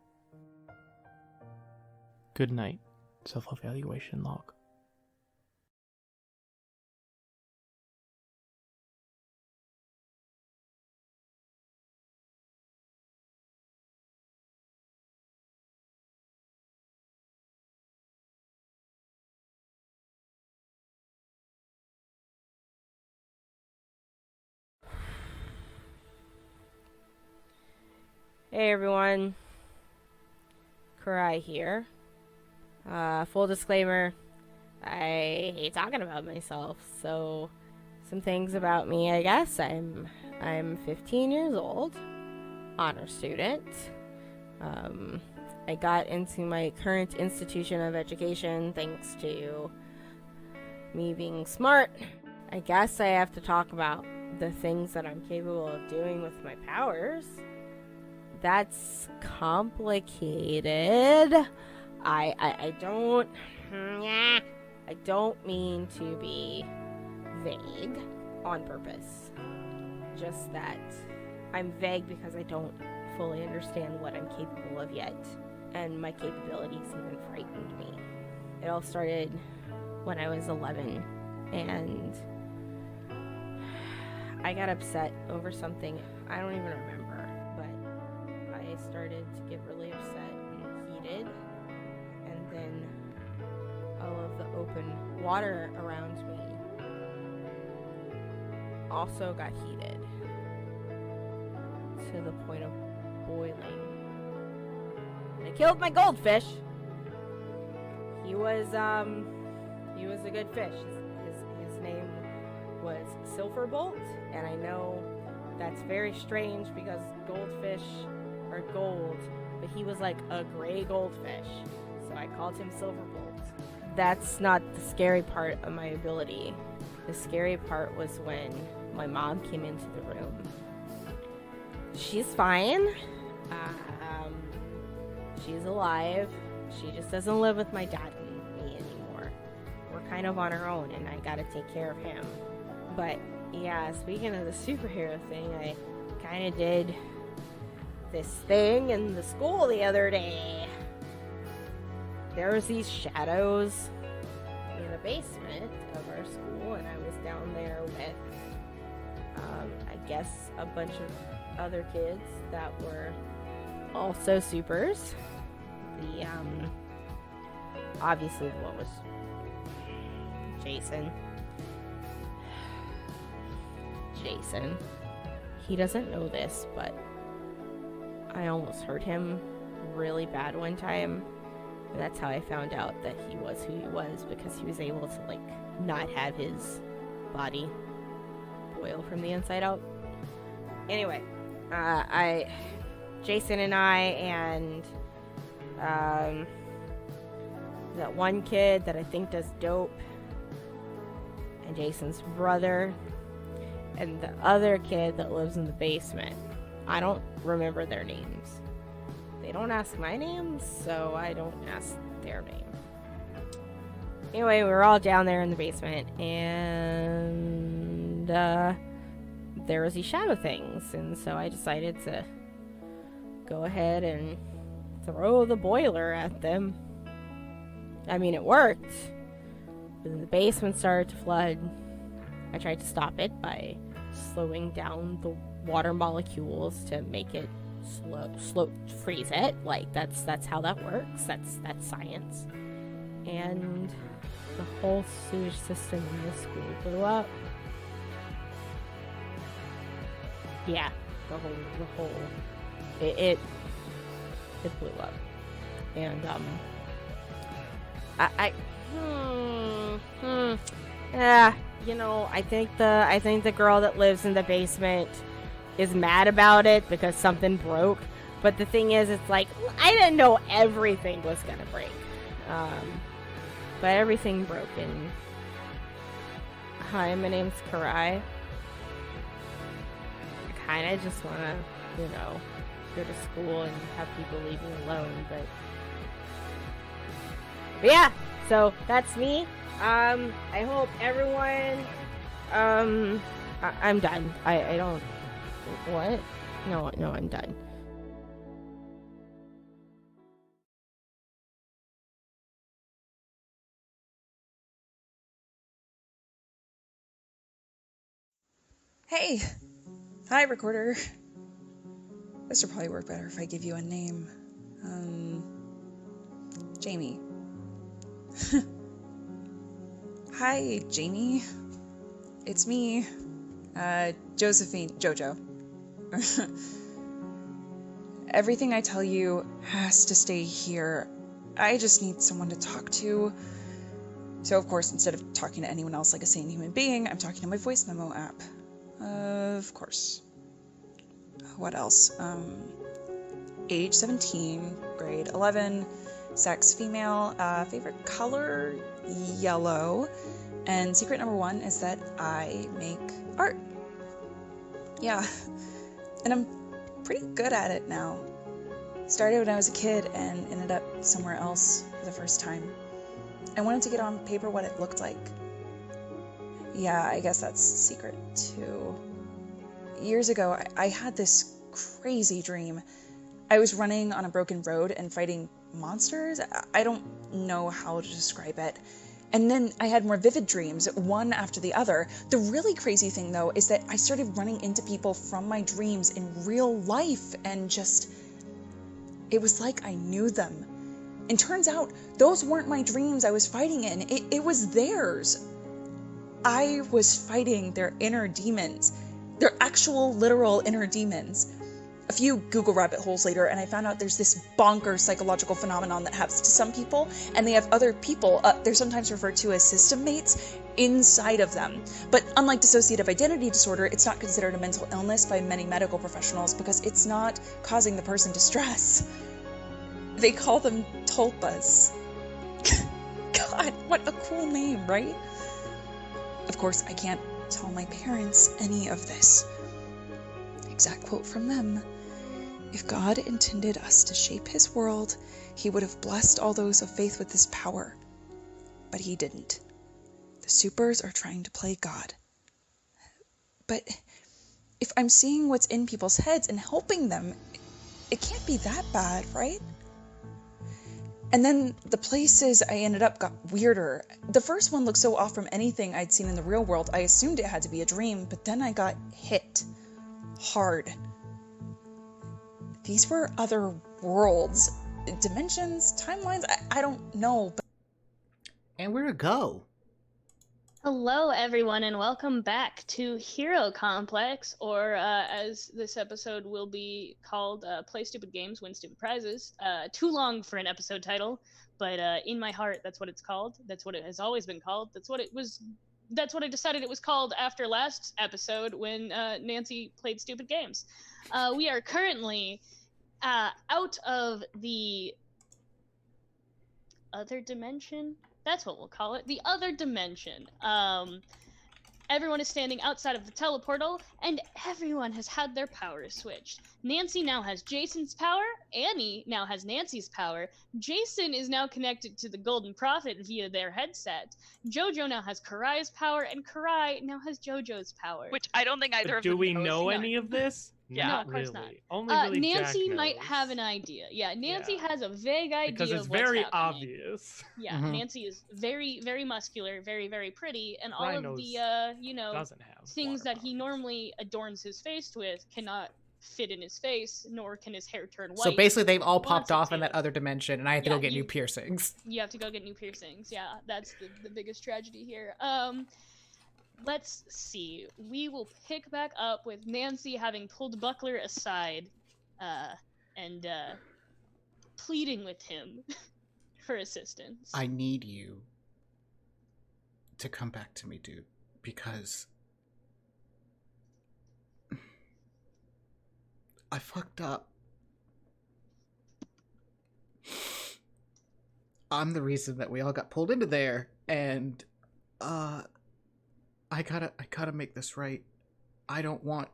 Good night, self-evaluation log. Hey everyone, Karai here. Full disclaimer, I hate talking about myself, so some things about me, I guess. I'm 15 years old, honor student. I got into my current institution of education thanks to me being smart. I guess I have to talk about the things that I'm capable of doing with my powers. That's complicated. I don't mean to be vague on purpose. Just that I'm vague because I don't fully understand what I'm capable of yet, and my capabilities even frightened me. It all started when I was 11, and I got upset over something I don't even remember. I started to get really upset and heated, and then all of the open water around me also got heated to the point of boiling. And I killed my goldfish. He was a good fish. His name was Silverbolt, and I know that's very strange because goldfish are gold, but he was like a gray goldfish, so I called him Silverbolt. That's not the scary part of my ability. The scary part was when my mom came into the room. She's fine. She's alive. She just doesn't live with my dad and me anymore. We're kind of on our own, and I gotta take care of him. But yeah, speaking of the superhero thing, I kind of did this thing in the school the other day. There was these shadows in the basement of our school, and I was down there with, I guess, a bunch of other kids that were also supers. Obviously the one was Jason. He doesn't know this, but I almost hurt him really bad one time. And that's how I found out that he was who he was, because he was able to, like, not have his body boil from the inside out. Anyway, Jason and I and that one kid that I think does dope, and Jason's brother, and the other kid that lives in the basement. I don't remember their names. They don't ask my name, so I don't ask their name. Anyway, we were all down there in the basement, and there was these shadow things, and so I decided to go ahead and throw the boiler at them. I mean, it worked. But then the basement started to flood. I tried to stop it by slowing down the water molecules to make it slow freeze it. Like, that's how that works. That's science. And the whole sewage system in the school blew up. Yeah, the whole it blew up. And I think the girl that lives in the basement is mad about it because something broke. But the thing is, it's like, I didn't know everything was gonna break. But everything broke. And hi, my name's Karai. I kind of just want to, go to school and have people leave me alone, but yeah, so that's me. I hope everyone, I'm done. I don't, what? No, I'm done. Hey! Hi, recorder. This would probably work better if I give you a name. Jamie. Hi, Jamie. It's me. Jojo. Everything I tell you has to stay here. I just need someone to talk to. So, of course, instead of talking to anyone else like a sane human being, I'm talking to my voice memo app. Of course. What else? Age 17, grade 11, sex female, favorite color yellow, and secret number 1 is that I make art. Yeah, and I'm pretty good at it now. Started when I was a kid and ended up somewhere else for the first time. I wanted to get on paper what it looked like. Yeah, I guess that's secret too. Years ago, I had this crazy dream. I was running on a broken road and fighting monsters. I don't know how to describe it. And then I had more vivid dreams, one after the other. The really crazy thing, though, is that I started running into people from my dreams in real life, and just, it was like I knew them. And turns out, those weren't my dreams I was fighting in. It was theirs. I was fighting their inner demons. Their actual, literal inner demons. a few Google rabbit holes later, and I found out there's this bonkers psychological phenomenon that happens to some people, and they have other people, they're sometimes referred to as system mates, inside of them. But unlike dissociative identity disorder, it's not considered a mental illness by many medical professionals because it's not causing the person distress. They call them tulpas. God, what a cool name, right? Of course, I can't tell my parents any of this. Exact quote from them. If God intended us to shape his world, he would have blessed all those of faith with this power. But he didn't. The supers are trying to play God. But if I'm seeing what's in people's heads and helping them, it can't be that bad, right? And then the places I ended up got weirder. The first one looked so off from anything I'd seen in the real world, I assumed it had to be a dream, but then I got hit. Hard. These were other worlds, dimensions, timelines, I don't know. But... And where to go? Hello, everyone, and welcome back to Hero Complex, or as this episode will be called, Play Stupid Games, Win Stupid Prizes. Too long for an episode title, but in my heart, that's what it's called. That's what it has always been called. That's what I decided it was called after last episode when Nancy played Stupid Games. We are currently out of the other dimension. That's what we'll call it. The other dimension. Everyone is standing outside of the teleportal, and everyone has had their powers switched. Nancy now has Jason's power. Annie now has Nancy's power. Jason is now connected to the Golden Prophet via their headset. Jojo now has Karai's power, and Karai now has Jojo's power. Which I don't think either of them Do we knows. know any of this? Yeah. No, of course not. Only really Nancy Jack might knows. have an idea. Yeah, Nancy has a vague idea because it's of what's very happening. obvious. Yeah, Nancy is very, very muscular, very, very pretty, and all Rhinos of the, doesn't have things water that he normally adorns his face with cannot fit in his face, nor can his hair turn white. So basically, they've all Wants popped it off to. in that other dimension, and I have to go get new piercings. You have to go get new piercings. Yeah, that's the biggest tragedy here. Let's see. We will pick back up with Nancy having pulled Buckler aside, and pleading with him for assistance. I need you to come back to me, dude, because I fucked up. I'm the reason that we all got pulled into there, and I gotta make this right. I don't want...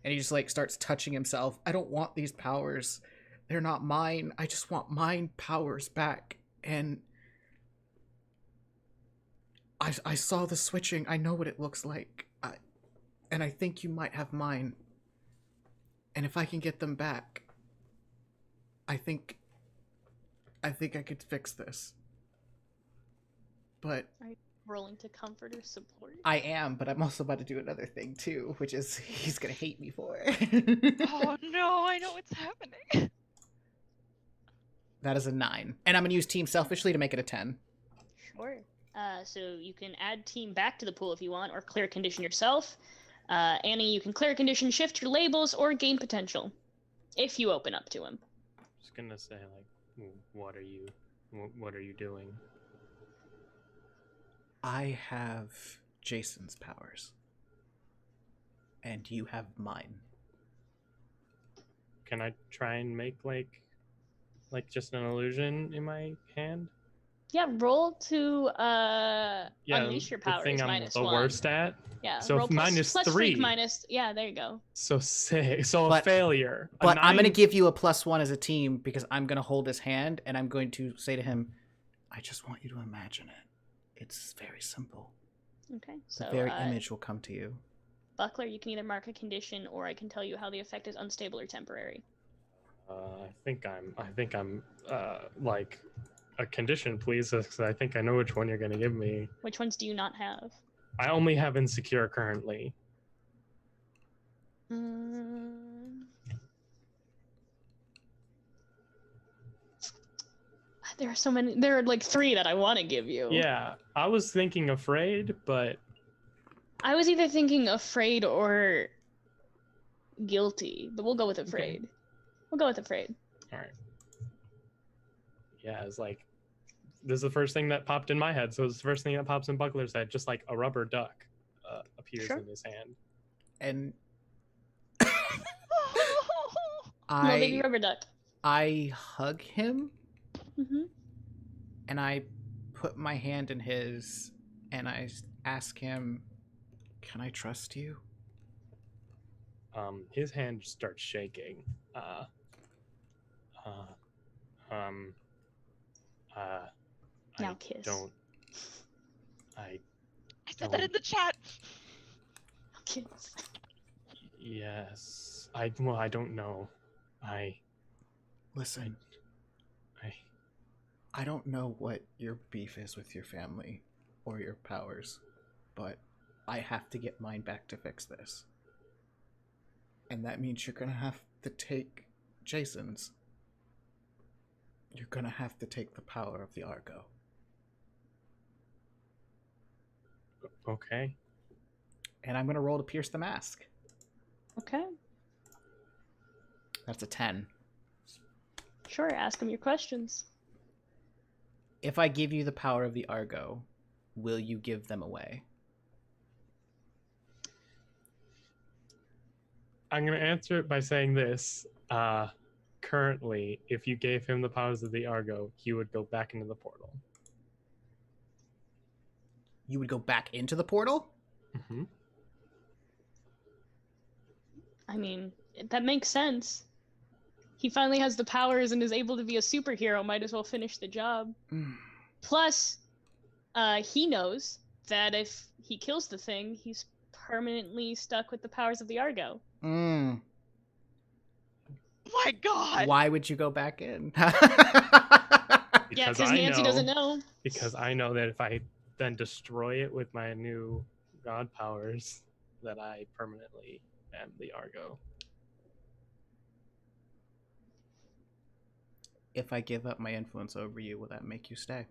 And he just like starts touching himself. I don't want these powers. They're not mine. I just want mine powers back. And I saw the switching. I know what it looks like. And I think you might have mine. And if I can get them back, I think I could fix this. But Are you rolling to comfort or support? I am, but I'm also about to do another thing too, which is he's gonna hate me for. Oh no, I know what's happening. That is a 9. And I'm gonna use Team Selfishly to make it a 10. Sure. So you can add team back to the pool if you want, or clear condition yourself. Annie, you can clear condition, shift your labels, or gain potential, if you open up to him. Just gonna say, like, what are you doing? I have Jason's powers. And you have mine. Can I try and make like just an illusion in my hand? Yeah, roll to unleash your the powers. thing I'm minus the 1. worst at. Yeah, So roll minus plus 3. freak minus. Yeah, there you go. So 6. So a failure. But I'm going to to give you a +1 as a team because I'm going to hold his hand and I'm going to say to him, I just want you to imagine it. It's very simple. Okay, so The very image will come to you. Buckler, you can either mark a condition, or I can tell you how the effect is unstable or temporary. I think I'm like a condition, please, because I think I know which one you're going to give me. Which ones do you not have? I only have insecure currently. There are so many. There are like 3 that I want to give you. Yeah, I was thinking afraid, but I was either thinking afraid or guilty, but we'll go with afraid. We'll go with afraid. All right. Yeah, it's like this is the first thing that popped in my head. So it's the first thing that pops in Buckler's head, just like a rubber duck appears in his hand. And No, baby rubber duck. I hug him, Mm-hmm. and I put my hand in his, and I ask him, "Can I trust you?" His hand starts shaking. Now kiss. I said that in the chat. Kiss. Yes. I don't know. Listen. I don't know what your beef is with your family or your powers, but I have to get mine back to fix this. And that means you're gonna have to take Jason's. You're gonna have to take the power of the Argo. Okay. And I'm gonna roll to pierce the mask. Okay. That's a 10. Sure, ask him your questions. If I give you the power of the Argo, will you give them away? I'm going to answer it by saying this. Currently, if you gave him the powers of the Argo, he would go back into the portal. You would go back into the portal? Mm-hmm. I mean, that makes sense. He finally has the powers and is able to be a superhero. Might as well finish the job. Plus, he knows that if he kills the thing, he's permanently stuck with the powers of the Argo. My God! Why would you go back in? Because Nancy doesn't know. Because I know that if I then destroy it with my new god powers, that I permanently am the Argo. If I give up my influence over you, will that make you stay?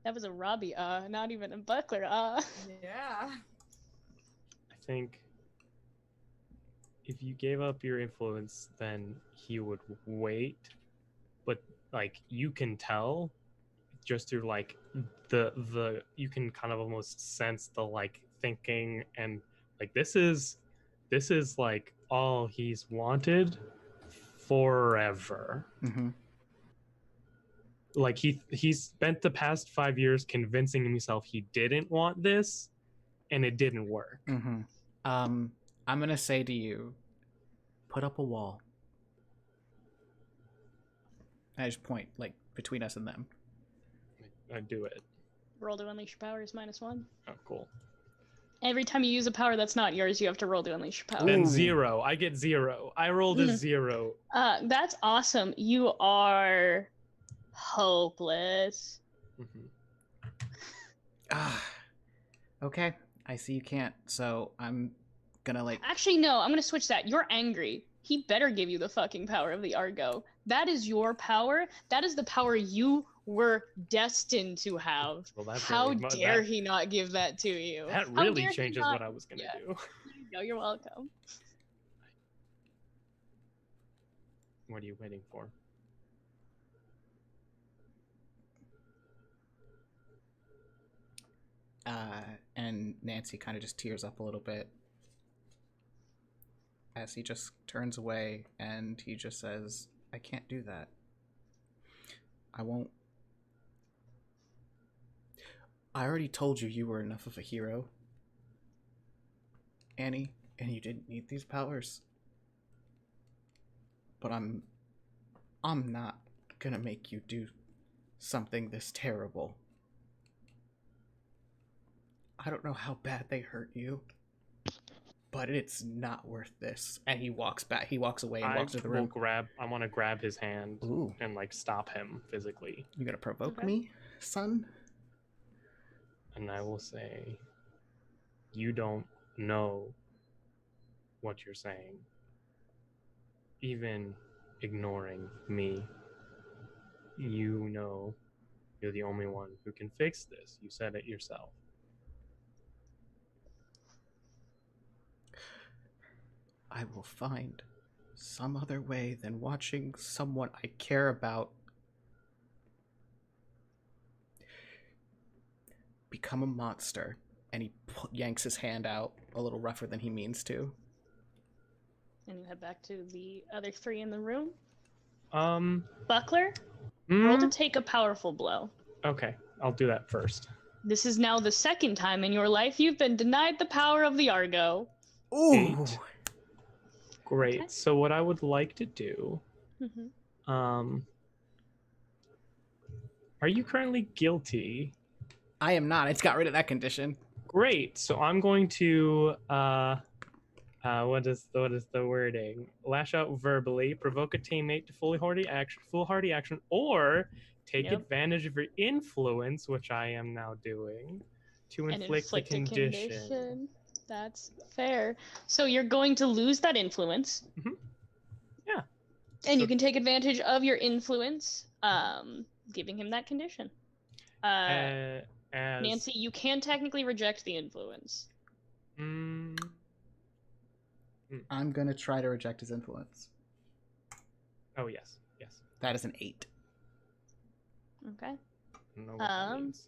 That was a Robbie, not even a Buckler, Yeah. I think if you gave up your influence, then he would wait. But like you can tell just through like the you can kind of almost sense the like thinking, and like this is like all he's wanted forever. Mm-hmm. Like he spent the past 5 years convincing himself he didn't want this, and it didn't work. Mm-hmm. I'm gonna say to you, put up a wall. I just point like between us and them. I do it. Roll to unleash your powers, -1. Oh, cool. Every time you use a power that's not yours, you have to roll to unleash your powers. Then 0. I get 0. I rolled a 0. That's awesome. You are hopeless. Okay, I see you can't, so I'm gonna like... Actually, no, I'm gonna switch that. You're angry. He better give you the fucking power of the Argo. That is your power. That is the power you were destined to have. Well, How dare he not give that to you? That really changes what I was gonna do. No, you're welcome. What are you waiting for? And Nancy kind of just tears up a little bit as he just turns away and he just says, I can't do that. I won't. I already told you you were enough of a hero, Annie, and you didn't need these powers. But I'm not gonna make you do something this terrible. I don't know how bad they hurt you, but it's not worth this. And he walks back. He walks away and walks to the room. I want to grab his hand. Ooh. And like stop him physically. You gonna provoke me, son? And I will say, you don't know what you're saying. Even ignoring me, you know you're the only one who can fix this. You said it yourself. I will find some other way than watching someone I care about become a monster. And he yanks his hand out a little rougher than he means to. And you head back to the other three in the room. Um, Buckler, roll to take a powerful blow. Okay, I'll do that first. This is now the second time in your life you've been denied the power of the Argo. Ooh. 8. Great. Okay. So what I would like to do, are you currently guilty? I am not. It's got rid of that condition. Great. So I'm going to what is the wording? Lash out verbally, provoke a teammate to foolhardy action, or take advantage of your influence, which I am now doing, to inflict a condition. That's fair. So you're going to lose that influence. Yeah. And you can take advantage of your influence, giving him that condition. Nancy, you can technically reject the influence. I'm gonna try to reject his influence. Oh, yes. That is an 8. Okay. No, what that means.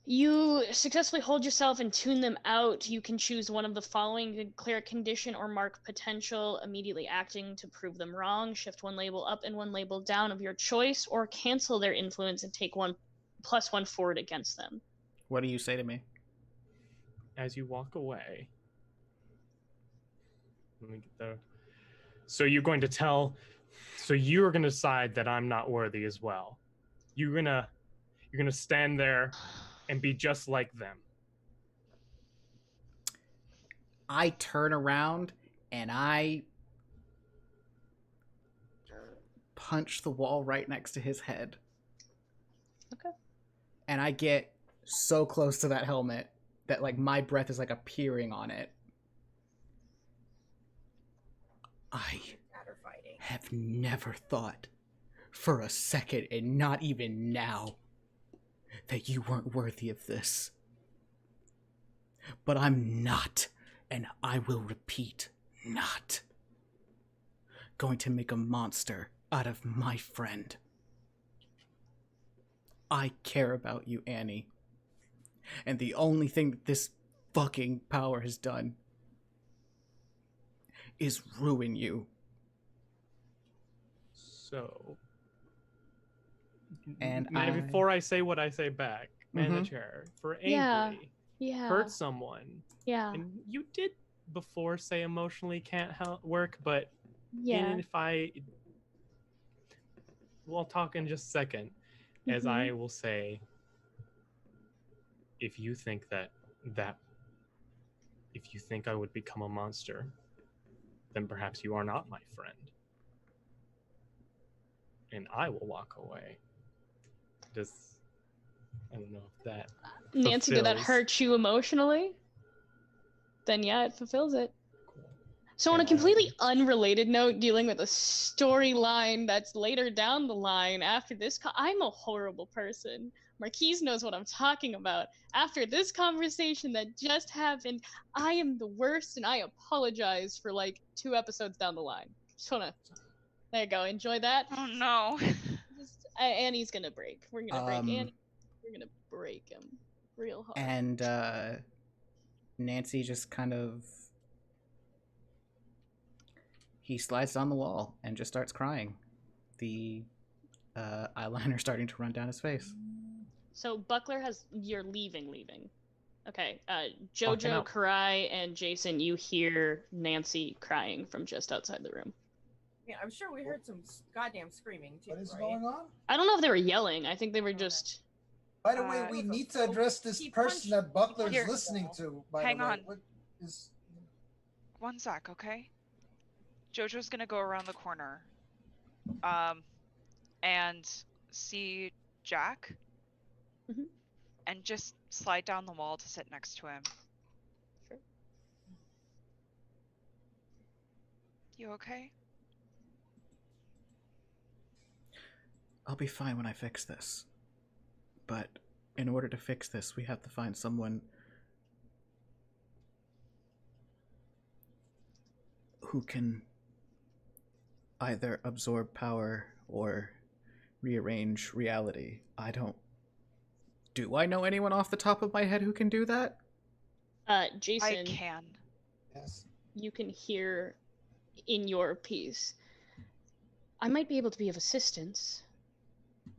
You successfully hold yourself and tune them out. You can choose one of the following: declare a condition or mark potential, immediately acting to prove them wrong, shift one label up and one label down of your choice, or cancel their influence and take 1+1 forward against them. What do you say to me? As you walk away, let me get the. So you're going to decide that I'm not worthy as well. You're gonna stand there and be just like them. I turn around and I punch the wall right next to his head. Okay. And I get so close to that helmet that like my breath is like appearing on it. I have never thought for a second, and not even now, that you weren't worthy of this. But I'm not, and I will repeat, not going to make a monster out of my friend. I care about you, Annie. And the only thing that this fucking power has done is ruin you. So, and before I say what I say back, man the chair, for angry, hurt someone. Yeah. And you did before say emotionally can't work, but we'll talk in just a second, as I will say, if you think if you think I would become a monster, then perhaps you are not my friend. And I will walk away. I don't know if that Nancy, did that hurt you emotionally? Then yeah, it fulfills it. Cool. So on a completely unrelated note, dealing with a storyline that's later down the line after this, I'm a horrible person. Marquise knows what I'm talking about. After this conversation that just happened, I am the worst, and I apologize for like 2 episodes down the line. Just wanna, there you go, enjoy that. Oh no. Annie's gonna break. We're gonna break Annie. We're gonna break him real hard. And Nancy just kind of, he slides down the wall and just starts crying. The eyeliner starting to run down his face. So Buckler you're leaving. Okay, Jojo, Karai, and Jason, you hear Nancy crying from just outside the room. Yeah, I'm sure we heard some goddamn screaming too. What is going on? I don't know if they were yelling. I think they were just. By the way, we need to address this person that Buckler's listening to. Hang on. What is... One sec, okay? Jojo's gonna go around the corner, and see Jack, and just slide down the wall to sit next to him. Sure. You okay? I'll be fine when I fix this. But in order to fix this, we have to find someone who can either absorb power or rearrange reality. Do I know anyone off the top of my head who can do that? Jason, I can. Yes. you can hear in your piece. I might be able to be of assistance. I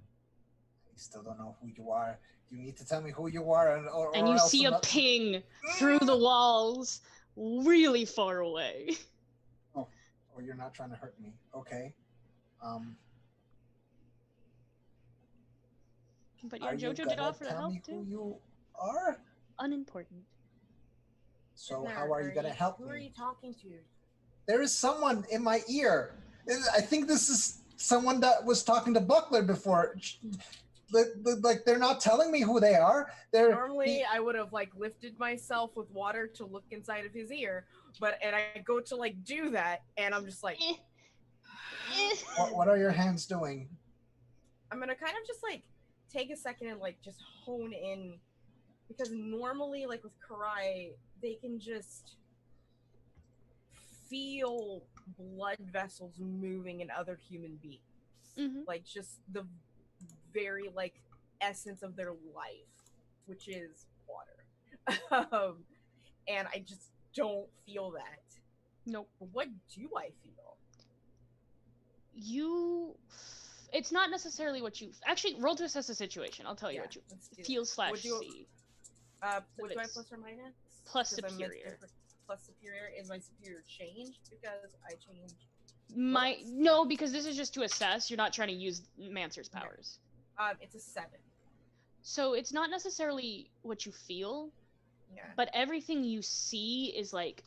still don't know who you are. You need to tell me who you are, or And you else see I'm a not- ping through the walls, really far away. Oh, you're not trying to hurt me. Okay. But Are yeah, you Jojo did gonna offer to tell help me who too. you are? Unimportant. So how are you gonna help Who are me? you talking to? There is someone in my ear. I think this is someone that was talking to Buckler before. Like they're not telling me who they are. Normally, I would have like lifted myself with water to look inside of his ear, and I go to like do that, and I'm just like, What are your hands doing? I'm gonna kind of just like take a second and like just hone in, because normally like with Karai, they can just feel blood vessels moving in other human beings, like just the very like essence of their life, which is water. And I just don't feel that. Nope. But what do I feel? It's not necessarily what you actually roll to assess the situation. I'll tell you what you feel / see. What do I plus or minus? Plus 'Cause I'm superior. Plus superior. Is my superior changed because I changed? No, because this is just to assess. You're not trying to use Mancer's powers. It's a 7. So it's not necessarily what you feel, Yeah. but everything you see is like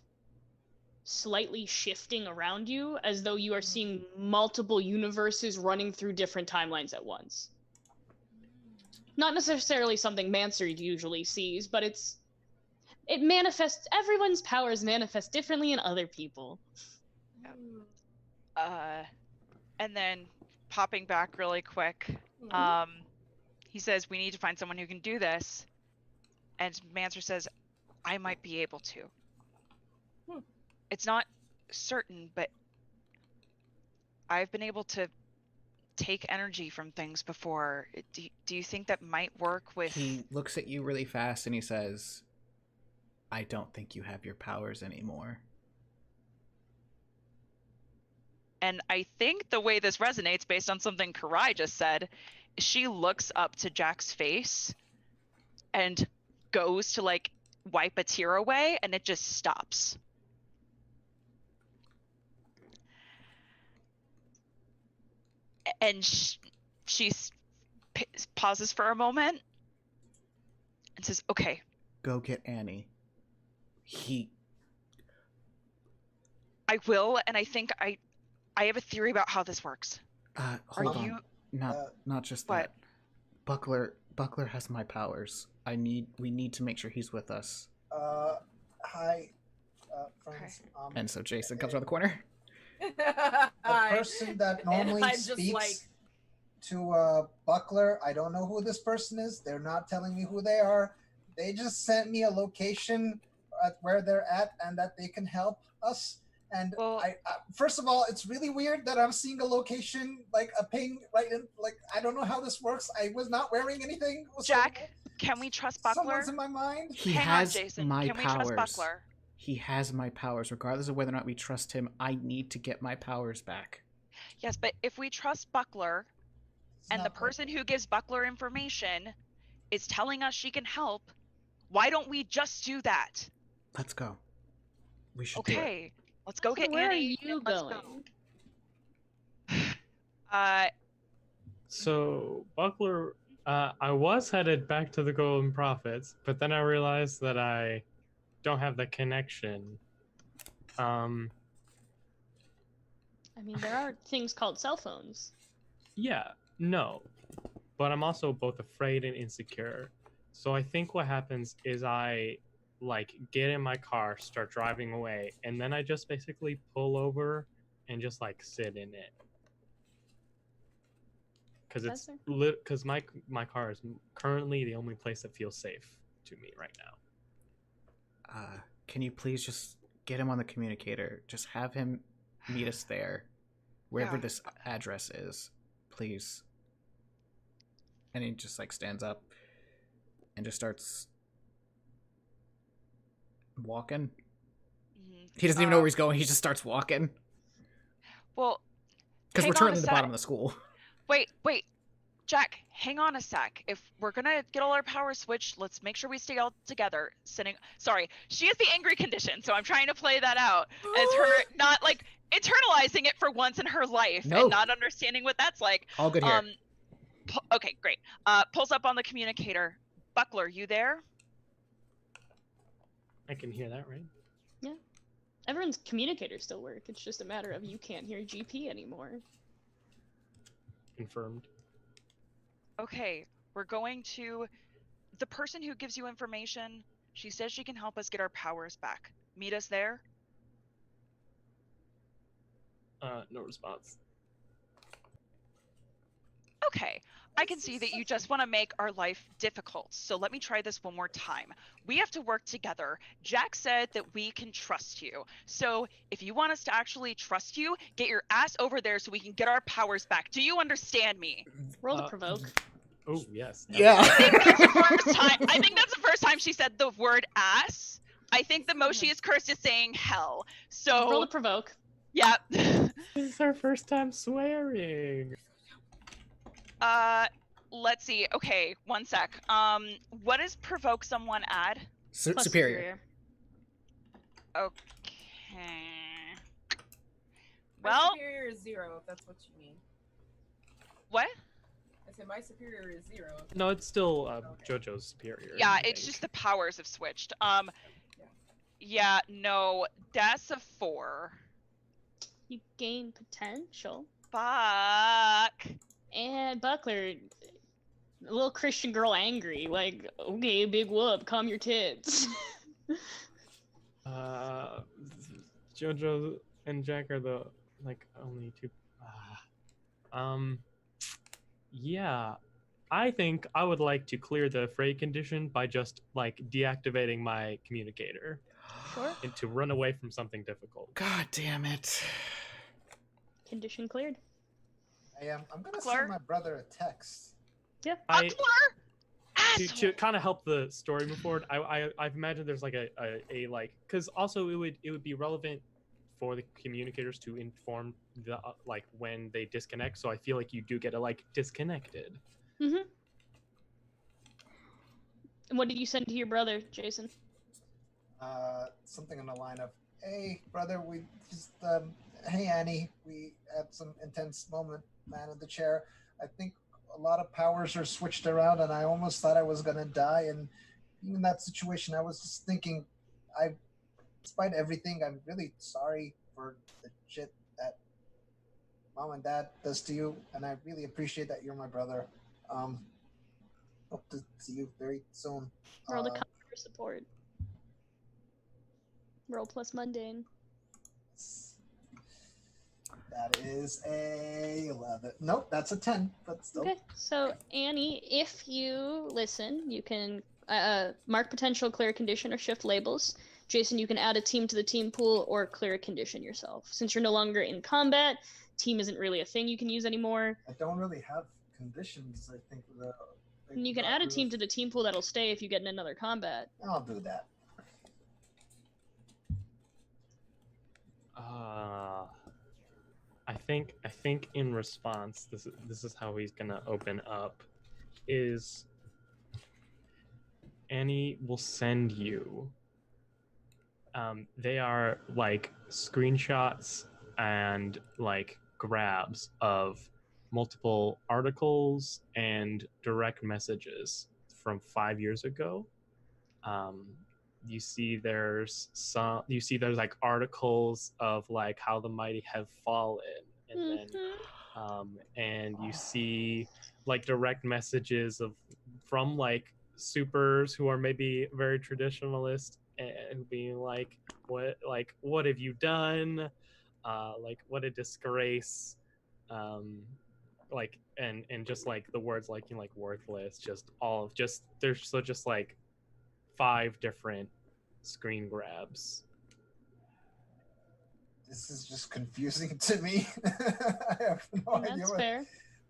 slightly shifting around you, as though you are seeing multiple universes running through different timelines at once. Not necessarily something Mancer usually sees, but it manifests. Everyone's powers manifest differently in other people. And then popping back really quick, he says, we need to find someone who can do this. And Mancer says, I might be able to. It's not certain, but I've been able to take energy from things before. Do you think that might work with... He looks at you really fast and he says, I don't think you have your powers anymore. And I think the way this resonates based on something Karai just said, she looks up to Jack's face and goes to like wipe a tear away, and it just stops. And she pauses for a moment and says, okay. Go get Annie. I will, and I think I have a theory about how this works. Hold on. Not just that. Buckler has my powers. We need to make sure he's with us. Hi, friends. And so Jason comes around the corner. The person that normally speaks to Buckler, I don't know who this person is. They're not telling me who they are. They just sent me a location at where they're at and that they can help us. And I first of all, it's really weird that I'm seeing a location, like a ping right in, like, I don't know how this works. I was not wearing anything. Jack, can we trust Buckler? Someone's in my mind. He Hang has on, Jason. my Can we powers. trust Buckler? He has my powers. Regardless of whether or not we trust him, I need to get my powers back. Yes, but if we trust Buckler, and the person who gives Buckler information is telling us she can help, why don't we just do that? Let's go. We should do it. Okay, let's go get Where Annie. are you going? So, Buckler, I was headed back to the Golden Prophets, but then I realized that I don't have the connection. I mean, there are things called cell phones. Yeah, no. But I'm also both afraid and insecure. So I think what happens is I, like, get in my car, start driving away, and then I just basically pull over and just like sit in it. Because That's it's fair. because my car is currently the only place that feels safe to me right now. Can you please just get him on the communicator? Just have him meet us there, wherever Yeah. this address is, please. And he just like stands up and just starts walking. He doesn't even know where he's going. He just starts walking. Well, because we're hang on a currently the sec. bottom of the school. Wait, Jack, hang on a sec. If we're gonna get all our power switched, let's make sure we stay all together. Sorry, she has the angry condition, so I'm trying to play that out as her not like internalizing it for once in her life and not understanding what that's like. All good here. Okay, great. Pulls up on the communicator. Buckler, you there? I can hear that, right? Yeah. Everyone's communicators still work. It's just a matter of you can't hear GP anymore. Confirmed. Okay, we're going to the person who gives you information. She says she can help us get our powers back. Meet us there. No response. Okay, I can see that you just want to make our life difficult, so let me try this one more time. We have to work together. Jack said that we can trust you. So if you want us to actually trust you, get your ass over there so we can get our powers back. Do you understand me? Roll to provoke. Oh, yes. Yeah. I think that's the first time she said the word ass. I think the most she is cursed is saying hell. So roll to provoke. Yeah. This is our first time swearing. Let's see. Okay, one sec. What does provoke someone add? Superior. Okay. My Well, superior is 0, if that's what you mean. what? I said my superior is 0. No, it's still Jojo's superior. Yeah, I it's think. just the powers have switched. Yeah, no, that's a 4. You gain potential. Fuck. And Buckler, a little Christian girl angry, like, okay, big whoop, calm your tits. Jojo and Jack are the only two. Yeah, I think I would like to clear the afraid condition by just deactivating my communicator. Sure. And to run away from something difficult. God damn it. Condition cleared. I'm gonna send my brother a text. Yeah. To kind of help the story move forward, I've imagined there's because also it would be relevant for the communicators to inform the when they disconnect. So I feel like you do get disconnected. Mm-hmm. And what did you send to your brother, Jason? Something on the line of, "Hey brother, we just hey Annie, we had some intense moment, man in the chair. I think a lot of powers are switched around, and I almost thought I was gonna die. And in that situation, I was just thinking, despite everything, I'm really sorry for the shit that mom and dad does to you, and I really appreciate that you're my brother. Hope to see you very soon." Roll the customer support. Roll plus mundane. That is a 11. Nope, that's a 10. But still. Okay, so Annie, if you listen, you can mark potential, clear a condition, or shift labels. Jason, you can add a team to the team pool or clear a condition yourself. Since you're no longer in combat, team isn't really a thing you can use anymore. I don't really have conditions, I think. And you can add a team to the team pool that'll stay if you get in another combat. I'll do that. I think in response, this is how he's gonna open up. Is Annie will send you. They are screenshots and grabs of multiple articles and direct messages from 5 years ago. You see there's articles of how the mighty have fallen, and then and you see direct messages from supers who are maybe very traditionalist and being what have you done, like what a disgrace, like and just like the words like like worthless, just all of just there's so just like 5 different screen grabs. This is just confusing to me. I have no idea That's what. fair.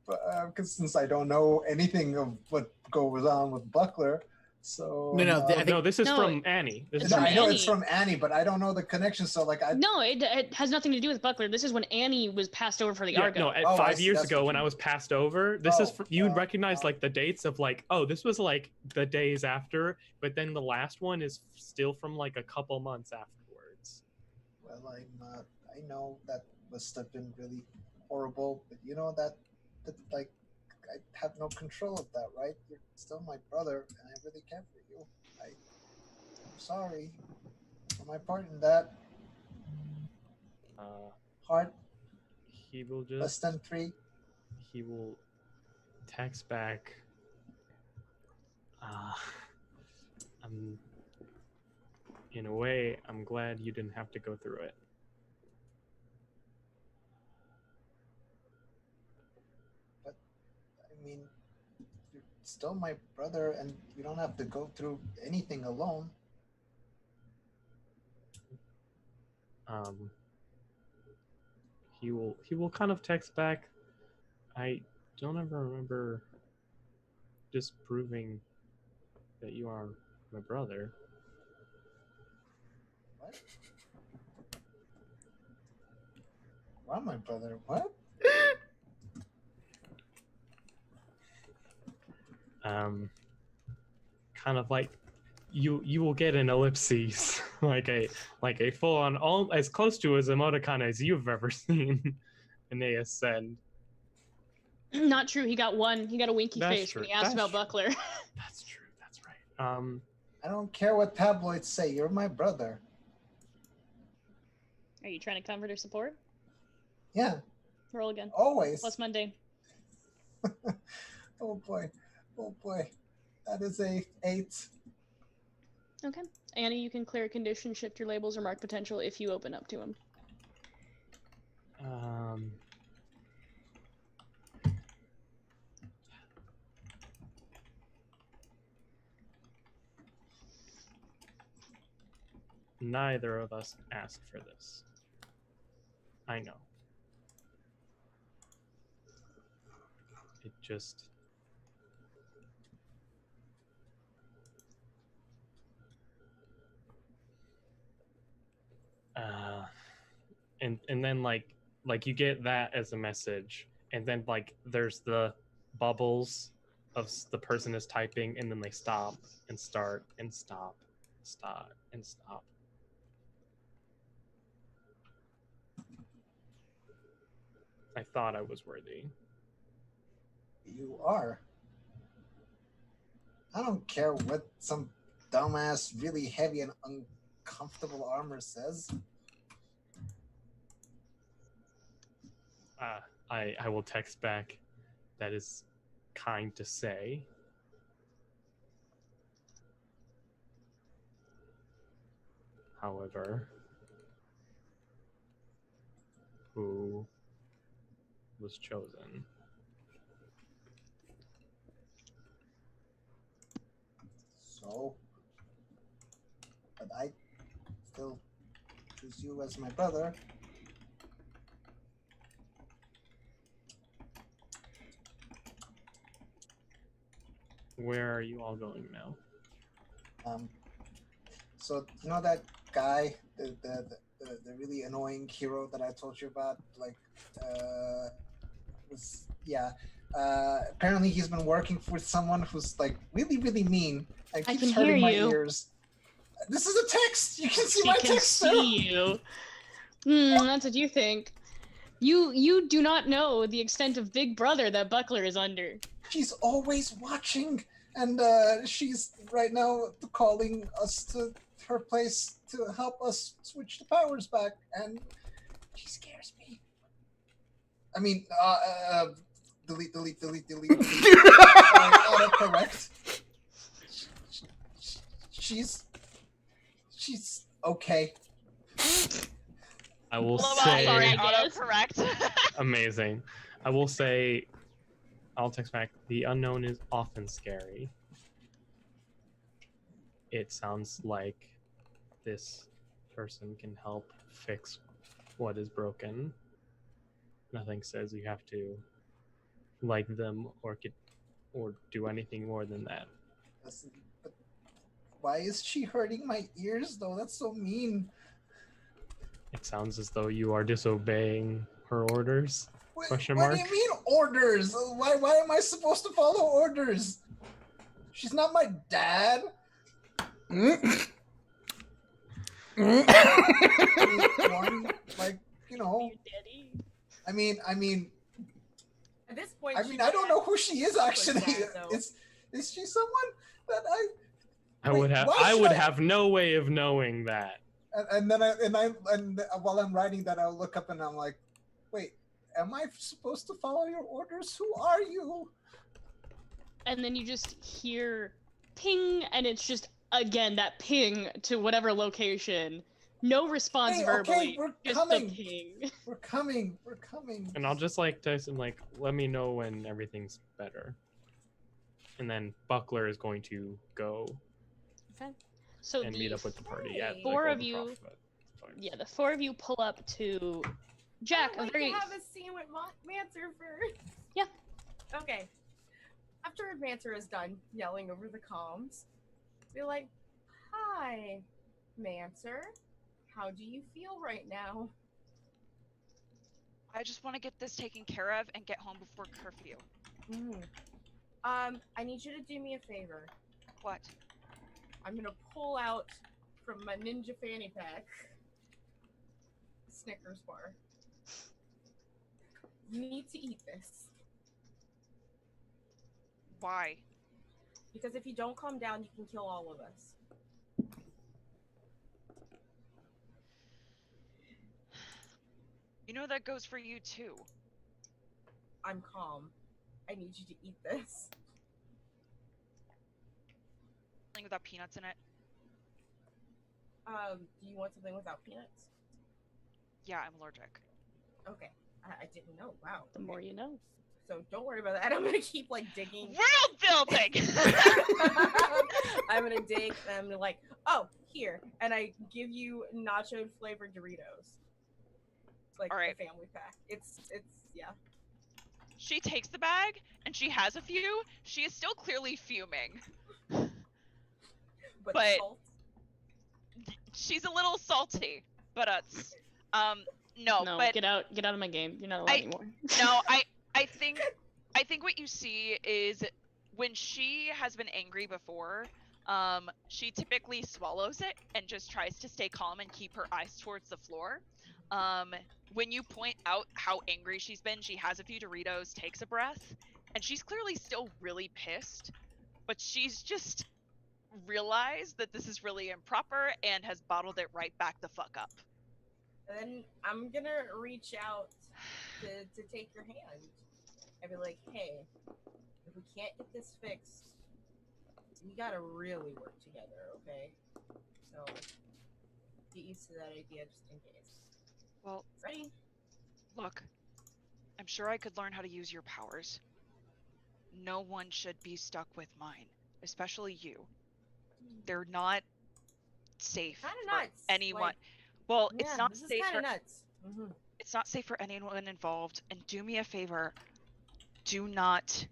But because since I don't know anything of what goes on with Buckler, so No, this is No, from Annie. This is from I know Annie. it's from Annie, but I don't know the connection. So like, No, it has nothing to do with Buckler. This is when Annie was passed over for the Yeah, Argo. no, Oh, I 5 see, years that's ago what when you- I was passed over, this is Oh, you would recognize like the dates of like, oh, this was like the days after, but then the last one is still from like a couple months afterwards. well, I know that must have been really horrible, but you know that like I have no control of that, right? You're still my brother, and I really care for you. I'm sorry for my part in that. Heart He will less just than 3. he will text back. I'm in a way, I'm glad you didn't have to go through it. I mean, you're still my brother, and you don't have to go through anything alone. He will kind of text back. I don't ever remember disproving that you are my brother. What? Why my brother? What? Kind of like you will get an ellipses, like a full on, all as close to as emoticon as you've ever seen in ASN. Not true. He got one. He got a winky That's face true. when he asked That's about true. Buckler. That's true. That's right. I don't care what tabloids say. You're my brother. Are you trying to comfort or support? Yeah, Roll again. always. Plus Monday. Oh boy, oh boy, that is a 8. Okay. Annie, you can clear a condition, shift your labels, or mark potential if you open up to him. Neither of us asked for this. I know. It just... and then like you get that as a message, and then like there's the bubbles of the person is typing, and then they stop and start and stop, stop and stop. I thought I was worthy. You are. I don't care what some dumbass, really heavy and uncomfortable armor says. I will text back. That is kind to say. However, who was chosen? So, but I still choose you as my brother. Where are you all going now? So you know that guy, the really annoying hero that I told you about, like, apparently he's been working for someone who's like really, really mean and I keeps can hurting hear my you. ears. This is a text. You can see He my can text too. see you. That's what you think. You do not know the extent of Big Brother that Buckler is under. She's always watching, and she's right now calling us to her place to help us switch the powers back, and she scares me. I mean, delete. Autocorrect. She's okay. I will Well, say. sorry, I autocorrect. Amazing. I will say. I'll text back. The unknown is often scary. It sounds like this person can help fix what is broken. Nothing says you have to like them or do anything more than that. Listen, but why is she hurting my ears though? That's so mean. It sounds as though you are disobeying her orders. What, Question what mark? do you mean orders? Why am I supposed to follow orders? She's not my dad. One, like, you know. I mean. At this point, I don't know who she is actually. Dad, so. Is she someone that I Wait, would have. why I should would I- have no way of knowing that. And while I'm writing that, I'll look up and I'm like, wait, am I supposed to follow your orders? Who are you? And then you just hear ping, and it's just again that ping to whatever location. No response Hey, verbally. okay, we're just coming. the ping. We're coming. And I'll just like text him like, let me know when everything's better. And then Buckler is going to go So and meet up with the party at the four of Golden you, Prophet. yeah, the four of you pull up to Jack. I'd like to have a scene with Mancer first. Yeah. Okay. After Mancer is done yelling over the comms, be like, "Hi, Mancer. How do you feel right now?" I just want to get this taken care of and get home before curfew. I need you to do me a favor. What? I'm gonna pull out from my ninja fanny pack a Snickers bar. You need to eat this. Why? Because if you don't calm down, you can kill all of us. You know that goes for you too. I'm calm. I need you to eat this. Something without peanuts in it. Do you want something without peanuts? Yeah, I'm allergic. Okay. I didn't know. Wow. The more you know. So don't worry about that. I'm gonna keep like digging. World building! I'm gonna dig and I'm gonna like, oh, here. And I give you nacho flavored Doritos. It's like a family pack. It's yeah. She takes the bag and she has a few. She is still clearly fuming. But salt? She's a little salty. But no, but get out of my game. You're not allowed anymore. No, I think what you see is when she has been angry before, she typically swallows it and just tries to stay calm and keep her eyes towards the floor. When you point out how angry she's been, she has a few Doritos, takes a breath, and she's clearly still really pissed, but she's just realized that this is really improper and has bottled it right back the fuck up. And then I'm gonna reach out to take your hand. I'd be like, hey, if we can't get this fixed, we gotta really work together, okay? So get used to that idea just in case. Well, ready? Look, I'm sure I could learn how to use your powers. No one should be stuck with mine, especially you. They're not safe Kinda for nuts, anyone. like- Well, Yeah, it's not this is safe kinda for nuts. It's not safe for anyone involved. And do me a favor, do not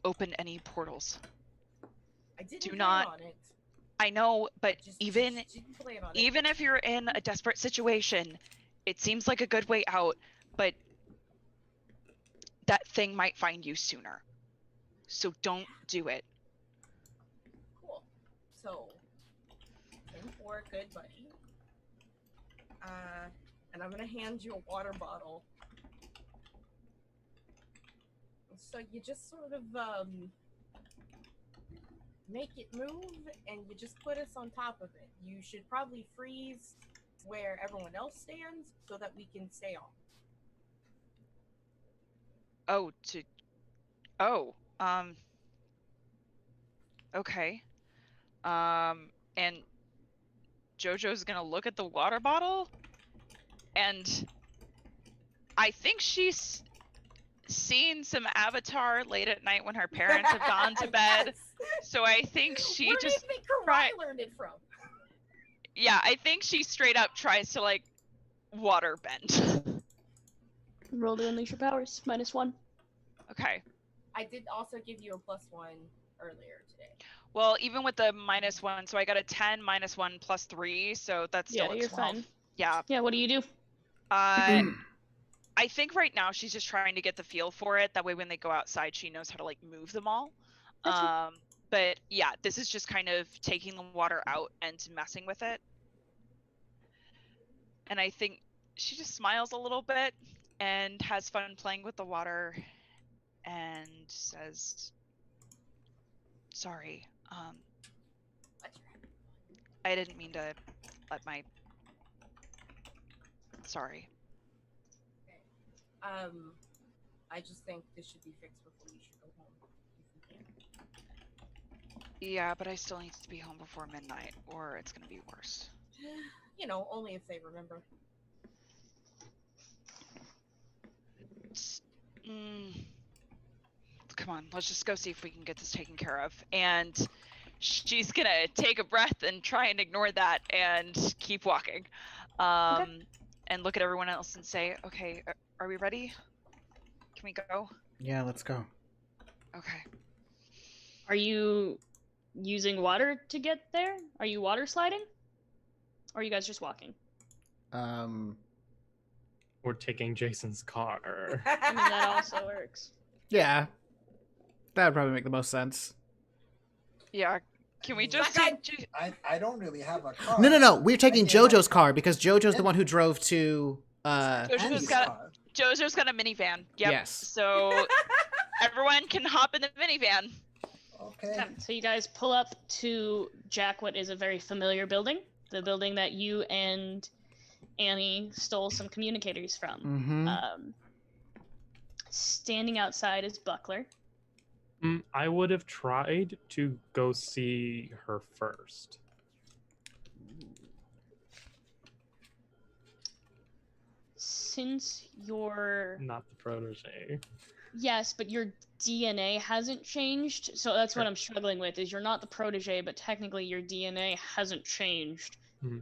open any portals. I didn't Do plan not. on it. I know, but even Didn't plan on it. even if you're in a desperate situation, it seems like a good way out, but that thing might find you sooner. So don't do it. Cool. So, 10-4, good buddy. And I'm gonna hand you a water bottle. So you just sort of make it move, and you just put us on top of it. You should probably freeze where everyone else stands so that we can stay on. Okay. And Jojo's gonna look at the water bottle And I think she's seen some Avatar late at night when her parents have gone to bed. So I think she Where just do you think Karai learned it from? Yeah, I think she straight up tries to like water bend. Roll to unleash your powers. -1. Okay. I did also give you a +1 earlier today. Well, even with the -1, so I got a 10 -1 +3, so that's still Yeah, a you're 12. fine. Yeah. Yeah, what do you do? I think right now she's just trying to get the feel for it. That way when they go outside, she knows how to like move them all. But yeah, this is just kind of taking the water out and messing with it. And I think she just smiles a little bit and has fun playing with the water and says, sorry, I didn't mean to let my... Sorry. I just think this should be fixed before you should go home, if you can. Yeah, but I still need to be home before midnight, or it's gonna be worse. You know, only if they remember. Come on, let's just go see if we can get this taken care of. And she's gonna take a breath and try and ignore that and keep walking. Okay. And look at everyone else and say, okay, are we ready? Can we go? Yeah, let's go. Okay. Are you using water to get there? Are you water sliding? Or are you guys just walking? Or taking Jason's car. I mean, that also works. Yeah. That would probably make the most sense. Yeah. Can we just I don't really have a car. No. We're taking I can't Jojo's car because Jojo's the one who drove to Jojo's got a minivan. Yep. Yes. So everyone can hop in the minivan. Okay. Yeah, so you guys pull up to Jack, what is a very familiar building. The building that you and Annie stole some communicators from. Mm-hmm. Standing outside is Buckler. I would have tried to go see her first. Since you're... Not the protege. Yes, but your DNA hasn't changed, so that's what I'm struggling with, is you're not the protege, but technically your DNA hasn't changed. Mm-hmm.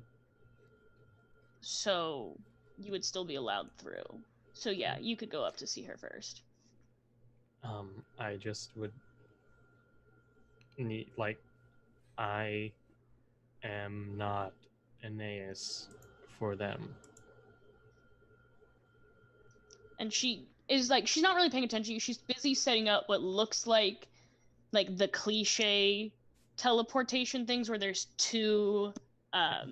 So you would still be allowed through. So yeah, you could go up to see her first. I just would need, like, I am not Aeneas for them. And she is like, she's not really paying attention to you. She's busy setting up what looks like the cliche teleportation things where there's two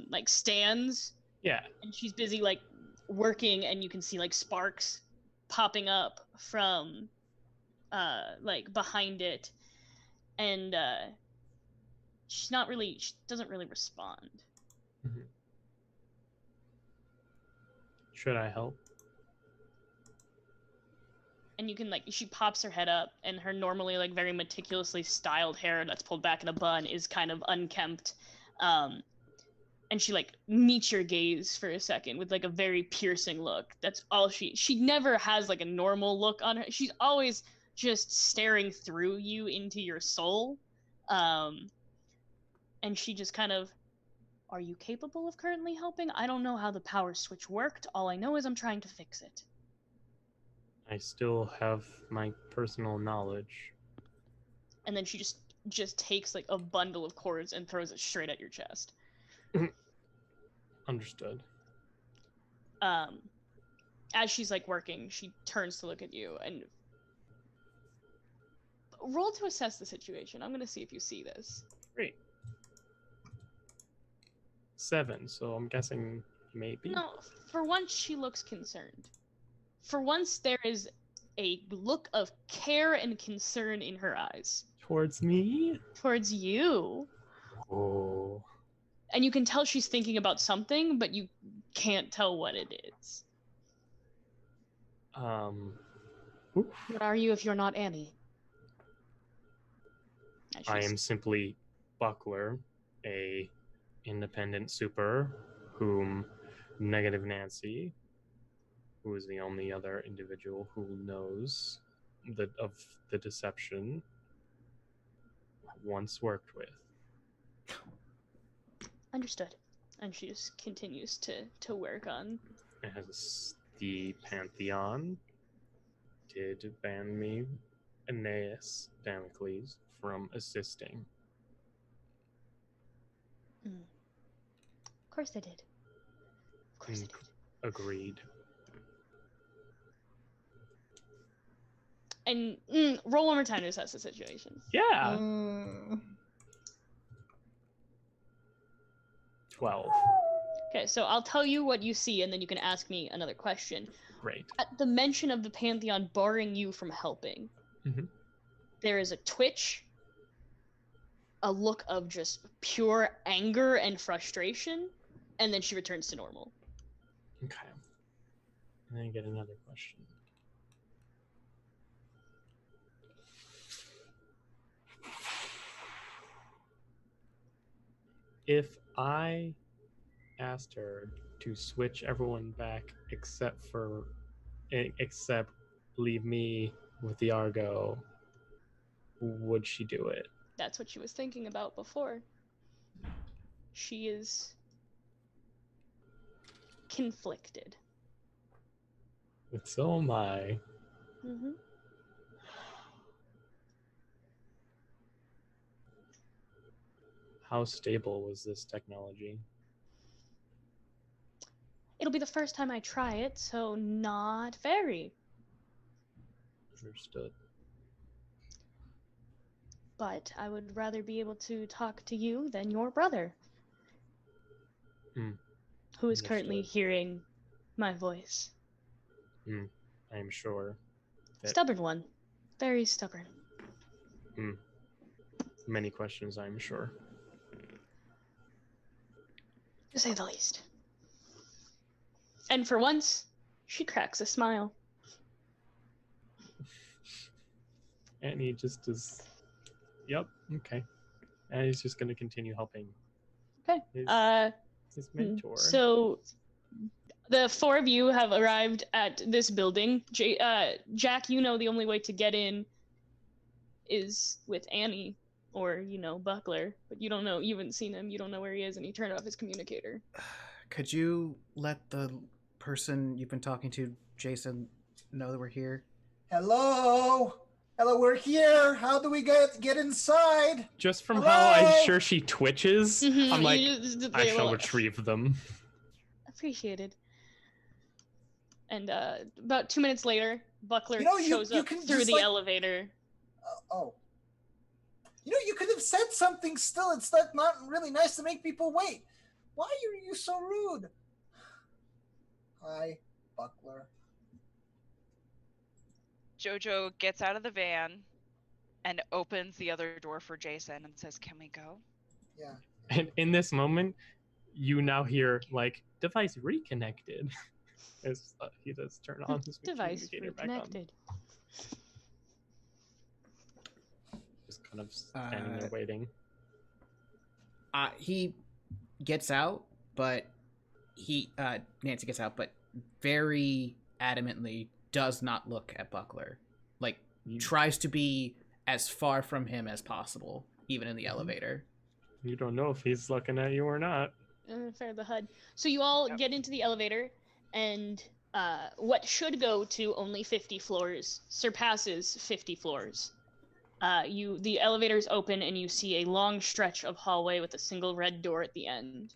like stands. Yeah. And she's busy like working, and you can see like sparks popping up from like behind it, and she doesn't really respond. Mm-hmm. Should I help? And you can she pops her head up, and her normally like very meticulously styled hair that's pulled back in a bun is kind of unkempt, and she like meets your gaze for a second with like a very piercing look. That's all she never has like a normal look on her. She's always just staring through you into your soul. And she just kind of, are you capable of currently helping? I don't know how the power switch worked. All I know is I'm trying to fix it. I still have my personal knowledge. And then she just takes like a bundle of cords and throws it straight at your chest. Understood. As she's like working, she turns to look at you and roll to assess the situation. I'm gonna see if you see this. Great. 7, so I'm guessing maybe. No, for once she looks concerned. For once there is a look of care and concern in her eyes. Towards me? Towards you. Oh. And you can tell she's thinking about something, but you can't tell what it is. Oof. What are you if you're not Annie? I am simply Buckler, a independent super whom Negative Nancy who is the only other individual who knows of the deception once worked with. Understood. And she just continues to work on. As the Pantheon did ban me, Aeneas Damocles, from assisting. Of course they did. Of course they did. Agreed. And roll one more time to assess the situation. Yeah. 12. Okay, so I'll tell you what you see, and then you can ask me another question. Great. At the mention of the Pantheon barring you from helping, there is a twitch, a look of just pure anger and frustration, and then she returns to normal. Okay. And then I get another question. If I asked her to switch everyone back except leave me with the Argo, would she do it? That's what she was thinking about before. She is conflicted. But so am I. How stable was this technology? It'll be the first time I try it, so not very. Understood. But I would rather be able to talk to you than your brother, who is currently hearing my voice. I am sure. Stubborn one. Very stubborn. Many questions, I'm sure. To say the least. And for once, she cracks a smile. And he just is... Yep, okay. And he's just going to continue helping. Okay. His mentor. So, the four of you have arrived at this building. Jack, you know the only way to get in is with Annie or, Buckler. But you don't know, you haven't seen him, you don't know where he is, and he turned off his communicator. Could you let the person you've been talking to, Jason, know that we're here? Hello? Hello, we're here. How do we get inside? Just from how I'm sure she twitches, I'm like, I shall well, retrieve them. Appreciated. And about 2 minutes later, Buckler shows up through the elevator. You could have said something still. It's not really nice to make people wait. Why are you so rude? Hi, Buckler. Jojo gets out of the van and opens the other door for Jason and says, "Can we go?" Yeah. And in this moment, you now hear, device reconnected. As he does turn on his device communicator reconnected. back on. Just kind of standing there waiting. He gets out, but Nancy gets out, but very adamantly does not look at Buckler. Tries to be as far from him as possible, even in the elevator. You don't know if he's looking at you or not. Fair the HUD. So you all get into the elevator, and what should go to only 50 floors surpasses 50 floors. The elevator's open, and you see a long stretch of hallway with a single red door at the end.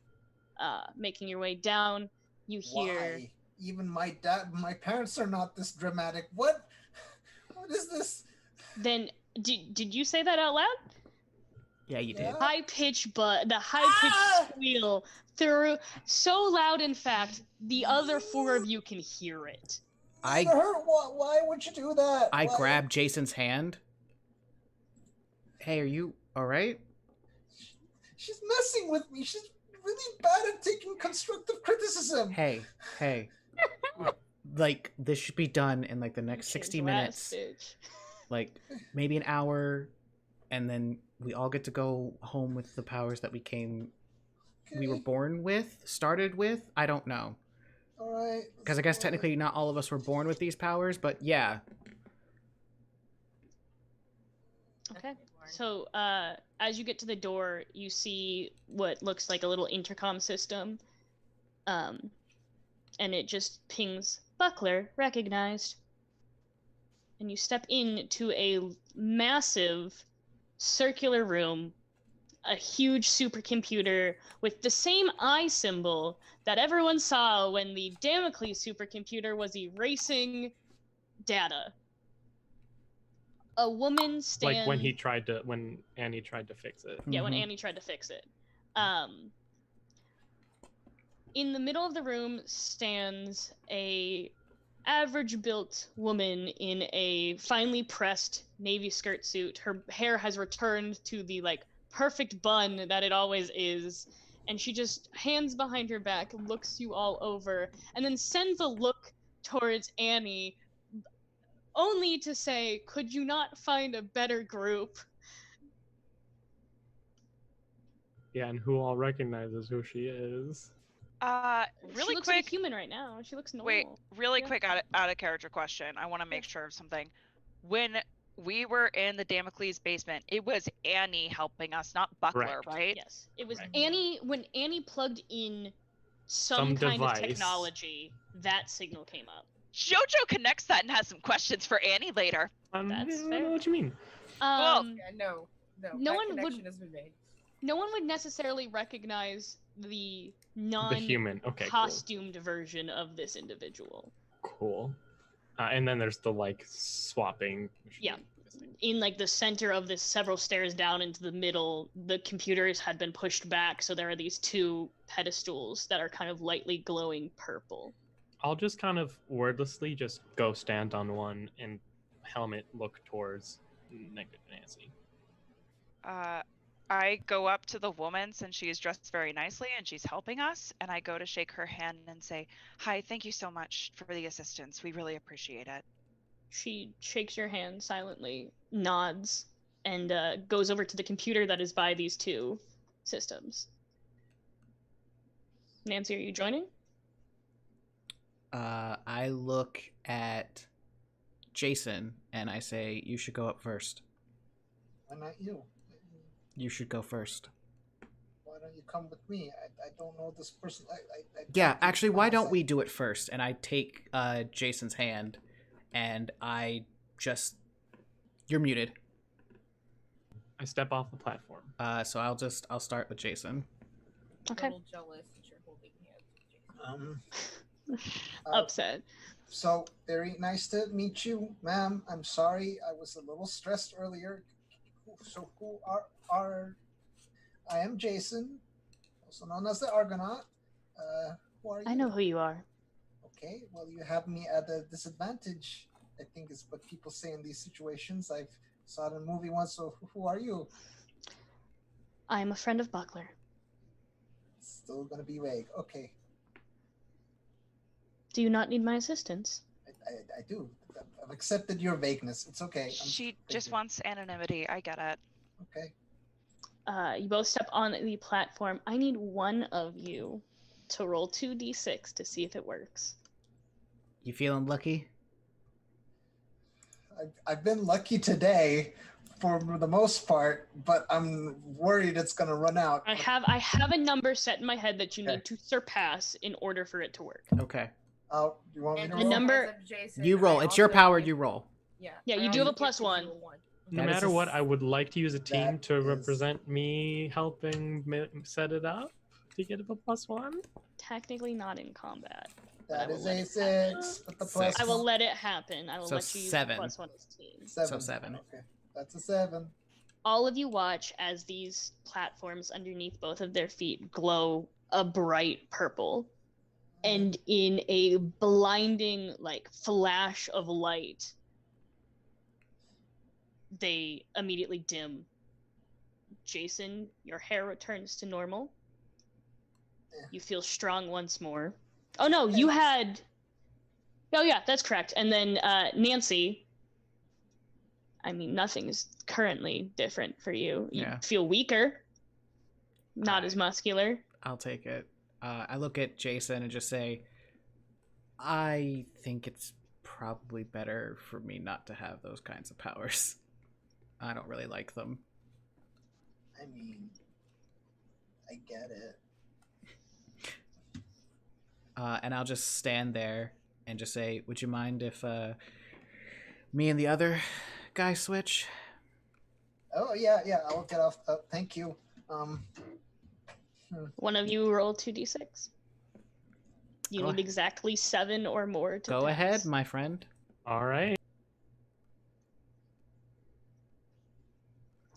Making your way down, you hear... Why? Even my parents are not this dramatic. What is this? Then, did you say that out loud? Yeah, you did. Yeah. The high-pitched squeal through so loud, in fact, the other four of you can hear it. Why would you do that? I grab Jason's hand. Hey, are you alright? She's messing with me. She's really bad at taking constructive criticism. Hey. This should be done in the next 60 minutes. Maybe an hour, and then we all get to go home with the powers that we were born with, started with. I don't know. All right. Because I guess technically not all of us were born with these powers, but yeah. Okay. So, as you get to the door, you see what looks like a little intercom system. And it just pings, Buckler recognized. And you step into a massive circular room, a huge supercomputer with the same eye symbol that everyone saw when the Damocles supercomputer was erasing data. A woman stands... Like when Annie tried to fix it. Yeah, when Annie tried to fix it. In the middle of the room stands a average-built woman in a finely pressed navy skirt suit. Her hair has returned to the, like, perfect bun that it always is, and she just hands behind her back, looks you all over, and then sends a look towards Annie, only to say, could you not find a better group? Yeah, and who all recognizes who she is. She Really looks quick. like a human right now. She looks normal. Wait, really Yeah. quick out of character question. I want to make sure of something. When we were in the Damocles basement, it was Annie helping us, not Buckler, Correct. right? Yes, it was Right. Annie. When Annie plugged in some kind device. of technology, that signal came up. Jojo connects that and has some questions for Annie later. That's I don't fair. know what you mean. Yeah, no, No that one would- connection has been made. No one would necessarily recognize the The human. Okay, non-costumed version of this individual. cool. And then there's the, like, swapping. Yeah. In, like, the center of this, several stairs down into the middle, the computers had been pushed back, so there are these two pedestals that are kind of lightly glowing purple. I'll just kind of wordlessly just go stand on one and helmet look towards Negative Nancy. I go up to the woman since she is dressed very nicely and she's helping us, and I go to shake her hand and say, "Hi, thank you so much for the assistance. We really appreciate it." She shakes your hand silently, nods, and goes over to the computer that is by these two systems. Nancy, are you joining? I look at Jason and I say, you should go up first. Why not you? You should go first. Why don't you come with me? I don't know this person. Yeah, actually, why don't we do it first? And I take Jason's hand, and I just... You're muted. I step off the platform. So I'll start with Jason. Okay. A little jealous that you're holding hands with Jason. Upset. So, very nice to meet you, ma'am. I'm sorry, I was a little stressed earlier. So, who are... I am Jason, also known as the Argonaut. Who are you? I know who you are. Okay, well, you have me at a disadvantage, I think is what people say in these situations. I've saw it in a movie once, so who are you? I'm a friend of Buckler. Still gonna be vague. Okay, Do you not need my assistance? I do. I've accepted your vagueness. It's okay. She Thank just you. wants anonymity. I get it. Okay. You both step on the platform. I need one of you to roll 2d6 to see if it works. You feeling lucky? I've been lucky today for the most part, but I'm worried it's gonna run out. I have a number set in my head that you Okay. need to surpass in order for it to work. Okay. Oh, you want me And to The roll? number- as of Jason, You roll. I It's your also power, give- you roll. Yeah. Yeah, I you do have also a plus give you one. a one. No That is matter a what, f- I would like to use a team That to is- represent me helping set it up to get a +1. Technically not in combat. That I is will let a it 6 with the Six. plus I will one. let it happen. I will So let you use 7. the +1 as team. 7. So 7. Okay, that's a 7. All of you watch as these platforms underneath both of their feet glow a bright purple. And in a blinding, like, flash of light, they immediately dim. Jason, your hair returns to normal. Yeah. You feel strong once more. Oh no, you had... Oh yeah, that's correct. And then Nancy, I mean, nothing is currently different for you. You Yeah. feel weaker, not as Alright. muscular. I'll take it. I look at Jason and just say, I think it's probably better for me not to have those kinds of powers. I don't really like them. I mean, I get it. And I'll just stand there and just say, would you mind if me and the other guy switch? Oh, yeah, I'll get off. Thank you. One of you roll 2d6. You need exactly 7 or more to Go pass. ahead, my friend. All right.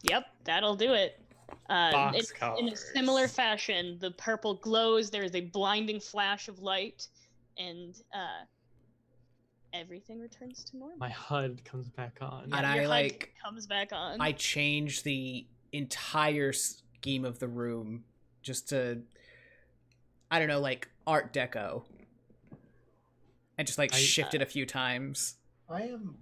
Yep, that'll do it. It's in a Boxcars. similar fashion. The purple glows. There's a blinding flash of light, and everything returns to normal. My HUD comes back on. Yeah, And your I HUD comes back on. I change the entire scheme of the room just to, I don't know, like Art Deco, and just like shift it a few times. I am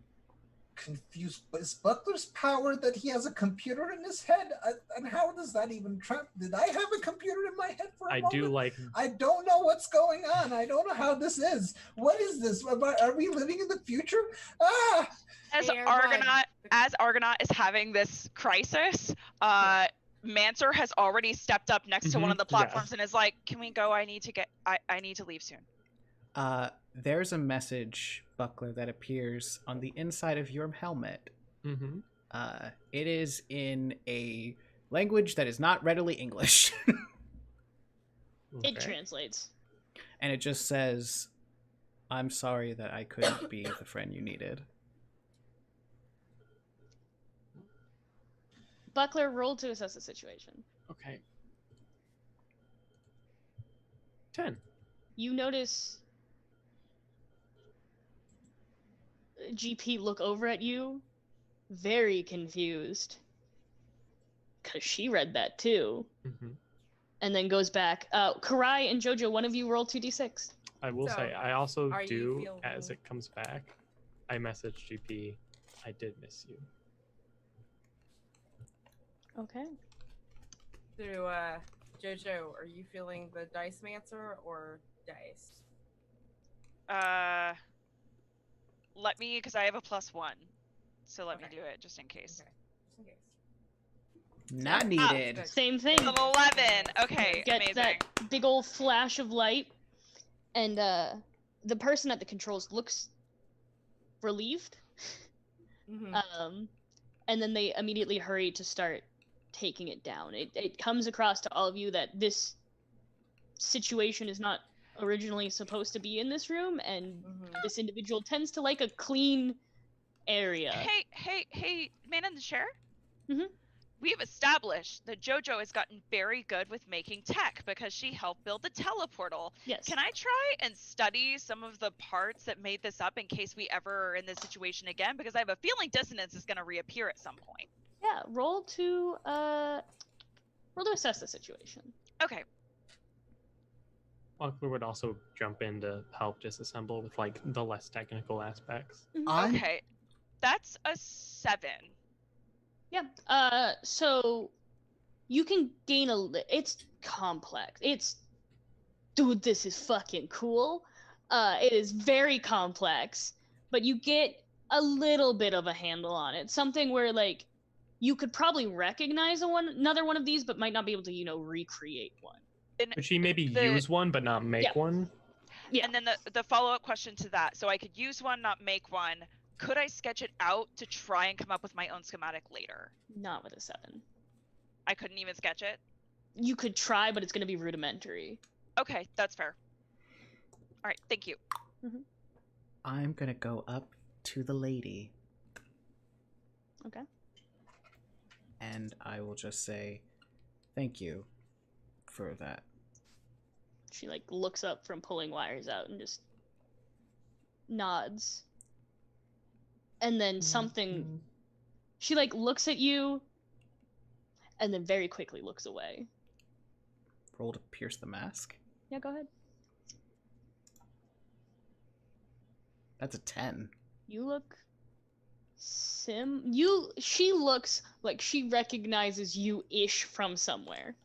confused. Is Buckler's power that he has a computer in his head? And how does that even did I have a computer in my head for a moment? I don't know what's going on. I don't know how this is. What is this? Are we living in the future? As Argonaut is having this crisis, Mancer has already stepped up next to one of the platforms and is like, "Can we go? I need to leave soon." There's a message, Buckler, that appears on the inside of your helmet. Mm-hmm. It is in a language that is not readily English. It translates. And it just says, "I'm sorry that I couldn't be the friend you needed." Buckler, roll to assess the situation. Okay. 10. You notice GP look over at you, very confused, because she read that too, and then goes back. Karai and Jojo, one of you roll 2d6. I will say, I also do, as it comes back, I message GP, I did miss you. Okay. So, Jojo, are you feeling the Dice Mancer or Dice? Let me, because I have a +1, so let me do it just in case. Okay. Just in case. Not needed. Same thing. It's an 11. Okay, Gets amazing. that big old flash of light, and the person at the controls looks relieved. And then they immediately hurry to start taking it down. It comes across to all of you that this situation is not originally supposed to be in this room, and this individual tends to like a clean area. Hey, man in the chair? We have established that Jojo has gotten very good with making tech because she helped build the teleportal. Yes. Can I try and study some of the parts that made this up in case we ever are in this situation again? Because I have a feeling dissonance is going to reappear at some point. Yeah, roll to assess the situation. Okay. Buckler would also jump in to help disassemble with like the less technical aspects. Okay, that's a 7. Yeah. So you can gain it's complex. Dude, this is fucking cool. It is very complex, but you get a little bit of a handle on it. Something where like you could probably recognize another one of these, but might not be able to, recreate one. Could she maybe use one but not make one? Yeah. And then the follow-up question to that, so I could use one, not make one. Could I sketch it out to try and come up with my own schematic later? Not with a 7. I couldn't even sketch it? You could try, but it's going to be rudimentary. Okay, that's fair. All right, thank you. I'm gonna go up to the lady. Okay. And I will just say, thank you for that. She like looks up from pulling wires out and just nods. And then something, she like looks at you and then very quickly looks away. Roll to pierce the mask. Yeah, go ahead. That's a 10. You look she looks like she recognizes you-ish from somewhere.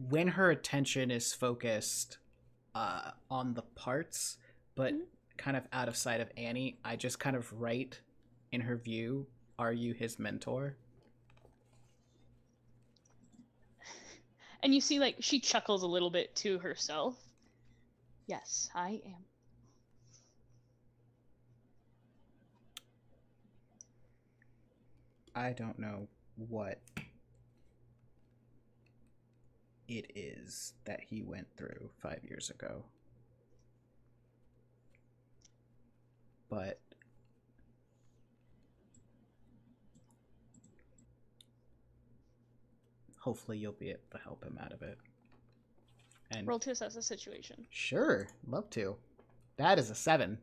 when her attention is focused on the parts, but kind of out of sight of Annie, I just kind of write in her view, "Are you his mentor?" And you see, like, she chuckles a little bit to herself. Yes, I am. I don't know what it is that he went through 5 years ago. But hopefully you'll be able to help him out of it. And Roll to assess the situation. sure, love to. That is a 7.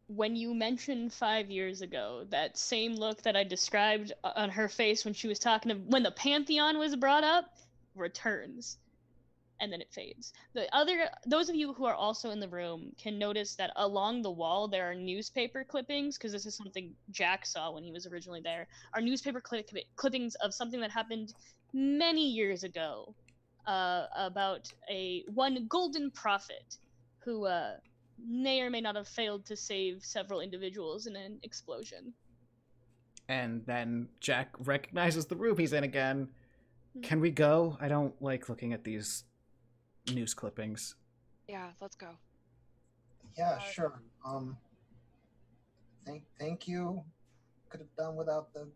When you mentioned 5 years ago, that same look that I described on her face when she was talking to, when the Pantheon was brought up, returns. And then it fades. Those of you who are also in the room can notice that along the wall there are newspaper clippings, because this is something Jack saw when he was originally there, are newspaper clippings of something that happened many years ago, about one golden prophet who may or may not have failed to save several individuals in an explosion. And then Jack recognizes the room he's in again. Can we go? I don't like looking at these news clippings. Yeah, let's go. Yeah, sure. Thank you. Could have done without the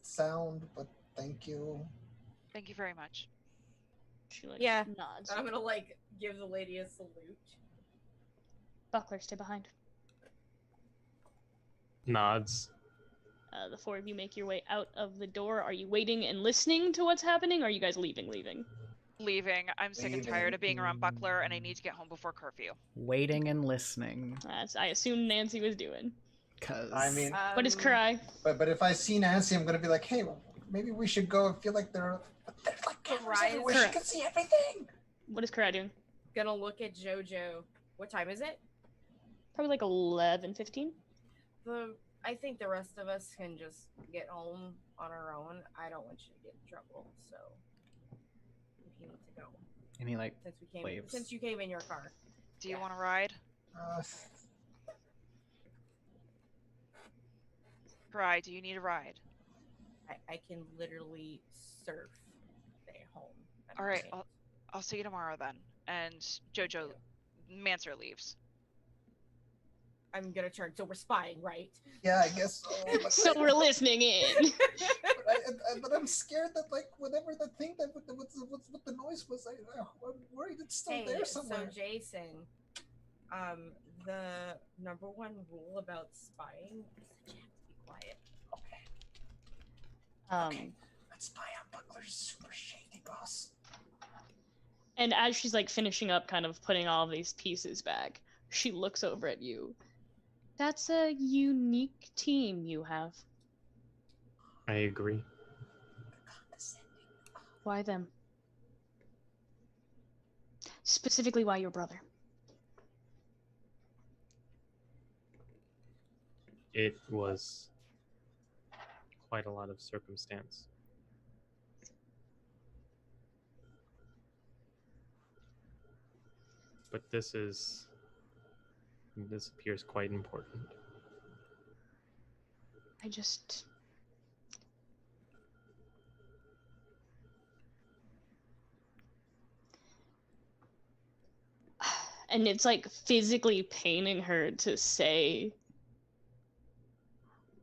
sound, but thank you. Thank you very much. She nods. I'm gonna give the lady a salute. Buckler, stay behind. Nods. The four of you make your way out of the door. Are you waiting and listening to what's happening, or are you guys leaving? Leaving. I'm sick and tired of being around Buckler, and I need to get home before curfew. Waiting and listening. As I assumed Nancy was doing. Cause I mean, what is Karai? But if I see Nancy, I'm gonna be like, hey, maybe we should go. I feel like they're like cameras everywhere. She can see everything. What is Karai doing? Gonna look at Jojo. What time is it? Probably like 11:15. I think the rest of us can just get home on our own. I don't want you to get in trouble, so if you need to go. And he waves. Since you came in your car. Do you want to ride? Karai, do you need a ride? I can literally surf stay home. All right, I'll see you tomorrow then. And Jojo, Manser leaves. I'm gonna turn. So we're spying, right? Yeah, I guess so. So we're listening in. but I'm scared that whatever the thing that what the noise was, I'm worried it's still there somewhere. So Jason, the number one rule about spying is that you have to be quiet. Okay. Let's spy on Buckler's super shady boss. And as she's finishing up, kind of putting all of these pieces back, she looks over at you. That's a unique team you have. I agree. Why them? Specifically, why your brother? It was quite a lot of circumstance. But this appears quite important. And it's physically paining her to say.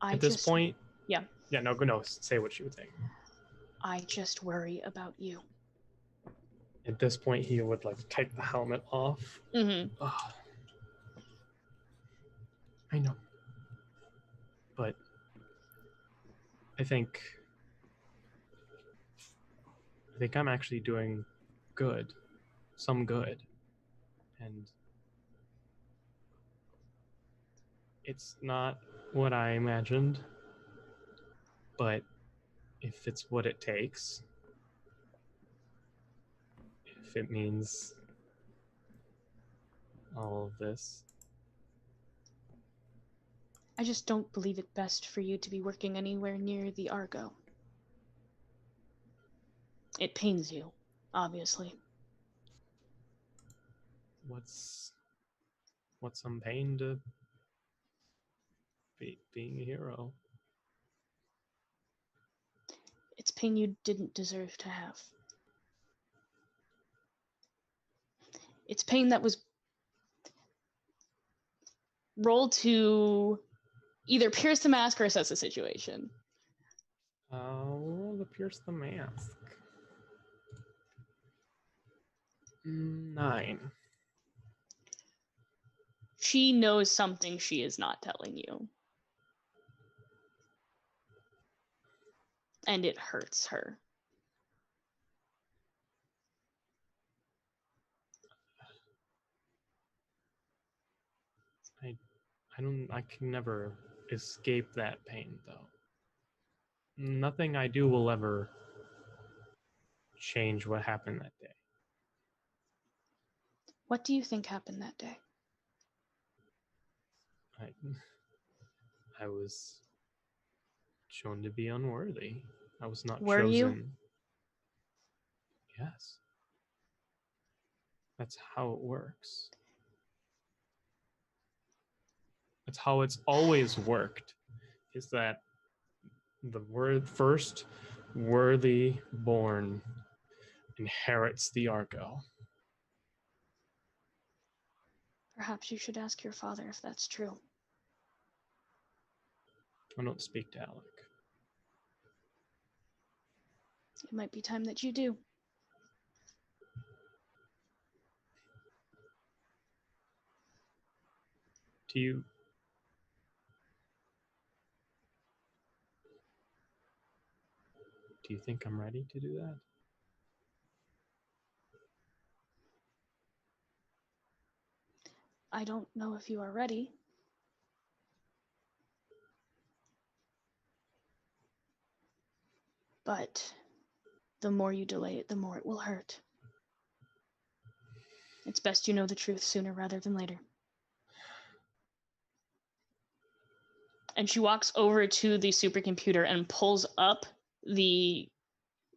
At this point, yeah, no, say what she would say. I just worry about you. At this point, he would take the helmet off. Mm-hmm. Oh. I know, but I think I'm actually doing some good, and it's not what I imagined, but if it's what it takes, if it means all of this. I just don't believe it best for you to be working anywhere near the Argo. It pains you, obviously. What's some pain to being a hero? It's pain you didn't deserve to have. It's pain that was rolled to either pierce the mask or assess the situation. Roll to pierce the mask. 9. She knows something she is not telling you. And it hurts her. I can never escape that pain, though. Nothing I do will ever change what happened that day. What do you think happened that day? I was shown to be unworthy. I was not Were chosen. you? Yes. That's how it works. That's how it's always worked. Is that the first worthy born inherits the Argo. Perhaps you should ask your father if that's true. I don't speak to Alec. It might be time that you do. Do you think I'm ready to do that? I don't know if you are ready. But the more you delay it, the more it will hurt. It's best you know the truth sooner rather than later. And she walks over to the supercomputer and pulls up the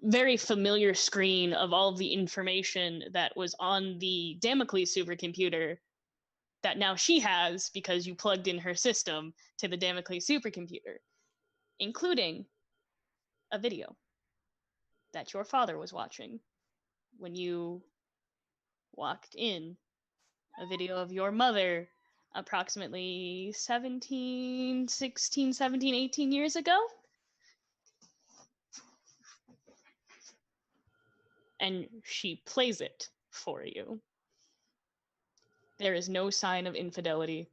very familiar screen of all of the information that was on the Damocles supercomputer that now she has because you plugged in her system to the Damocles supercomputer, including a video that your father was watching when you walked in, a video of your mother approximately 17, 16, 17, 18 years ago. And she plays it for you. There is no sign of infidelity.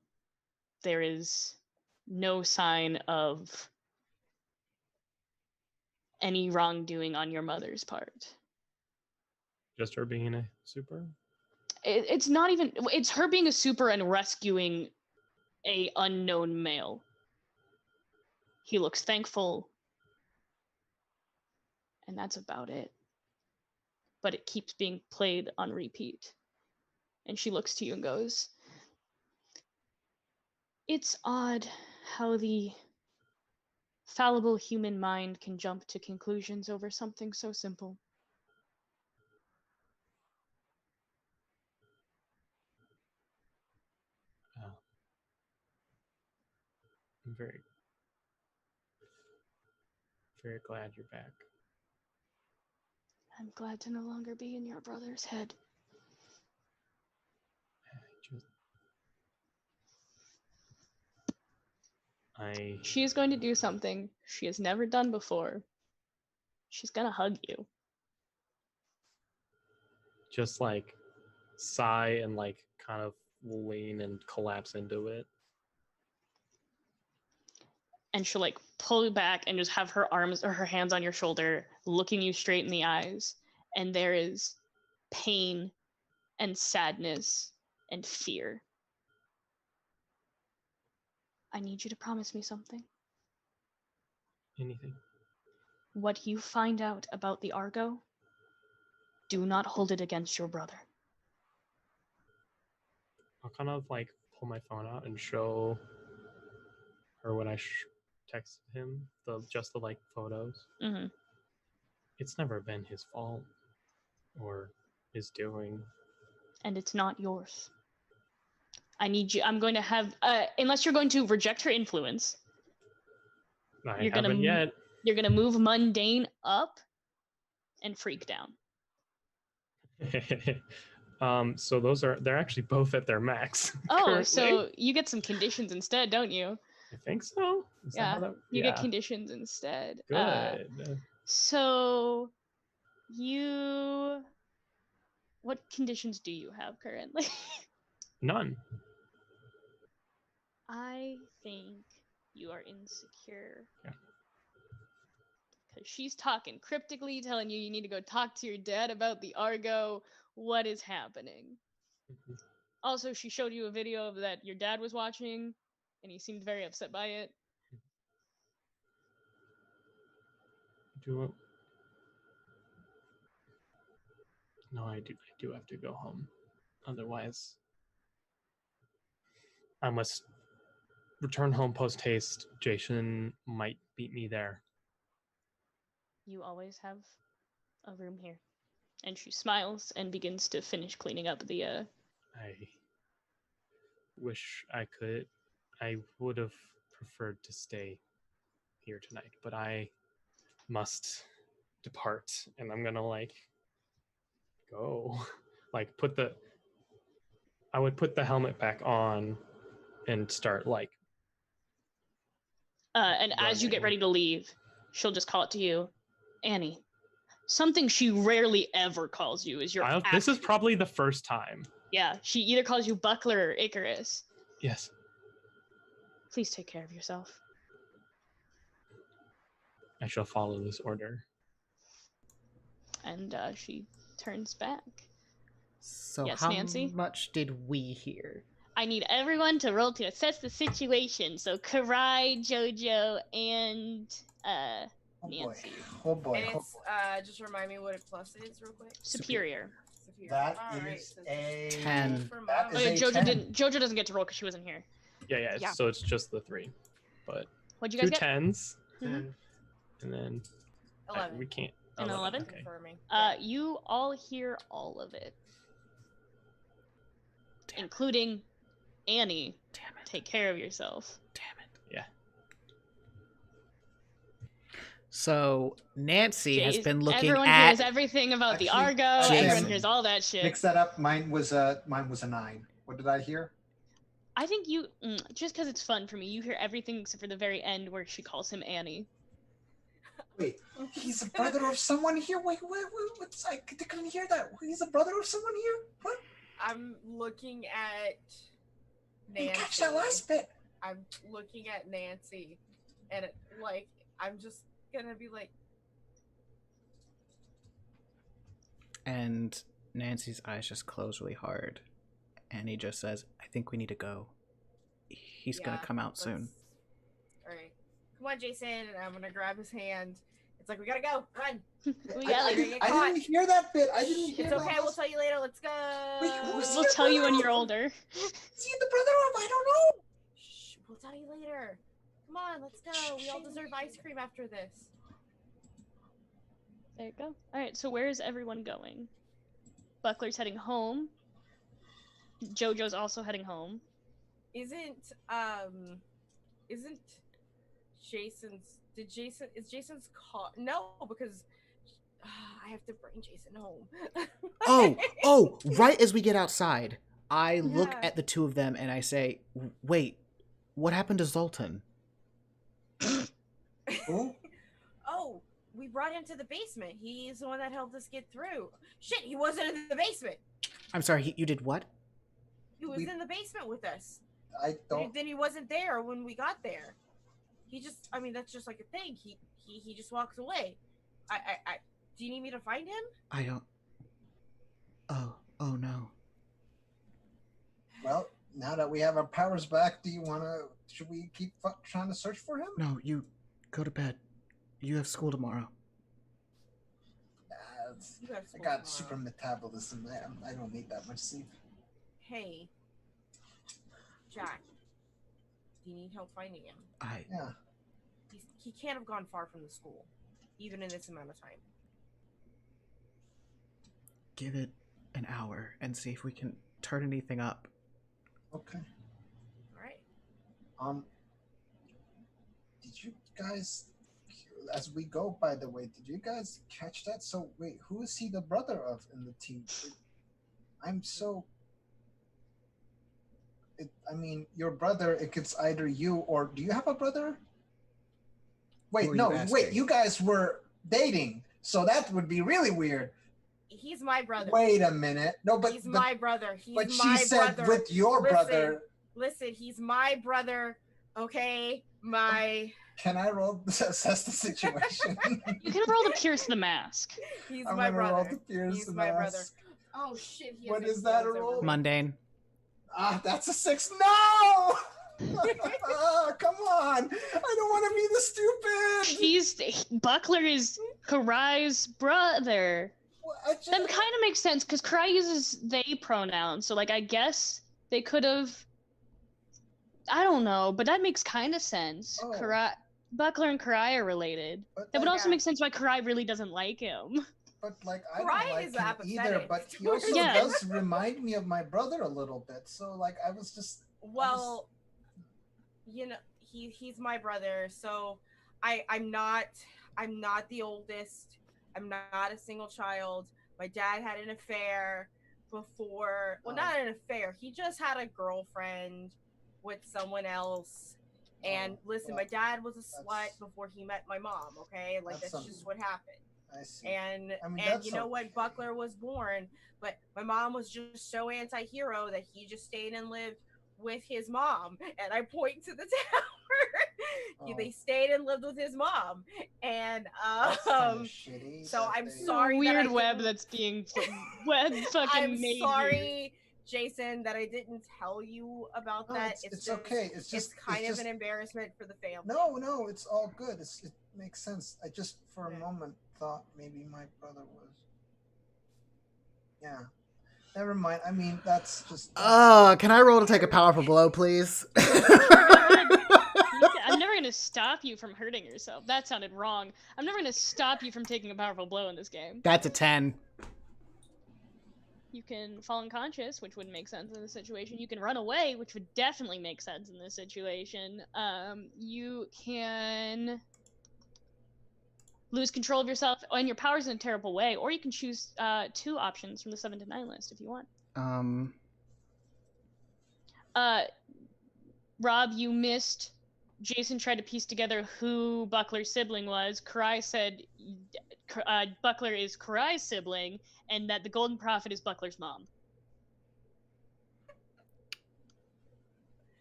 There is no sign of any wrongdoing on your mother's part. Just her being a super? It's not even, it's her being a super and rescuing a unknown male. He looks thankful, and that's about it. But it keeps being played on repeat. And she looks to you and goes, "It's odd how the fallible human mind can jump to conclusions over something so simple." I'm very, very glad you're back. I'm glad to no longer be in your brother's head. She is going to do something she has never done before. She's gonna hug you. Just like sigh and like kind of lean and collapse into it. And she'll like pull you back and just have her arms or her hands on your shoulder, looking you straight in the eyes. And there is pain and sadness and fear. I need you to promise me something. Anything. What you find out about the Argo, do not hold it against your brother. I'll kind of like pull my phone out and show her when I texted him, just the like photos. Mm-hmm. It's never been his fault or his doing. And it's not yours. I need you. I'm going to have, unless you're going to reject her influence. I haven't yet. You're gonna move mundane up and freak down. So they're actually both at their max. Oh, currently. so you get some conditions instead, don't you? I think so. You get conditions instead. Good. So what conditions do you have currently? None. I think you are insecure. Yeah. Because she's talking cryptically, telling you need to go talk to your dad about the Argo. What is happening? Mm-hmm. Also, she showed you a video that your dad was watching, and he seemed very upset by it. No, I do have to go home. Otherwise, I must return home post haste. Jason might beat me there. You always have a room here. And she smiles and begins to finish cleaning up the I wish I could. I would have preferred to stay here tonight, but I must depart, and I'm gonna go. I would put the helmet back on and start and as you get ready to leave, she'll just call it to you, Annie. Something she rarely ever calls you is your. This is probably the first time. Yeah, she either calls you Buckler or Icarus. Yes. Please take care of yourself. I shall follow this order. And she turns back. So yes, how Nancy? much did we hear? I need everyone to roll to assess the situation. So Karai, Jojo, and Nancy. Oh boy. And it's just remind me what it plus is real quick. Superior. That Alright, is so a 10. That Oh, is yeah, a 10. Jojo doesn't get to roll because she wasn't here. Yeah. So it's just the 3, but what'd you guys get? 10s, Mhm. and then 11. we can't. An 11? Okay. Confirming. You all hear all of it. Including Annie. Damn it. Take care of yourself. Damn it. Yeah. So Nancy has been looking everyone at. hears everything about the Argo. Everyone hears all that shit. Mix that up. Mine was a 9. What did I hear? I think you just because it's fun for me. You hear everything except for the very end where she calls him Annie. Wait, he's a brother of someone here. Wait, what's I couldn't hear that. He's a brother of someone here. What? I'm looking at Nancy. You catch that last bit. I'm looking at Nancy, and I'm just gonna be like. And Nancy's eyes just close really hard, and he just says, "I think we need to go. He's gonna come out soon." All right, come on, Jason. And I'm gonna grab his hand. It's like we gotta go. Run. I didn't hear that bit. I didn't hear. It's okay. We'll tell you later. Let's go. Wait, who's We'll tell you when you're older. Is he the brother of? I don't know. Shh, we'll tell you later. Come on, let's go. We all deserve ice cream after this. There you go. All right, so where is everyone going? Buckler's heading home. Jojo's also heading home. Isn't Jason's? Is Jason's car? No, because I have to bring Jason home. Oh! Right as we get outside, I look at the two of them and I say, "Wait, what happened to Zoltan?" Who? Oh, we brought him to the basement. He's the one that helped us get through. Shit, he wasn't in the basement. I'm sorry. You did what? He was in the basement with us. I don't. Then he wasn't there when we got there. He just, that's just like a thing. He just walks away. Do you need me to find him? I don't. Oh no. Well, now that we have our powers back, should we keep trying to search for him? No, you go to bed. You have school tomorrow. I got super metabolism. I don't need that much sleep. Hey, Jack, do you need help finding him? Yeah. He can't have gone far from the school, even in this amount of time. give it an hour and see if we can turn anything up. Okay. All right. Did you guys, as we go, by the way, did you guys catch that? So wait, who is he the brother of in the team? I'm so. I mean, your brother. It's either you or do you have a brother? Wait, no, wait. You guys were dating, so that would be really weird. He's my brother. Wait a minute. No, but he's my brother. He's but my she said brother. with your brother. Listen, he's my brother. Okay, my. Can I roll to assess the situation? You can roll to pierce the mask. He's I'm my gonna roll brother. to pierce He's the my brother. mask. Oh shit! He What has is that a influence over roll? me. Mundane. Ah, that's a 6. No! Come on! I don't want to be the stupid. Buckler is Karai's brother. That kind of makes sense because Karai uses they pronouns, so like I guess they could have. I don't know, but that makes kind of sense. Oh. Buckler and Karai are related. But That would like- also make sense why Karai really doesn't like him. But like I Karai don't like is him either. apathetic But he towards also Yeah. does remind me of my brother a little bit. So like I was just. Well, you know, he's my brother, so I'm not the oldest. I'm not a single child. My dad had an affair before. Well, not an affair. He just had a girlfriend with someone else. And listen, my dad was a slut before he met my mom. Okay, like that's just what happened. I see. And I mean, and you know what? Buckler was born, but my mom was just so anti-hero that he just stayed and lived with his mom. And I point to the tower. They stayed and lived with his mom. And so I'm sorry. Weird that I web didn't- that's being fucking I'm made. sorry, Jason, that I didn't tell you about No, that. it's okay. It's just kind it's of just- an embarrassment for the family. No, it's all good. It makes sense. I just for a moment thought maybe my brother was. Yeah. Never mind. I mean, that's just. Can I roll to take a powerful blow, please? I'm never gonna stop you from hurting yourself. That sounded wrong. I'm never gonna stop you from taking a powerful blow in this game. That's a 10. You can fall unconscious, which wouldn't make sense in this situation. You can run away, which would definitely make sense in this situation. You can lose control of yourself and your powers in a terrible way, or you can choose 2 options from the 7 to 9 list if you want. Rob, you missed. Jason tried to piece together who Buckler's sibling was. Karai said Buckler is Karai's sibling, and that the Golden Prophet is Buckler's mom.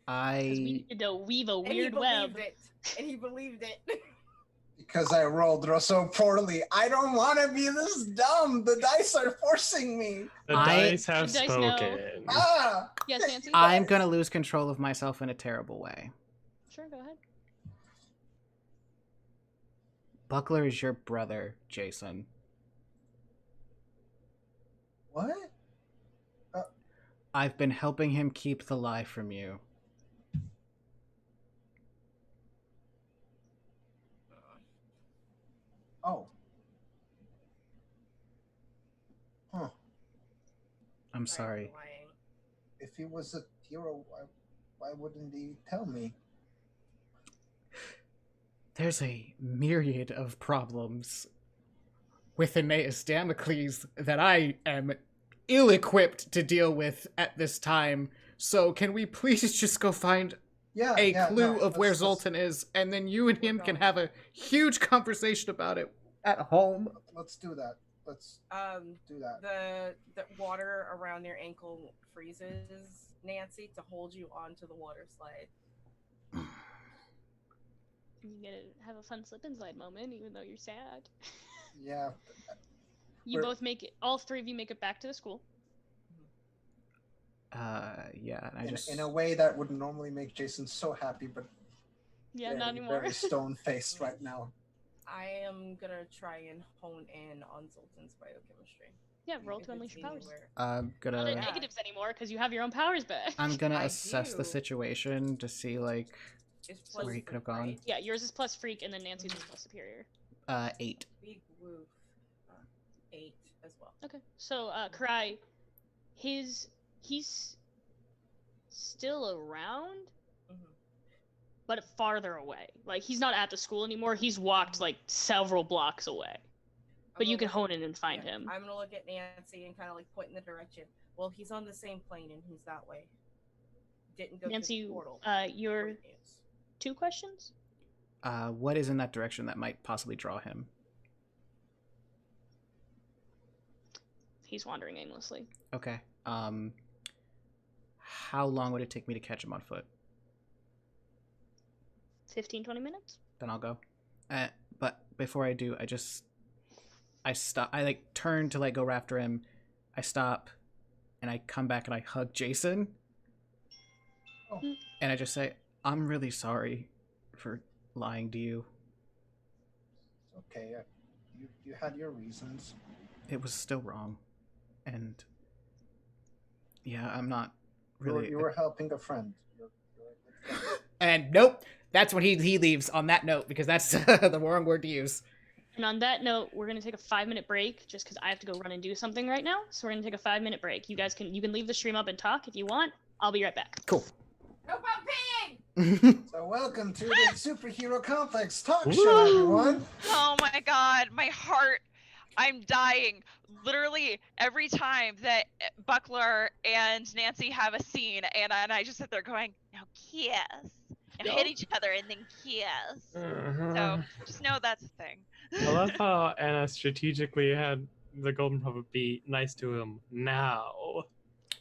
We needed to weave a weird web. And he believed it. Because I rolled so poorly. I don't want to be this dumb. The dice are forcing me. The dice have The dice know. spoken. Ah! Yes, Nancy? I'm gonna lose control of myself in a terrible way. Sure, go ahead. Buckler is your brother, Jason. What? I've been helping him keep the lie from you. Oh. Huh. I'm sorry. If he was a hero, why wouldn't he tell me? There's a myriad of problems with Aeneas Damocles that I am ill-equipped to deal with at this time. So can we please just go find a clue of where Zoltan is, and then you and him can have a huge conversation about it at home? Let's do that. Let's do that. The water around your ankle freezes, Nancy, to hold you onto the water slide. You get to have a fun slip and slide moment, even though you're sad. Yeah. You both make it. All 3 of you make it back to the school. Yeah. And In a way that would normally make Jason so happy, but yeah, not anymore. Very stone-faced right now. I am gonna try and hone in on Zoltan's biochemistry. Yeah, roll to unleash your powers. I'm Not gonna. at negatives anymore because you have your own powers back. I'm gonna assess the situation to see like where he could have gone. Right? Yeah, yours is plus freak, and then Nancy's is plus superior. 8. Big woof. 8 as well. Okay. So, Karai, he's still around, but farther away. Like, he's not at the school anymore. He's walked, like, several blocks away. But you can hone in and find him. I'm gonna look at Nancy and kind of, like, point in the direction. Well, he's on the same plane, and he's that way. Didn't go Nancy, through the portal. your 2 questions? What is in that direction that might possibly draw him? He's wandering aimlessly. Okay. How long would it take me to catch him on foot? 15-20 minutes. Then I'll go. But before I do, I stop. I like turn to like go after him. I stop, and I come back and I hug Jason. Oh. And I just say, "I'm really sorry for lying to you. Okay, you had your reasons. It was still wrong, and yeah, I'm not really." You were helping a friend. You're a good friend. And nope, that's when he leaves on that note, because that's the wrong word to use. And on that note, we're gonna take a 5-minute break just because I have to go run and do something right now. So we're gonna take a 5-minute break. You guys can leave the stream up and talk if you want. I'll be right back. Cool. No pumping! So welcome to the Superhero Complex Talk Show, everyone. Oh my god, my heart. I'm dying. Literally every time that Buckler and Nancy have a scene, and I just sit there going, now kiss. And hit each other and then kiss. So just know that's a thing. I love how Anna strategically had the Golden Puppet be nice to him now.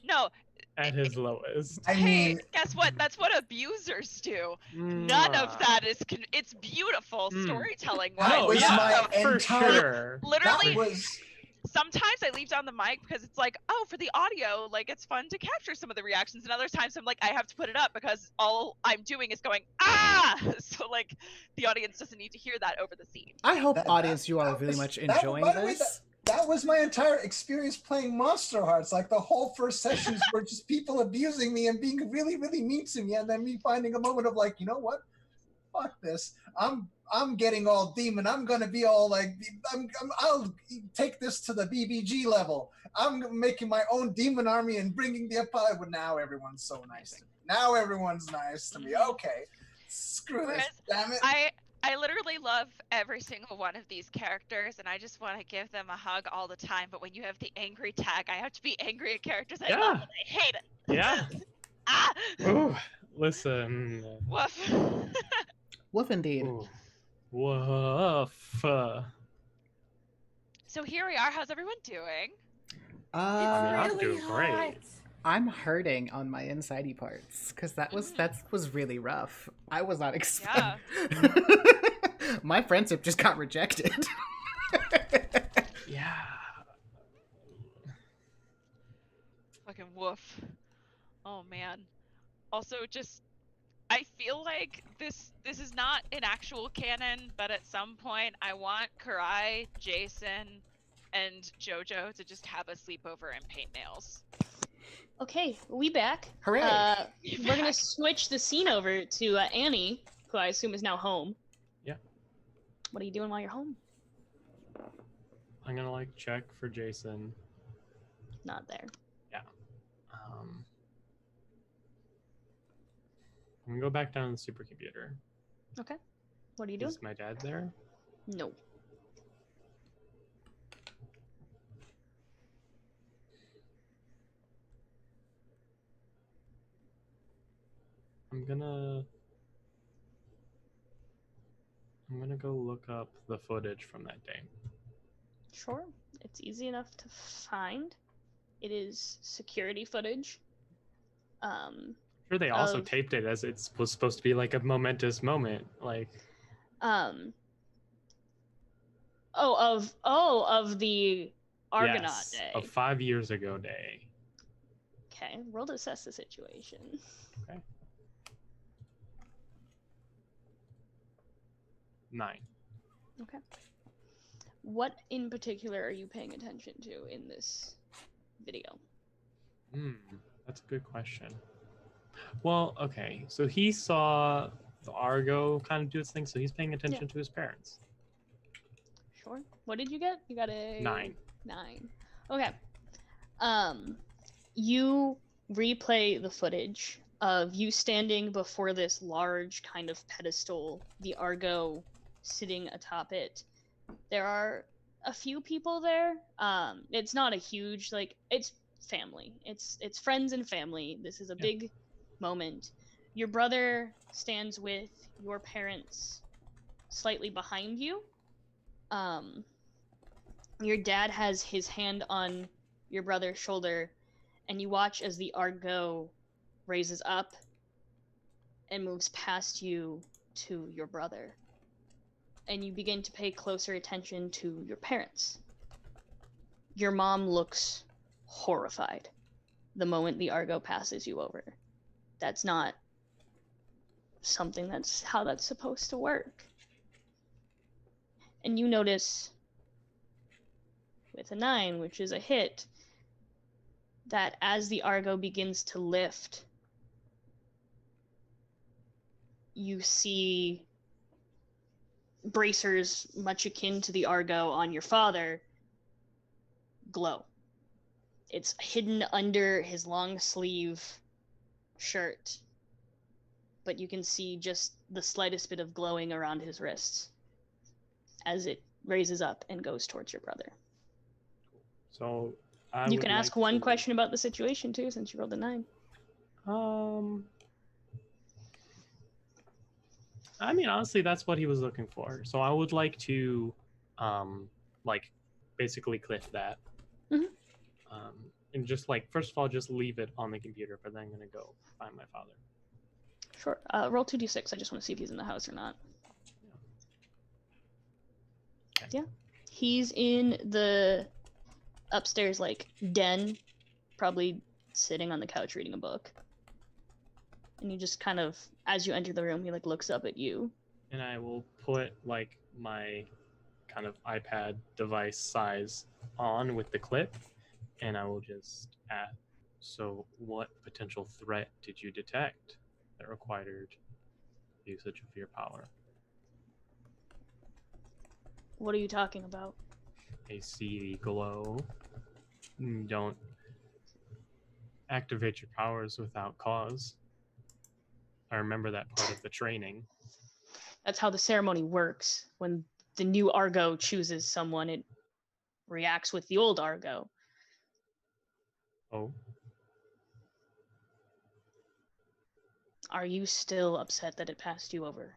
No. At his lowest. I mean, guess what? That's what abusers do. None of that is. It's beautiful storytelling. That was my for entire. sure. Literally. That was. Sometimes I leave down the mic because it's like, oh, for the audio, like it's fun to capture some of the reactions, and other times I'm like, I have to put it up because all I'm doing is going, ah! So like, the audience doesn't need to hear that over the scene. I hope, audience, you are really much enjoying this. That was my entire experience playing Monster Hearts. Like the whole first sessions were just people abusing me and being really, really mean to me, and then me finding a moment of like, you know what? Fuck this. I'm getting all demon. I'm gonna be all like, I'll take this to the BBG level. I'm making my own demon army and bringing the empire. But now everyone's so nice to me. Now everyone's nice to me. Okay, screw this. Damn it. I literally love every single one of these characters, and I just want to give them a hug all the time. But when you have the angry tag, I have to be angry at characters I love, and I hate it. Yeah. Ah. Ooh, listen. Woof. Woof indeed. Ooh. Woof. So here we are. How's everyone doing? I'm doing great. I'm hurting on my insidey parts because that was really rough. I was not expecting. Yeah. My friendship just got rejected. Yeah. Fucking woof. Oh man. Also, just I feel like this is not an actual canon, but at some point I want Karai, Jason, and Jojo to just have a sleepover and paint nails. Okay, we back. Hooray! We're gonna switch the scene over to Annie, who I assume is now home. Yeah. What are you doing while you're home? I'm gonna like check for Jason. Not there. Yeah. I'm gonna go back down to the supercomputer. Okay. What are you doing? Is my dad there? No. I'm gonna go look up the footage from that day. Sure. It's easy enough to find. It is security footage. Sure, they also taped it as it was supposed to be like a momentous moment, like. Of the Argonaut day. Of 5 years ago day. Okay, roll to assess the situation. Okay. 9. Okay. What in particular are you paying attention to in this video? That's a good question. Well, okay, so he saw the Argo kind of do its thing, so he's paying attention to his parents. Sure. What did you get? You got a 9. 9. Okay. You replay the footage of you standing before this large kind of pedestal, the Argo sitting atop it. There are a few people there. It's not a huge, like, it's family. It's friends and family. This is a big moment. Your brother stands with your parents slightly behind you. Your dad has his hand on your brother's shoulder, and you watch as the Argo raises up and moves past you to your brother. And you begin to pay closer attention to your parents. Your mom looks horrified the moment the Argo passes you over. That's not something that's how that's supposed to work. And you notice with a 9, which is a hit, that as the Argo begins to lift, you see bracers much akin to the Argo on your father glow. It's hidden under his long sleeve shirt, but you can see just the slightest bit of glowing around his wrists as it raises up and goes towards your brother. So you can ask one question about the situation too, since you rolled a 9. I mean, honestly, that's what he was looking for. So I would like to, like, basically cliff that. Mhm. And just, like, first of all, just leave it on the computer, but then I'm going to go find my father. Sure. Roll 2d6. I just want to see if he's in the house or not. Okay. Yeah. He's in the upstairs, like, den, probably sitting on the couch reading a book. And you just kind of, as you enter the room, he, like, looks up at you. And I will put, like, my kind of iPad device size on with the clip, and I will just add, so what potential threat did you detect that required usage of your power? What are you talking about? I see the glow. Don't activate your powers without cause. I remember that part of the training. That's how the ceremony works. When the new Argo chooses someone, it reacts with the old Argo. Oh. Are you still upset that it passed you over?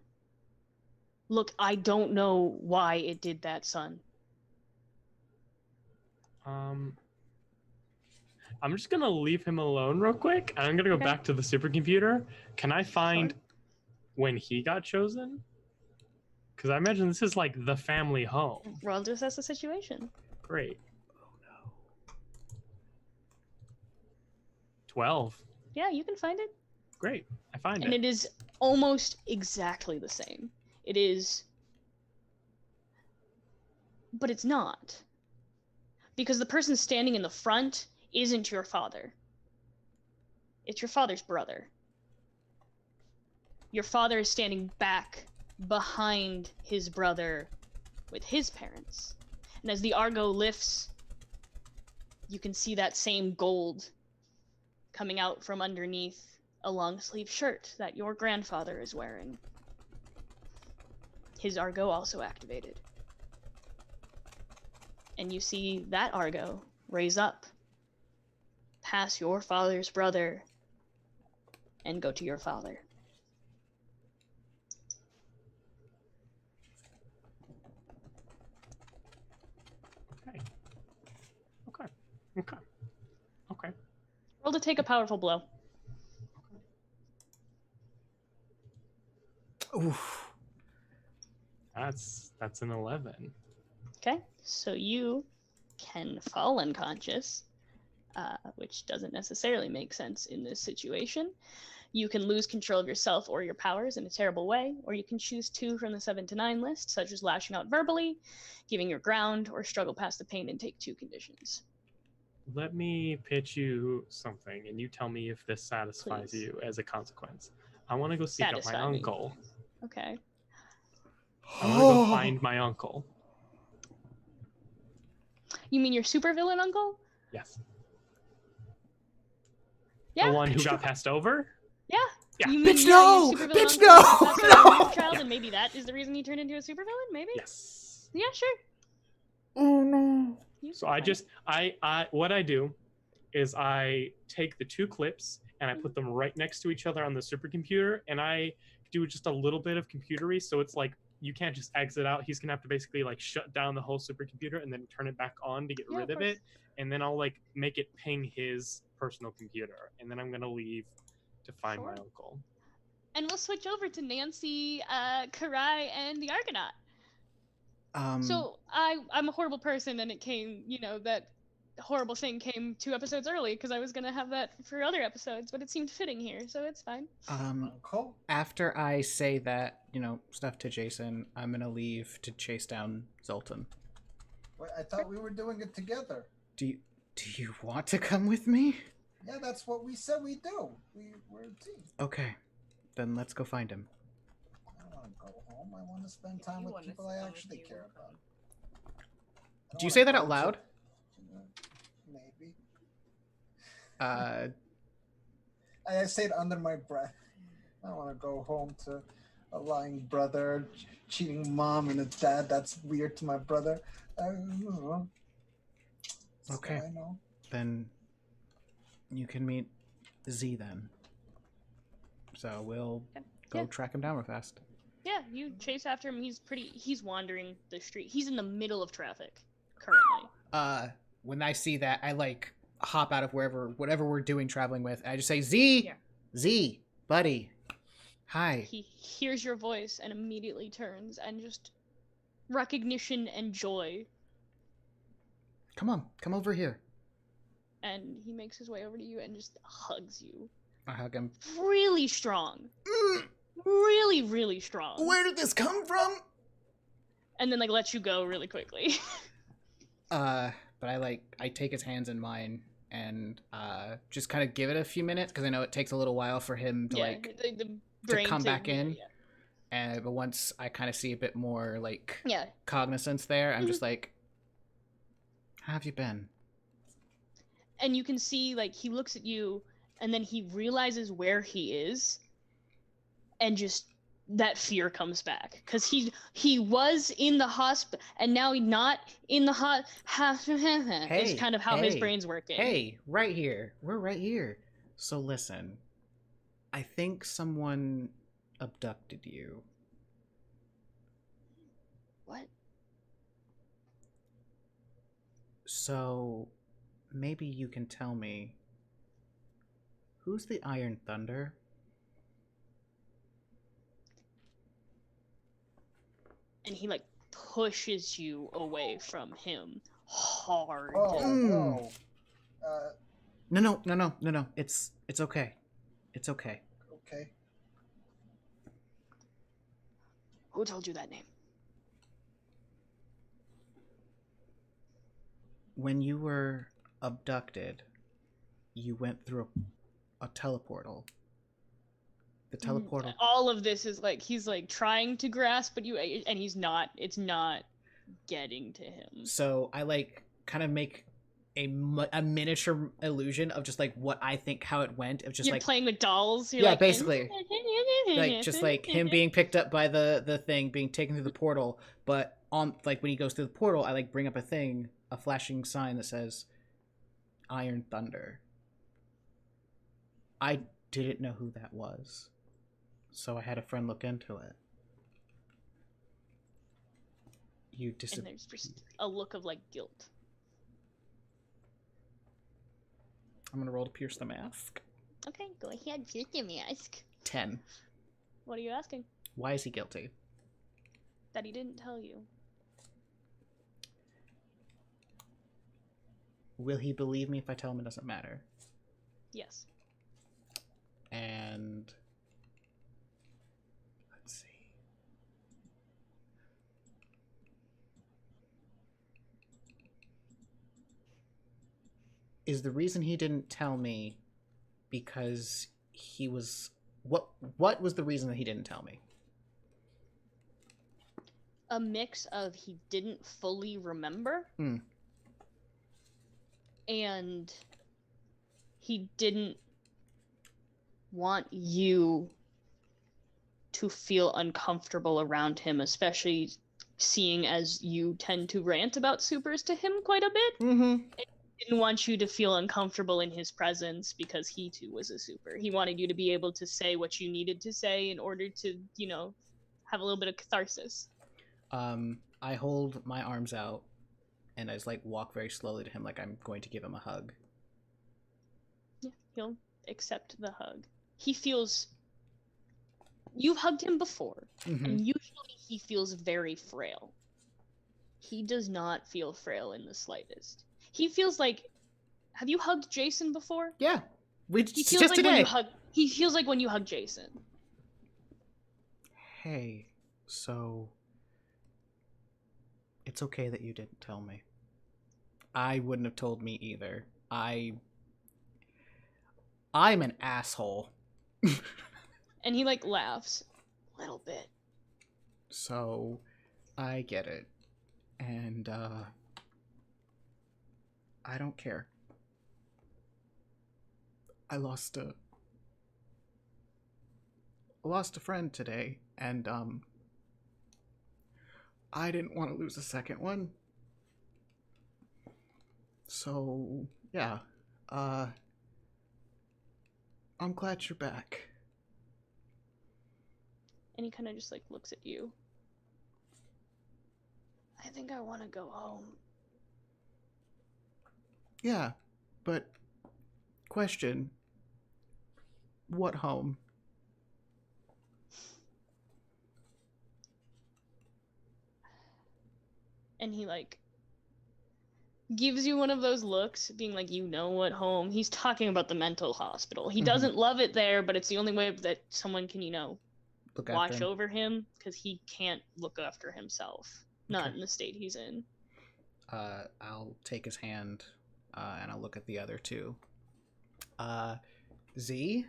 Look, I don't know why it did that, son. I'm just gonna leave him alone real quick. I'm gonna go back to the supercomputer. Can I find when he got chosen? Because I imagine this is like the family home. Roll to assess the situation. Great. Oh no. 12. Yeah, you can find it. Great. I find it. And it is almost exactly the same. It is... But it's not. Because the person standing in the front isn't your father. It's your father's brother. Your father is standing back behind his brother with his parents. And as the Argo lifts, you can see that same gold coming out from underneath a long-sleeve shirt that your grandfather is wearing. His Argo also activated. And you see that Argo raise up, pass your father's brother, and go to your father. Okay. Roll to take a powerful blow. Oof. That's an 11. Okay, so you can fall unconscious, which doesn't necessarily make sense in this situation. You can lose control of yourself or your powers in a terrible way, or you can choose 2 from the 7 to 9 list, such as lashing out verbally, giving your ground, or struggle past the pain and take 2 conditions. Let me pitch you something, and you tell me if this satisfies Please. you as a consequence. I want to go seek out my uncle. Okay. I want to go find my uncle. You mean your supervillain uncle? Yes. Yeah. The one who got passed over? Yeah. Yeah. You mean Bitch, your no! supervillain Bitch, uncle no! got passed over No! as a youth child, and maybe that is the reason he turned into a supervillain? Maybe. Yes. Yeah, sure. Oh no. So what I do is I take the two clips and I put them right next to each other on the supercomputer, and I do just a little bit of computery, so it's like you can't just exit out. He's gonna have to basically like shut down the whole supercomputer and then turn it back on to get rid of it, and then I'll like make it ping his personal computer, and then I'm gonna leave to find my uncle. And we'll switch over to Nancy, Karai, and the Argonaut. So I'm a horrible person, and it came, that horrible thing came 2 episodes early because I was gonna have that for other episodes, but it seemed fitting here, so it's fine. Cool. After I say that, stuff to Jason, I'm gonna leave to chase down Zoltan. Wait, I thought we were doing it together. Do you want to come with me? Yeah, that's what we said we do. We're a team. Okay, then let's go find him. I don't want to go home. I want to spend time with people I actually care about. Do you say that out loud? Maybe. Uh, I say it under my breath. I don't want to go home to a lying brother, cheating mom, and a dad that's weird to my brother. I don't know. Okay. I know. Then you can meet Z then. So we'll go track him down real fast. Yeah, you chase after him. He's wandering the street. He's in the middle of traffic currently. When I see that, I like hop out of whatever we're doing traveling with. And I just say, Z, Z, buddy, hi. He hears your voice and immediately turns, and just recognition and joy. Come over here. And he makes his way over to you and just hugs you. I hug him. Really strong. Really, really strong. Where did this come from? And then lets you go really quickly. But I take his hands in mine and just kind of give it a few minutes because I know it takes a little while for him to to come back in. And but once I kind of see a bit more cognizance there, I'm just like, how have you been? And you can see he looks at you and then he realizes where he is, and just that fear comes back because he was in the hospital and now he's not in the is kind of how his brain's working. Hey, right here. We're right here. So listen, I think someone abducted you. What? So maybe you can tell me, who's the Iron Thunder? And he pushes you away from him hard. Oh no. No. It's okay. It's okay. Okay. Who told you that name? When you were abducted, you went through a teleportal. The teleportal. All of this is he's trying to grasp, but he's not. It's not getting to him. So I kind of make a miniature illusion of just what I think how it went. Of just You're playing with dolls. You're basically just him being picked up by the thing, being taken through the portal. But on when he goes through the portal, I bring up a flashing sign that says Iron Thunder. I didn't know who that was, so I had a friend look into it. And there's just a look of guilt. I'm gonna roll to pierce the mask. Okay, go ahead, pierce the mask. 10. What are you asking? Why is he guilty? That he didn't tell you. Will he believe me if I tell him it doesn't matter? Yes. And let's see. Is the reason he didn't tell me because he was what was the reason that he didn't tell me? A mix of he didn't fully remember And he didn't want you to feel uncomfortable around him, especially seeing as you tend to rant about supers to him quite a bit. Mm-hmm. He didn't want you to feel uncomfortable in his presence because he too was a super. He wanted you to be able to say what you needed to say in order to, you know, have a little bit of catharsis. I hold my arms out and I just like walk very slowly to him like I'm going to give him a hug. Yeah, he'll accept the hug. He feels... You've hugged him before, and usually he feels very frail. He does not feel frail in the slightest. He feels like... Have you hugged Jason before? Yeah, He feels just like today. when you hug... He feels like when you hug Jason. Hey, so... It's okay that you didn't tell me. I wouldn't have told me either. I'm an asshole. And he, like, laughs a little bit. So, I get it. And, I don't care. I lost a friend today, and, I didn't want to lose a second one. So, yeah. I'm glad you're back. And he kind of just, like, looks at you. I think I want to go home. Yeah, but... Question. What home? And he, like, gives you one of those looks, being like, you know what home. He's talking about the mental hospital. He doesn't love it there, but it's the only way that someone can, you know, watch over him, because he can't look after himself. Not in the state he's in. I'll take his hand, and I'll look at the other two. Z,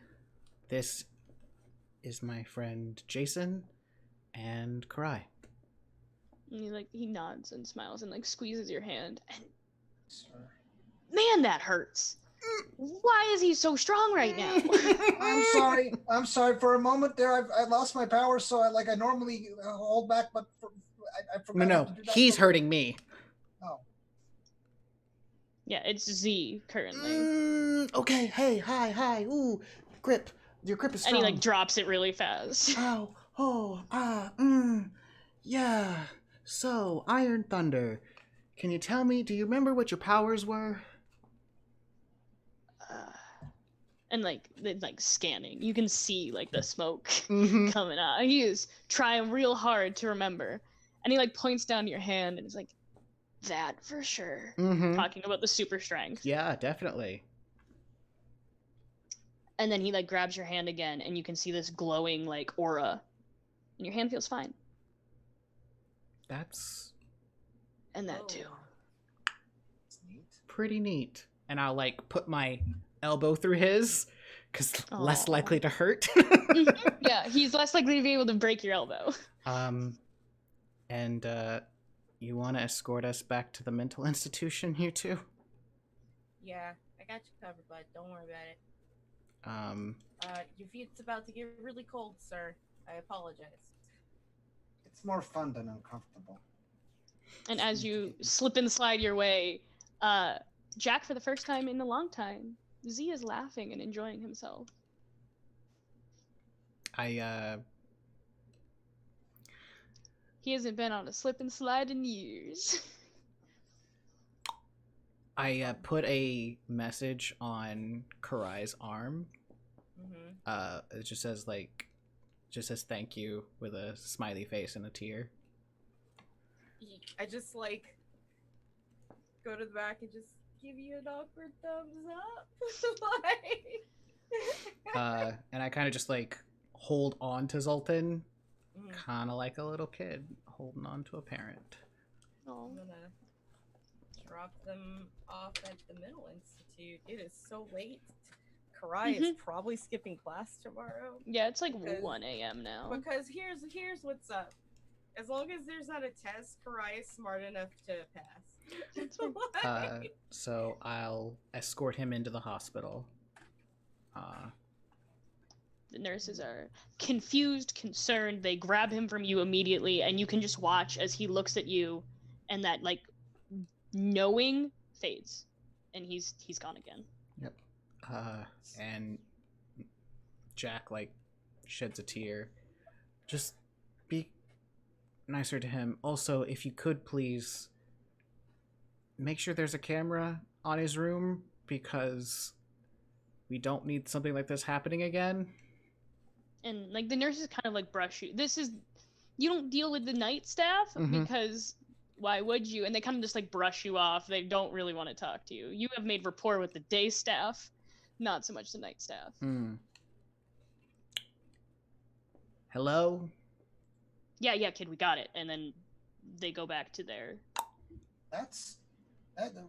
this is my friend Jason and Karai. And he nods and smiles and, like, squeezes your hand. And man, that hurts. Why is he so strong right now? I'm sorry. For a moment there, I lost my power, so I normally hold back, but I forgot. No, to do that. he's hurting me. Oh. Yeah, it's Z currently. Okay, hey, hi, ooh, grip. Your grip is strong. And he, like, drops it really fast. Ow, yeah. So, Iron Thunder, can you tell me, do you remember what your powers were? And, like, scanning. You can see, like, the smoke coming out. He is trying real hard to remember. And he, like, points down to your hand and is like, that for sure. Talking about the super strength. Yeah, definitely. And then he, like, grabs your hand again, and you can see this glowing, like, aura. And your hand feels fine. That's... And that too. Pretty neat. And I'll, like, put my elbow through his, because less likely to hurt. Yeah, he's less likely to be able to break your elbow. And, you want to escort us back to the mental institution, you two? Yeah, I got you covered, bud. Don't worry about it. Your feet's about to get really cold, sir. I apologize. It's more fun than uncomfortable. And as you slip and slide your way, Jack, for the first time in a long time, Z is laughing and enjoying himself. He hasn't been on a slip and slide in years. I put a message on Karai's arm. It just says thank you with a smiley face and a tear. I just, like, go to the back and just give you an awkward thumbs up. And I kind of just, like, hold on to Zoltan, kind of like a little kid holding on to a parent. I'm gonna drop them off at the Middle Institute. It is so late. Karai is probably skipping class tomorrow. Yeah, it's like 1 a.m. now. Because here's what's up. As long as there's not a test, Karai is smart enough to pass. So I'll escort him into the hospital. The nurses are confused, concerned. They grab him from you immediately, and you can just watch as he looks at you, and that like knowing fades, and he's gone again. Yep. And Jack like sheds a tear. Just be nicer to him. Also, if you could please make sure there's a camera on his room, because we don't need something like this happening again. And like the nurses kind of like brush you. You don't deal with the night staff because why would you? And they kind of just like brush you off. They don't really want to talk to you. You have made rapport with the day staff, not so much the night staff. Hello? Yeah, kid, we got it. And then they go back to their...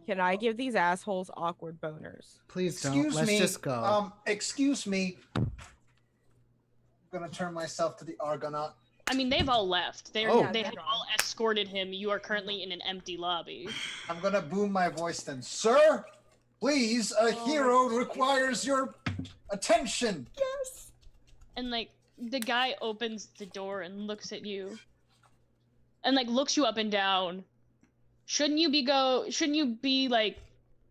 Can I give these assholes awkward boners? Please don't. Excuse Let's me. just go. Excuse me. I'm gonna turn myself to the Argonaut. I mean, they've all left. They Oh. have all escorted him. You are currently in an empty lobby. I'm gonna boom my voice then. Sir, please, a hero requires your attention. Yes. And like the guy opens the door and looks at you. And like looks you up and down. Shouldn't you be like,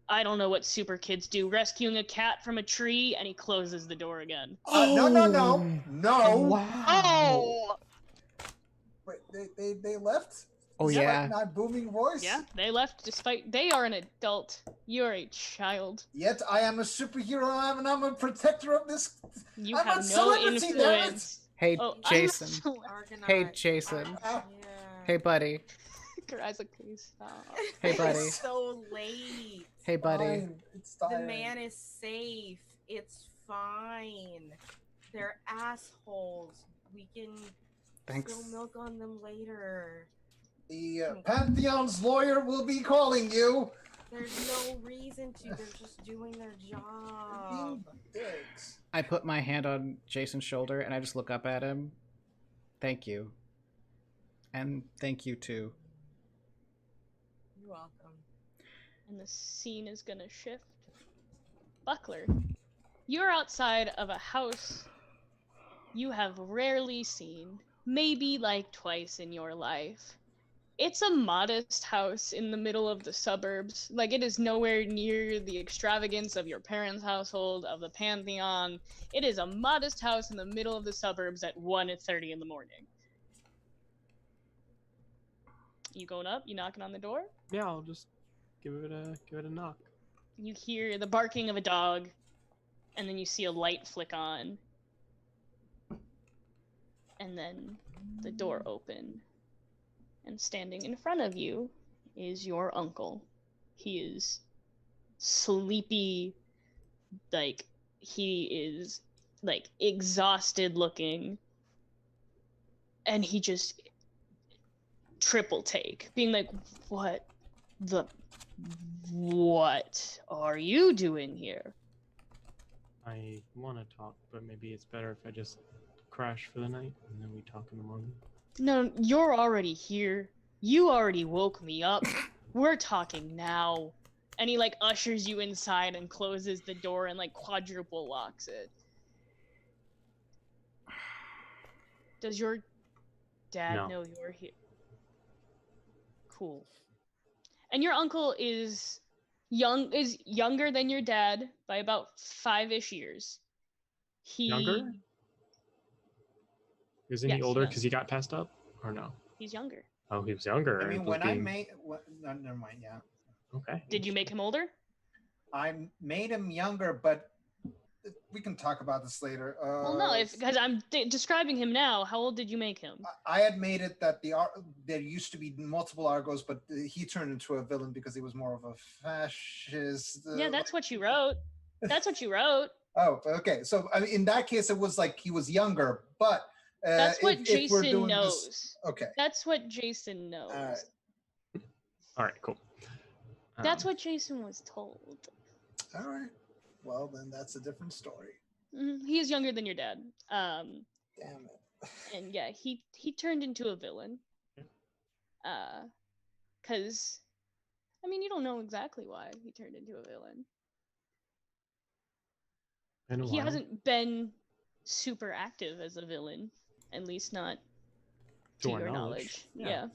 I don't know what super kids do, rescuing a cat from a tree? And he closes the door again. No. Wow. Oh. Wait, they left? Oh, yeah. Like my booming voice? Yeah, they left despite they are an adult. You're a child. Yet I am a superhero and I'm a protector of this. You I'm have a no celebrity, damn it. influence. Hey, Oh, I'm Jason. Argonaut. Hey, Jason. Yeah. Hey, buddy. Isaac, please stop. Hey, buddy. It's so late. Hey, buddy. Fine. It's The tiring. man is safe. It's fine. They're assholes. We can Thanks. spill milk on them later. The Pantheon's lawyer will be calling you. There's no reason to. They're just doing their job. Dicks. I put my hand on Jason's shoulder and I just look up at him. Thank you. And thank you too. You're welcome. And the scene is gonna shift. Buckler, you're outside of a house you have rarely seen, maybe like twice in your life. It's a modest house in the middle of the suburbs. Like, it is nowhere near the extravagance of your parents' household, of the Pantheon. It is a modest house in the middle of the suburbs at 1:30 in the morning. You going up? You knocking on the door? Yeah, I'll just give it a knock. You hear the barking of a dog, and then you see a light flick on. And then the door open. And standing in front of you is your uncle. He is sleepy, like, he is, like, exhausted looking. And he just triple take, being like, what are you doing here? I want to talk, but maybe it's better if I just crash for the night and then we talk in the morning. No, you're already here. You already woke me up. We're talking now. And he like ushers you inside and closes the door and like quadruple locks it. Does your dad know you're here? Cool. And your uncle is younger than your dad by about 5-ish years. Younger? Isn't he Yes, older yes. because he got passed up? Or no? He's younger. Oh, he was younger. I mean, was when I being- made... no, never mind, yeah. Okay. Did you make him older? I made him younger, but we can talk about this later. Well, no, because I'm describing him now. How old did you make him? I had made it that there used to be multiple Argos, but he turned into a villain because he was more of a fascist. Yeah, that's what you wrote. That's what you wrote. Oh, okay. So I mean, in that case, it was like he was younger, but that's what if we're Jason doing knows. this- okay. That's what Jason knows. All right, cool. That's what Jason was told. All right. Well, then that's a different story. He is younger than your dad. Damn it. And yeah, he turned into a villain. Because I mean, you don't know exactly why he turned into a villain. In a He while. hasn't been super active as a villain, at least not to our your knowledge. Yeah.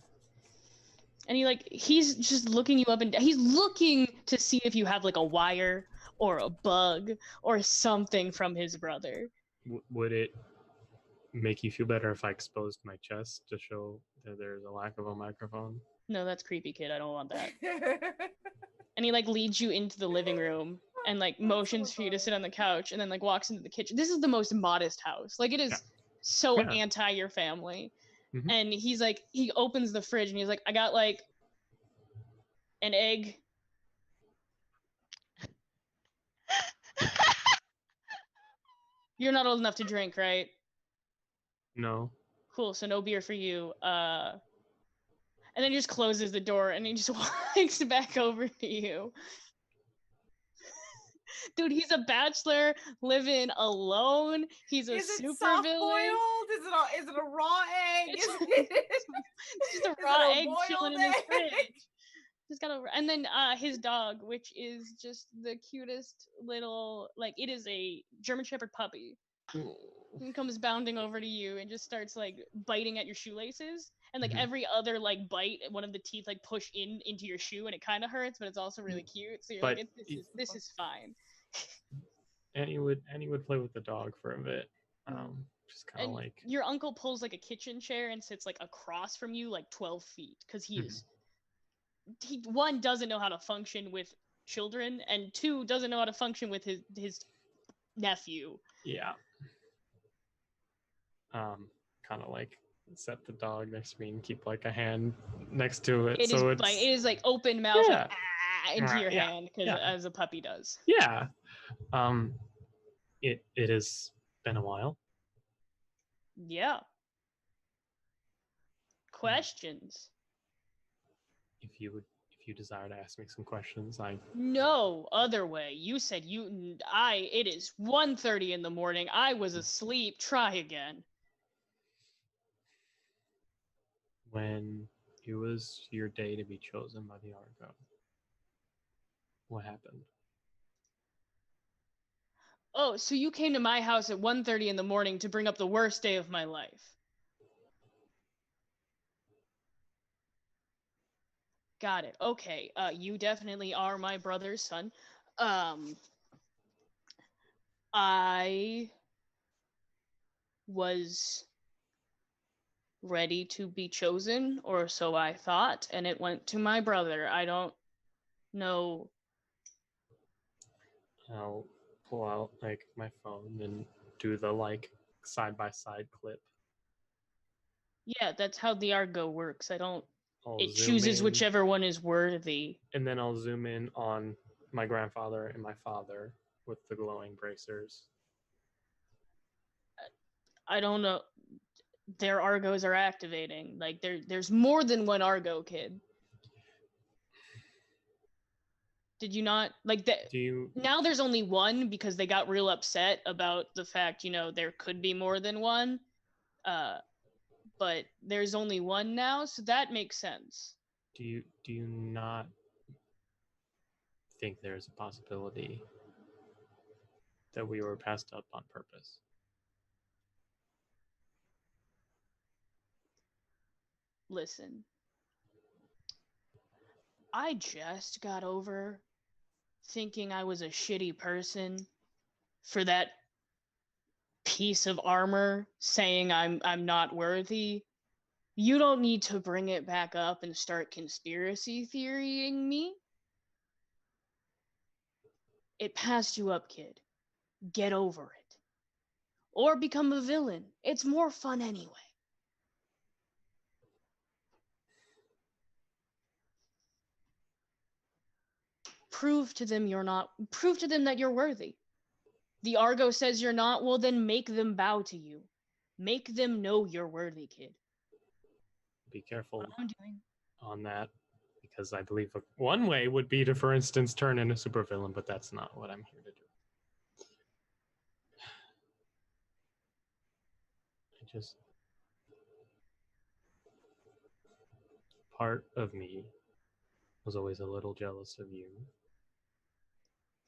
And he's just looking you up and down. He's looking to see if you have like a wire or a bug or something from his brother. Would it make you feel better if I exposed my chest to show that there's a lack of a microphone? No, that's creepy, kid. I don't want that. And he leads you into the living room and motions for you to sit on the couch and then walks into the kitchen. This is the most modest house. It is so anti your family. Mm-hmm. And he's he opens the fridge and he's I got an egg. You're not old enough to drink, right? No. Cool, so no beer for you. And then he just closes the door and he just walks back over to you. Dude, he's a bachelor living alone. He's a super soft villain. Boiled? Is it a raw egg? It's just a raw egg chilling in his fridge. He's got and then his dog, which is just the cutest little it is a German Shepherd puppy. He comes bounding over to you and just starts biting at your shoelaces. And every other bite, one of the teeth push into your shoe, and it kind of hurts, but it's also really cute. So you're this is fine. And he would play with the dog for a bit. Just kind of your uncle pulls a kitchen chair and sits across from you 12 feet because he one doesn't know how to function with children, and two doesn't know how to function with his nephew. Yeah. Kind of set the dog next to me and keep a hand next to it. It is open mouth into your hand because as a puppy does. Yeah. It has been a while. Yeah. Questions? If you desire to ask me some questions, No other way. You said it is 1:30 in the morning. I was asleep. Try again. When it was your day to be chosen by the Argo, what happened? Oh, so you came to my house at 1:30 in the morning to bring up the worst day of my life. Got it. Okay. You definitely are my brother's son. I was ready to be chosen, or so I thought, and it went to my brother. I don't know. I'll pull out my phone and do the side-by-side clip. Yeah, that's how the Argo works. It zoom chooses in, whichever one is worthy. And then I'll zoom in on my grandfather and my father with the glowing bracers. I don't know. Their Argos are activating. There's more than one Argo, kid. Did you not that? Now there's only one because they got real upset about the fact, there could be more than one. But there's only one now, so that makes sense. Do you not think there's a possibility that we were passed up on purpose? Listen. I just got over thinking I was a shitty person for that piece of armor saying I'm not worthy. You don't need to bring it back up and start conspiracy theorying me. It passed you up, kid. Get over it. Or become a villain. It's more fun anyway. Prove to them that you're worthy. The Argo says you're not, well then make them bow to you. Make them know you're worthy, kid. Be careful what I'm doing. On that, because I believe one way would be to, for instance, turn in a supervillain, but that's not what I'm here to do. Part of me was always a little jealous of you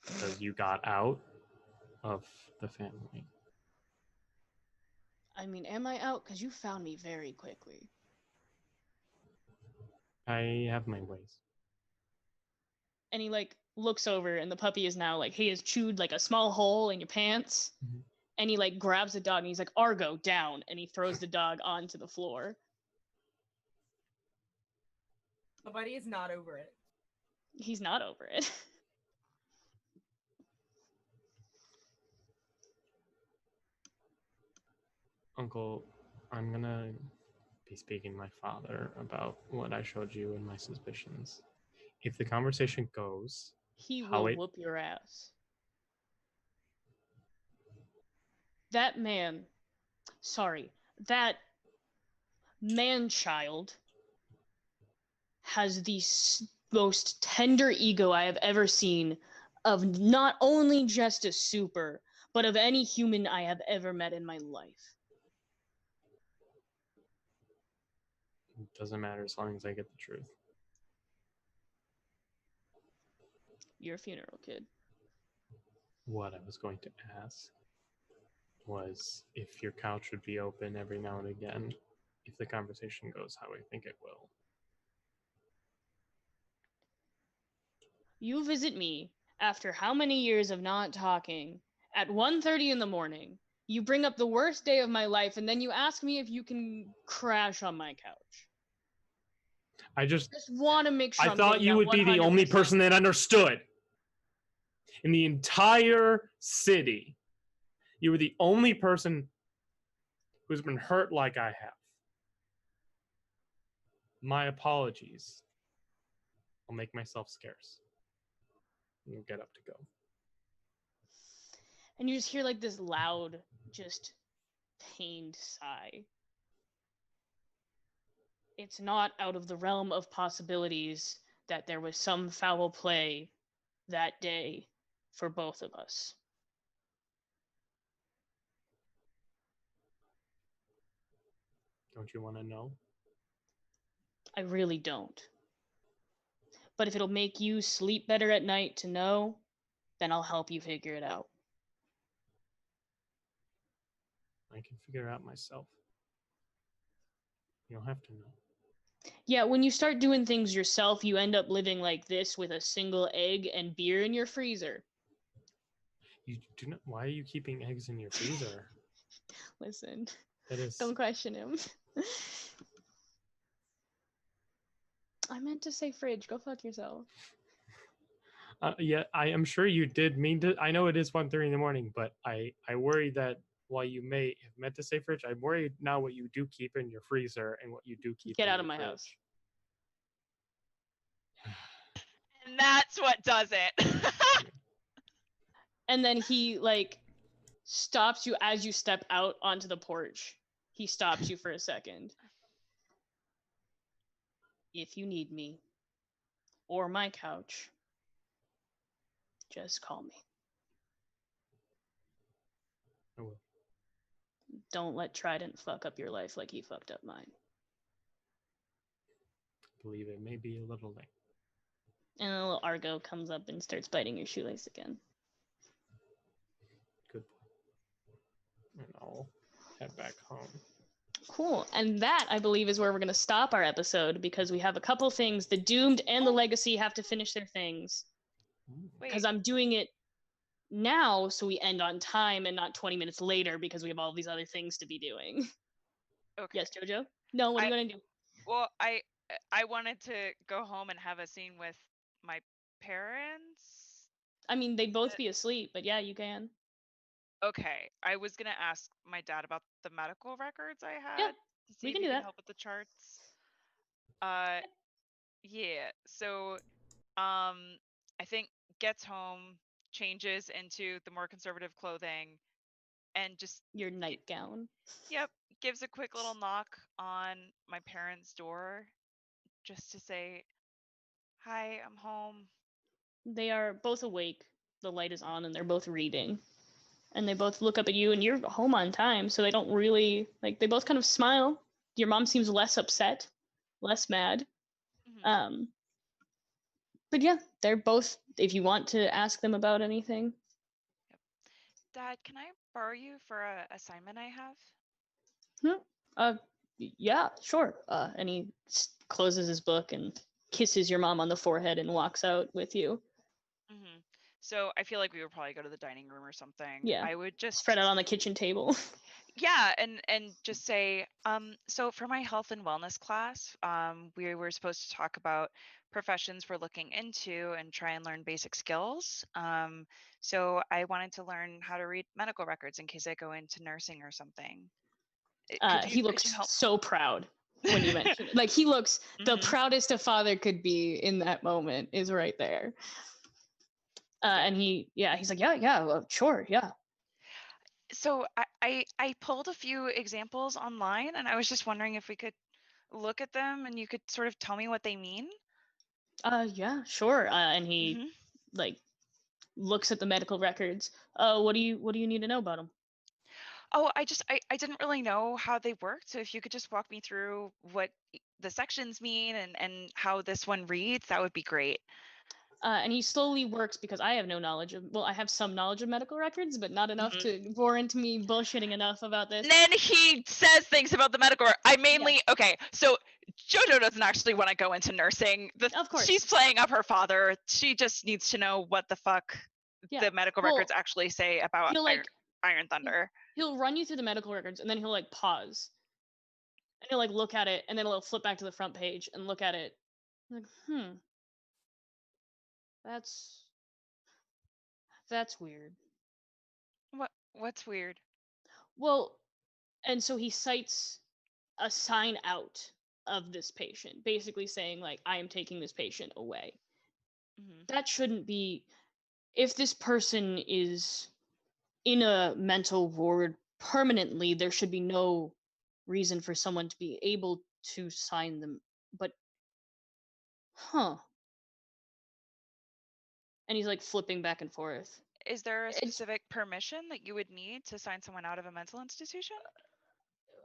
because you got out of the family. I mean, am I out? Because you found me very quickly. I have my ways. And he like looks over, and the puppy is now like he has chewed like a small hole in your pants. Mhm. And he like grabs the dog and he's like, Argo, down, and he throws the dog onto the floor. The buddy is not over it. He's not over it. Uncle, I'm gonna be speaking to my father about what I showed you and my suspicions. If the conversation goes, He how will it whoop your ass. That man, that man-child has the most tender ego I have ever seen of not only just a super, but of any human I have ever met in my life. doesn't matter as long as I get the truth. Your funeral, kid. What I was going to ask was if your couch would be open every now and again, if the conversation goes how I think it will. You visit me after how many years of not talking at 1:30 in the morning. You bring up the worst day of my life, and then you ask me if you can crash on my couch. I just want to make sure I I'm thought getting you that would be the only 100%. person that understood. In the entire city, you were the only person who's been hurt like I have. My apologies. I'll make myself scarce. You'll get up to go. And you just hear like this loud, just pained sigh. It's not out of the realm of possibilities that there was some foul play that day for both of us. Don't you want to know? I really don't. But if it'll make you sleep better at night to know, then I'll help you figure it out. I can figure it out myself. You don't have to know. Yeah, when you start doing things yourself, you end up living like this with a single egg and beer in your freezer. You do not. Why are you keeping eggs in your freezer? Listen, That is. don't question him. I meant to say fridge. Go fuck yourself. Yeah, I am sure you did mean to. I know it is 1:30 in the morning, but I worry that while you may have meant to say fridge, I'm worried now what you do keep in your freezer and what you do keep. Get in out of your my fridge. house. And that's what does it. And then he like stops you as you step out onto the porch. He stops you for a second. If you need me or my couch, just call me. I will. Don't let Trident fuck up your life like he fucked up mine. Believe it may be a little late. And a little Argo comes up and starts biting your shoelace again. Good boy. And I'll head back home. Cool. And that, I believe, is where we're going to stop our episode because we have a couple things. The Doomed and the Legacy have to finish their things. Because I'm doing it now so we end on time and not 20 minutes later because we have all these other things to be doing. Okay. Yes, Jojo? No, what are you going to do? Well, I wanted to go home and have a scene with my parents. I mean, they'd both be asleep, but yeah, you can. Okay, I was gonna ask my dad about the medical records I had Yeah, to see we if can he do can that. help with the charts. Yeah. So, I think gets home, changes into the more conservative clothing, and just your nightgown. Yep, gives a quick little knock on my parents' door, just to say, "Hi, I'm home." They are both awake. The light is on and they're both reading. And they both look up at you and you're home on time, so they don't really, like, they both kind of smile. Your mom seems less upset, less mad. Mm-hmm. But yeah, they're both, if you want to ask them about anything. Dad, can I borrow you for a assignment I have? Yeah, sure. And he closes his book and kisses your mom on the forehead and walks out with you. Mm-hmm. So I feel like we would probably go to the dining room or something. Yeah. I would just spread out on the kitchen table. Yeah, and just say, so for my health and wellness class, we were supposed to talk about professions we're looking into and try and learn basic skills. So I wanted to learn how to read medical records in case I go into nursing or something. He looks so proud when you mention it. Like, he looks the proudest a father could be in that moment is right there. And he's like, yeah, well, sure, yeah. So I pulled a few examples online, and I was just wondering if we could look at them and you could sort of tell me what they mean. Yeah, sure. And he like looks at the medical records. What do you need to know about them? Oh, I didn't really know how they worked. So if you could just walk me through what the sections mean and how this one reads, that would be great. And he slowly works, because I have no knowledge of, well, I have some knowledge of medical records, but not enough to warrant me bullshitting enough about this. And then he says things about the medical. I mainly, okay, so Jojo doesn't actually want to go into nursing. Of course. She's playing up her father. She just needs to know what the fuck the medical records actually say about Iron Thunder. He'll run you through the medical records, and then he'll like pause. And he'll like look at it, and then he'll flip back to the front page and look at it. Like, That's weird. What's weird? Well, and so he cites a sign out of this patient, basically saying, like, I am taking this patient away. That shouldn't be. If this person is in a mental ward permanently, there should be no reason for someone to be able to sign them. But, and he's like flipping back and forth. Is there a specific permission that you would need to sign someone out of a mental institution?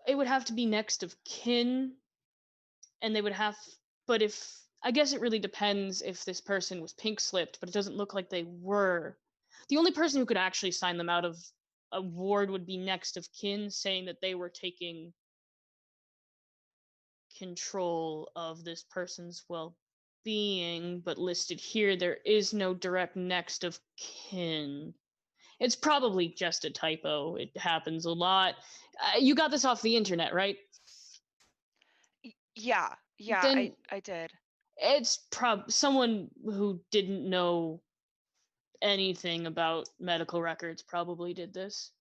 It would have to be next of kin, and they would have, but I guess it really depends if this person was pink slipped, but it doesn't look like they were. The only person who could actually sign them out of a ward would be next of kin, saying that they were taking control of this person's well-being, but listed here there is no direct next of kin. It's probably just a typo. It happens a lot. You got this off the internet, right? Yeah, Then I did. It's someone who didn't know anything about medical records probably did this.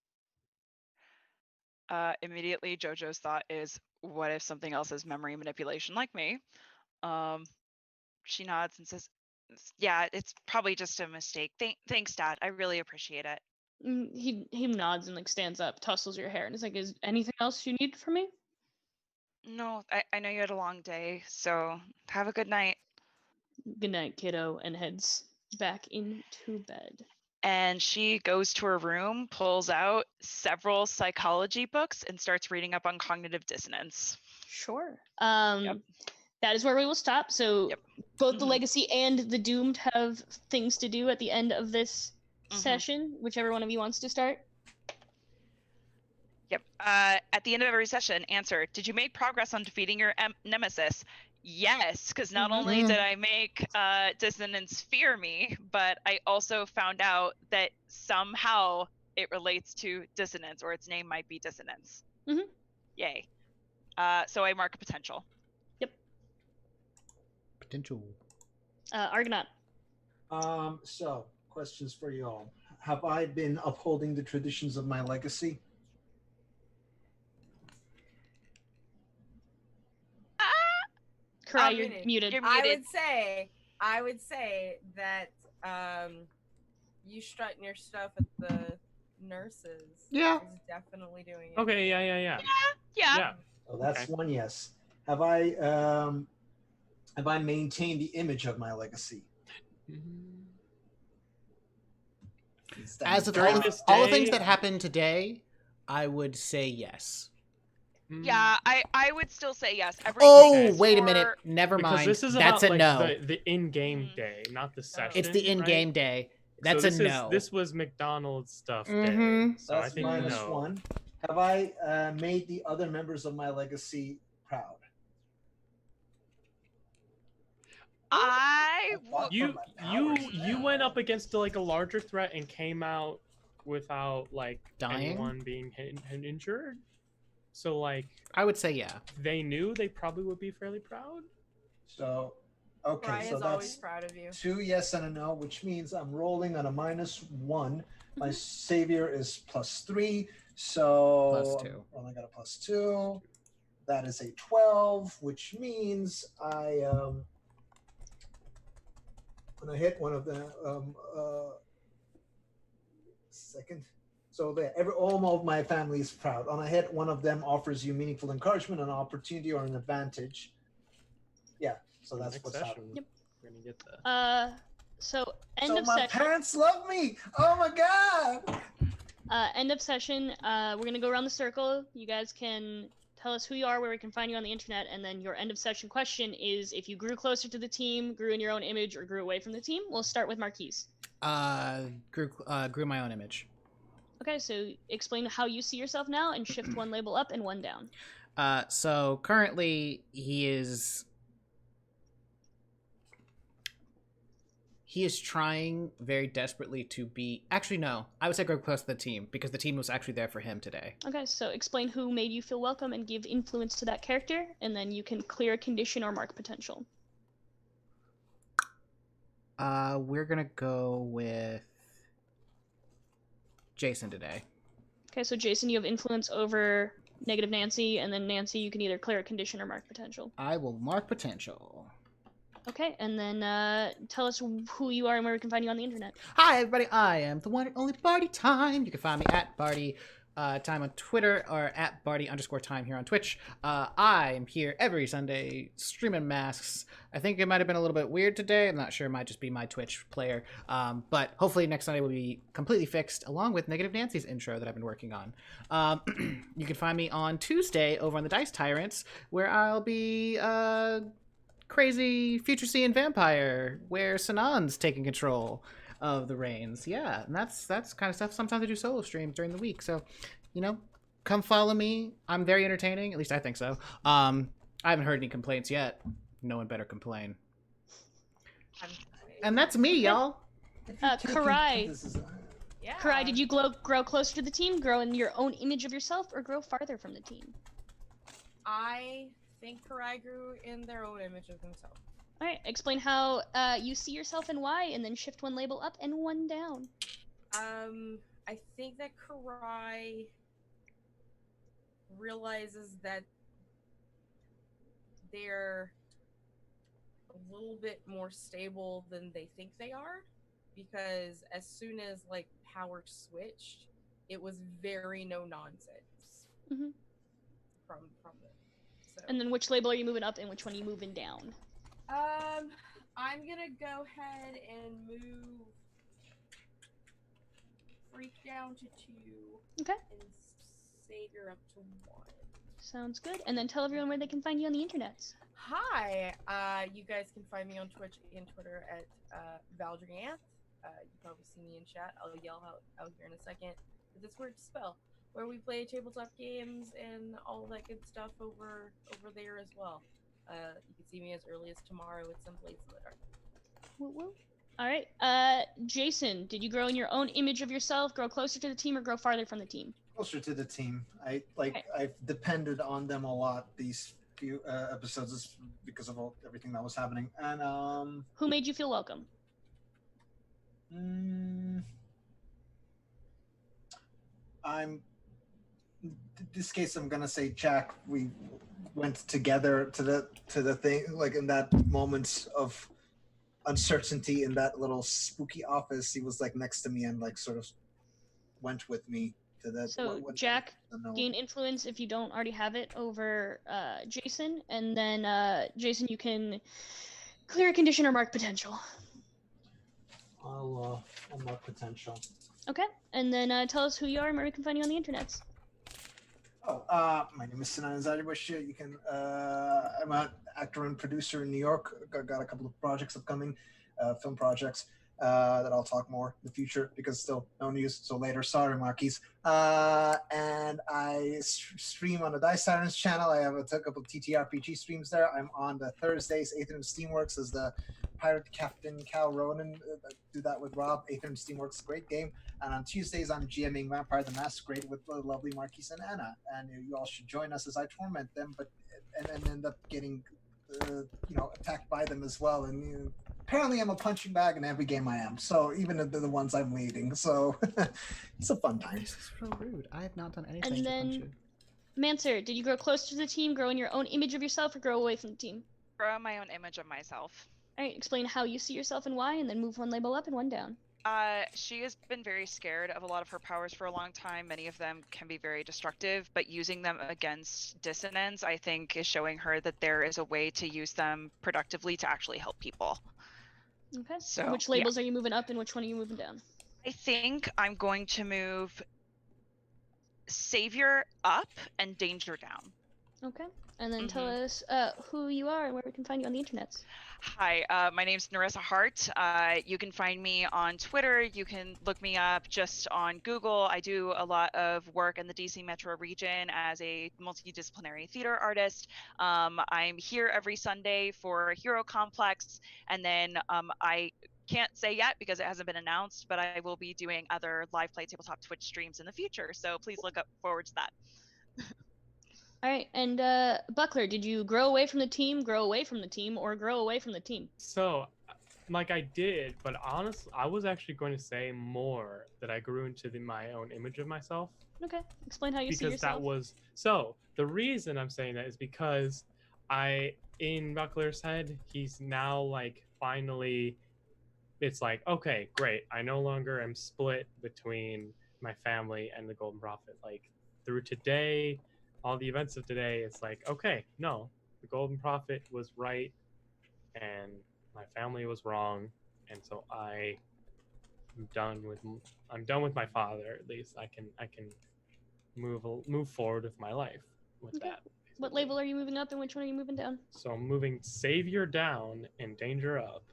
Immediately, Jojo's thought is, what if something else is memory manipulation like me? She nods and says, yeah, it's probably just a mistake. Thanks, Dad. I really appreciate it. He nods and like stands up, tussles your hair, and is like, is anything else you need from me? No, I know you had a long day, so have a good night. Good night, kiddo, and heads back into bed. And she goes to her room, pulls out several psychology books, and starts reading up on cognitive dissonance. Sure. That is where we will stop. So both the Legacy and the Doomed have things to do at the end of this session, whichever one of you wants to start. Yep. At the end of every session, answer, did you make progress on defeating your nemesis? Yes, because not only did I make dissonance fear me, but I also found out that somehow it relates to dissonance, or its name might be dissonance. Yay. So I mark a potential. Yep. Potential. Argonaut. So, questions for you all. Have I been upholding the traditions of my legacy? Cry, you're muted. You're I muted. would say that you strutting your stuff at the nurses is definitely doing it. Okay, yeah. So that's one yes. Have I maintained the image of my legacy? As of During all this the day- things that happened today, I would say yes. Yeah, I would still say yes. Oh, wait a minute. Never Because mind. this is That's about a no. the in-game day, not the session. It's the in-game right? day. That's a no. This was McDonald's stuff day. Mhm. So That's I think no. -1. Have I made the other members of my legacy proud? You went up against like a larger threat and came out without like Dying? anyone being hit and injured. So like I would say yeah. They knew they probably would be fairly proud. So okay, Brian so is always that's proud of you. 2 yes and a no, which means I'm rolling on a -1. My savior is +3, so +2. I only got a +2. That is a 12, which means when I hit one of the second. So all of my family is proud. On a hit, one of them offers you meaningful encouragement, an opportunity, or an advantage. Yeah, so that's Next what's session, happening. Yep. We're gonna get that. So end So of my session. parents love me. Oh my god. End of session. We're gonna go around the circle. You guys can tell us who you are, where we can find you on the internet, and then your end of session question is if you grew closer to the team, grew in your own image, or grew away from the team. We'll start with Marquise. Grew my own image. Okay, so explain how you see yourself now and shift one label up and one down. So currently he is trying very desperately to be. Actually, no. I would say grow close to the team because the team was actually there for him today. Okay, so explain who made you feel welcome and give influence to that character, and then you can clear a condition or mark potential. We're gonna go with Jason today. Okay, so Jason, you have influence over negative Nancy, and then Nancy, you can either clear a condition or mark potential. I will mark potential. Okay, and then tell us who you are and where we can find you on the internet. Hi, everybody. I am the one and only Barty Time. You can find me at Barty Time on Twitter or at Barty_Time here on Twitch. I am here every Sunday streaming masks. I think it might have been a little bit weird today. I'm not sure. It might just be my Twitch player. But hopefully next Sunday will be completely fixed, along with Negative Nancy's intro that I've been working on. You can find me on Tuesday over on the Dice Tyrants, where I'll be crazy future seeing vampire where Sanan's taking control of the reins. Yeah, and that's kind of stuff. Sometimes I do solo streams during the week, so come follow me. I'm very entertaining, at least I think so. I haven't heard any complaints yet. No one better complain. And that's me, y'all. Karai. Yeah. Karai, did you grow closer to the team, grow in your own image of yourself, or grow farther from the team? I think Karai grew in their own image of themselves. All right, explain how you see yourself and why, and then shift one label up and one down. I think that Karai realizes that they're a little bit more stable than they think they are, because as soon as like power switched, it was very no nonsense from them. So. And then which label are you moving up and which one are you moving down? I'm gonna go ahead and move Freak down to 2. Okay. And Savior up to 1. Sounds good. And then tell everyone where they can find you on the internet. Hi. You guys can find me on Twitch and Twitter at Valdrianth. You probably see me in chat. I'll yell out here in a second. But this word spell, where we play tabletop games and all that good stuff over there as well. You can see me as early as tomorrow with some Blades in the Dark. Woo-woo. All right. Jason, did you grow in your own image of yourself, grow closer to the team, or grow farther from the team? Closer to the team. I've depended on them a lot these few episodes because of everything that was happening. And who made you feel welcome? This case I'm gonna say Jack. We went together to the thing, like in that moment of uncertainty in that little spooky office. He was like next to me and like sort of went with me to that. So Jack, gain influence if you don't already have it over Jason, and then Jason, you can clear a condition or mark potential. I'll mark potential. Okay, and then tell us who you are and where we can find you on the internet. My name is Sinan Zadiwish. You can. I'm an actor and producer in New York. Got a couple of projects upcoming, film projects that I'll talk more in the future because still no news. So later, sorry, Marquise. And I stream on the Dice Tyrants channel. I have a couple of TTRPG streams there. I'm on the Thursdays. Aether Steamworks is the Pirate Captain Cal Ronan. Do that with Rob. Aether Steamworks, great game. And on Tuesdays, I'm GMing Vampire the Masquerade with the lovely Marquise and Anna. And you all should join us as I torment them, and end up getting, attacked by them as well. And apparently, I'm a punching bag in every game I am. So even the ones I'm leading. So it's a fun time. This is real rude. I have not done anything And to punch then, you. Mancer, did you grow close to the team, grow in your own image of yourself, or grow away from the team? Grow my own image of myself. All right, explain how you see yourself and why, and then move one label up and one down. She has been very scared of a lot of her powers for a long time. Many of them can be very destructive, but using them against dissonance, I think, is showing her that there is a way to use them productively to actually help people. Okay. So, which labels are you moving up and which one are you moving down? I think I'm going to move Savior up and Danger down. Okay. And then tell us who you are and where we can find you on the internet. Hi, my name's Nerissa Hart. You can find me on Twitter. You can look me up just on Google. I do a lot of work in the DC metro region as a multidisciplinary theater artist. I'm here every Sunday for Hero Complex, and then I can't say yet because it hasn't been announced, but I will be doing other live play tabletop Twitch streams in the future. So please look forward to that. All right, and Buckler, did you grow away from the team, or grow away from the team? So, like I did, but honestly, I was actually going to say more that I grew into my own image of myself. Okay, explain how you see yourself. Because that was so. The reason I'm saying that is because in Buckler's head, he's now like finally. It's like, okay, great. I no longer am split between my family and the Golden Prophet. Like through today. All the events of today, it's like, okay, no, the Golden Prophet was right, and my family was wrong, and so I'm done with my father. At least I can move forward with my life with that. Basically. What label are you moving up, and which one are you moving down? So I'm moving Savior down and Danger up.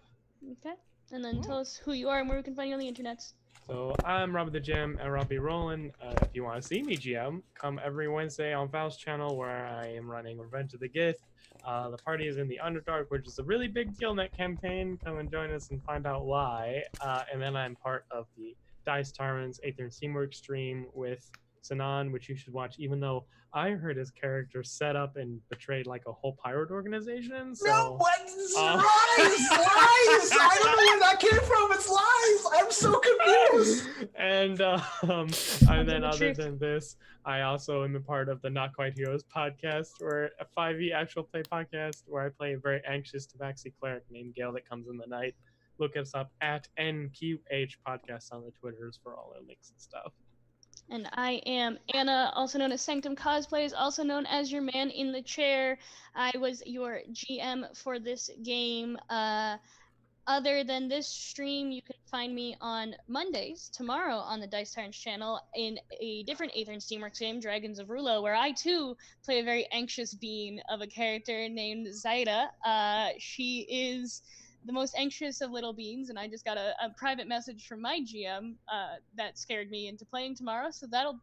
Okay, and then tell us who you are and where we can find you on the internet. So I'm Robbie the Gem and Robbie Roland. If you want to see me GM, come every Wednesday on Val's channel where I am running Revenge of the Gith. The party is in the Underdark, which is a really big deal in that campaign. Come and join us and find out why. And then I'm part of the Dice Tyrants Aether and Steamworks stream with Sinan, which you should watch, even though I heard his character set up and betrayed like a whole pirate organization. So, no, what? Lies! I don't know where that came from. It's lies! I'm so confused! And then other than this, I also am a part of the Not Quite Heroes podcast, or a 5e actual play podcast, where I play a very anxious tabaxi cleric named Gale that comes in the night. Look us up at NQH podcast on the Twitters for all our links and stuff. And I am Anna, also known as Sanctum Cosplays, also known as your man in the chair. I was your GM for this game. Other than this stream, you can find me on Mondays, tomorrow on the Dice Tyrants channel, in a different Aether and Steamworks game, Dragons of Rulo, where I too play a very anxious being of a character named Zaida. She is the most anxious of little beings, and I just got a private message from my GM that scared me into playing tomorrow, so that'll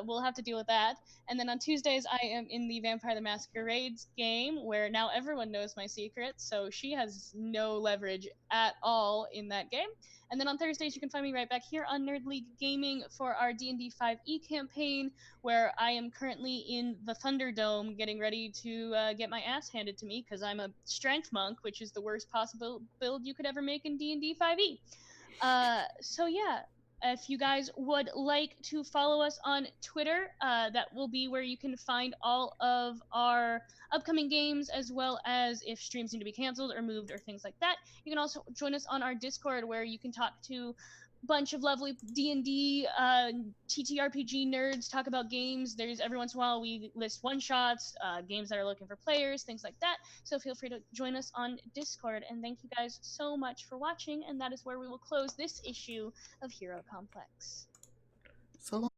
we'll have to deal with that. And then on Tuesdays, I am in the Vampire the Masquerade's game, where now everyone knows my secret, so she has no leverage at all in that game. And then on Thursdays, you can find me right back here on NerdLeagueGaming for our D&D 5e campaign, where I am currently in the Thunderdome getting ready to get my ass handed to me because I'm a strength monk, which is the worst possible build you could ever make in D&D 5e. So yeah, if you guys would like to follow us on Twitter, that will be where you can find all of our upcoming games, as well as if streams need to be canceled or moved or things like that. You can also join us on our Discord, where you can talk to a bunch of lovely D&D, TTRPG nerds, talk about games. There's every once in a while we list one-shots, games that are looking for players, things like that. So feel free to join us on Discord. And thank you guys so much for watching. And that is where we will close this issue of Hero Complex. So long.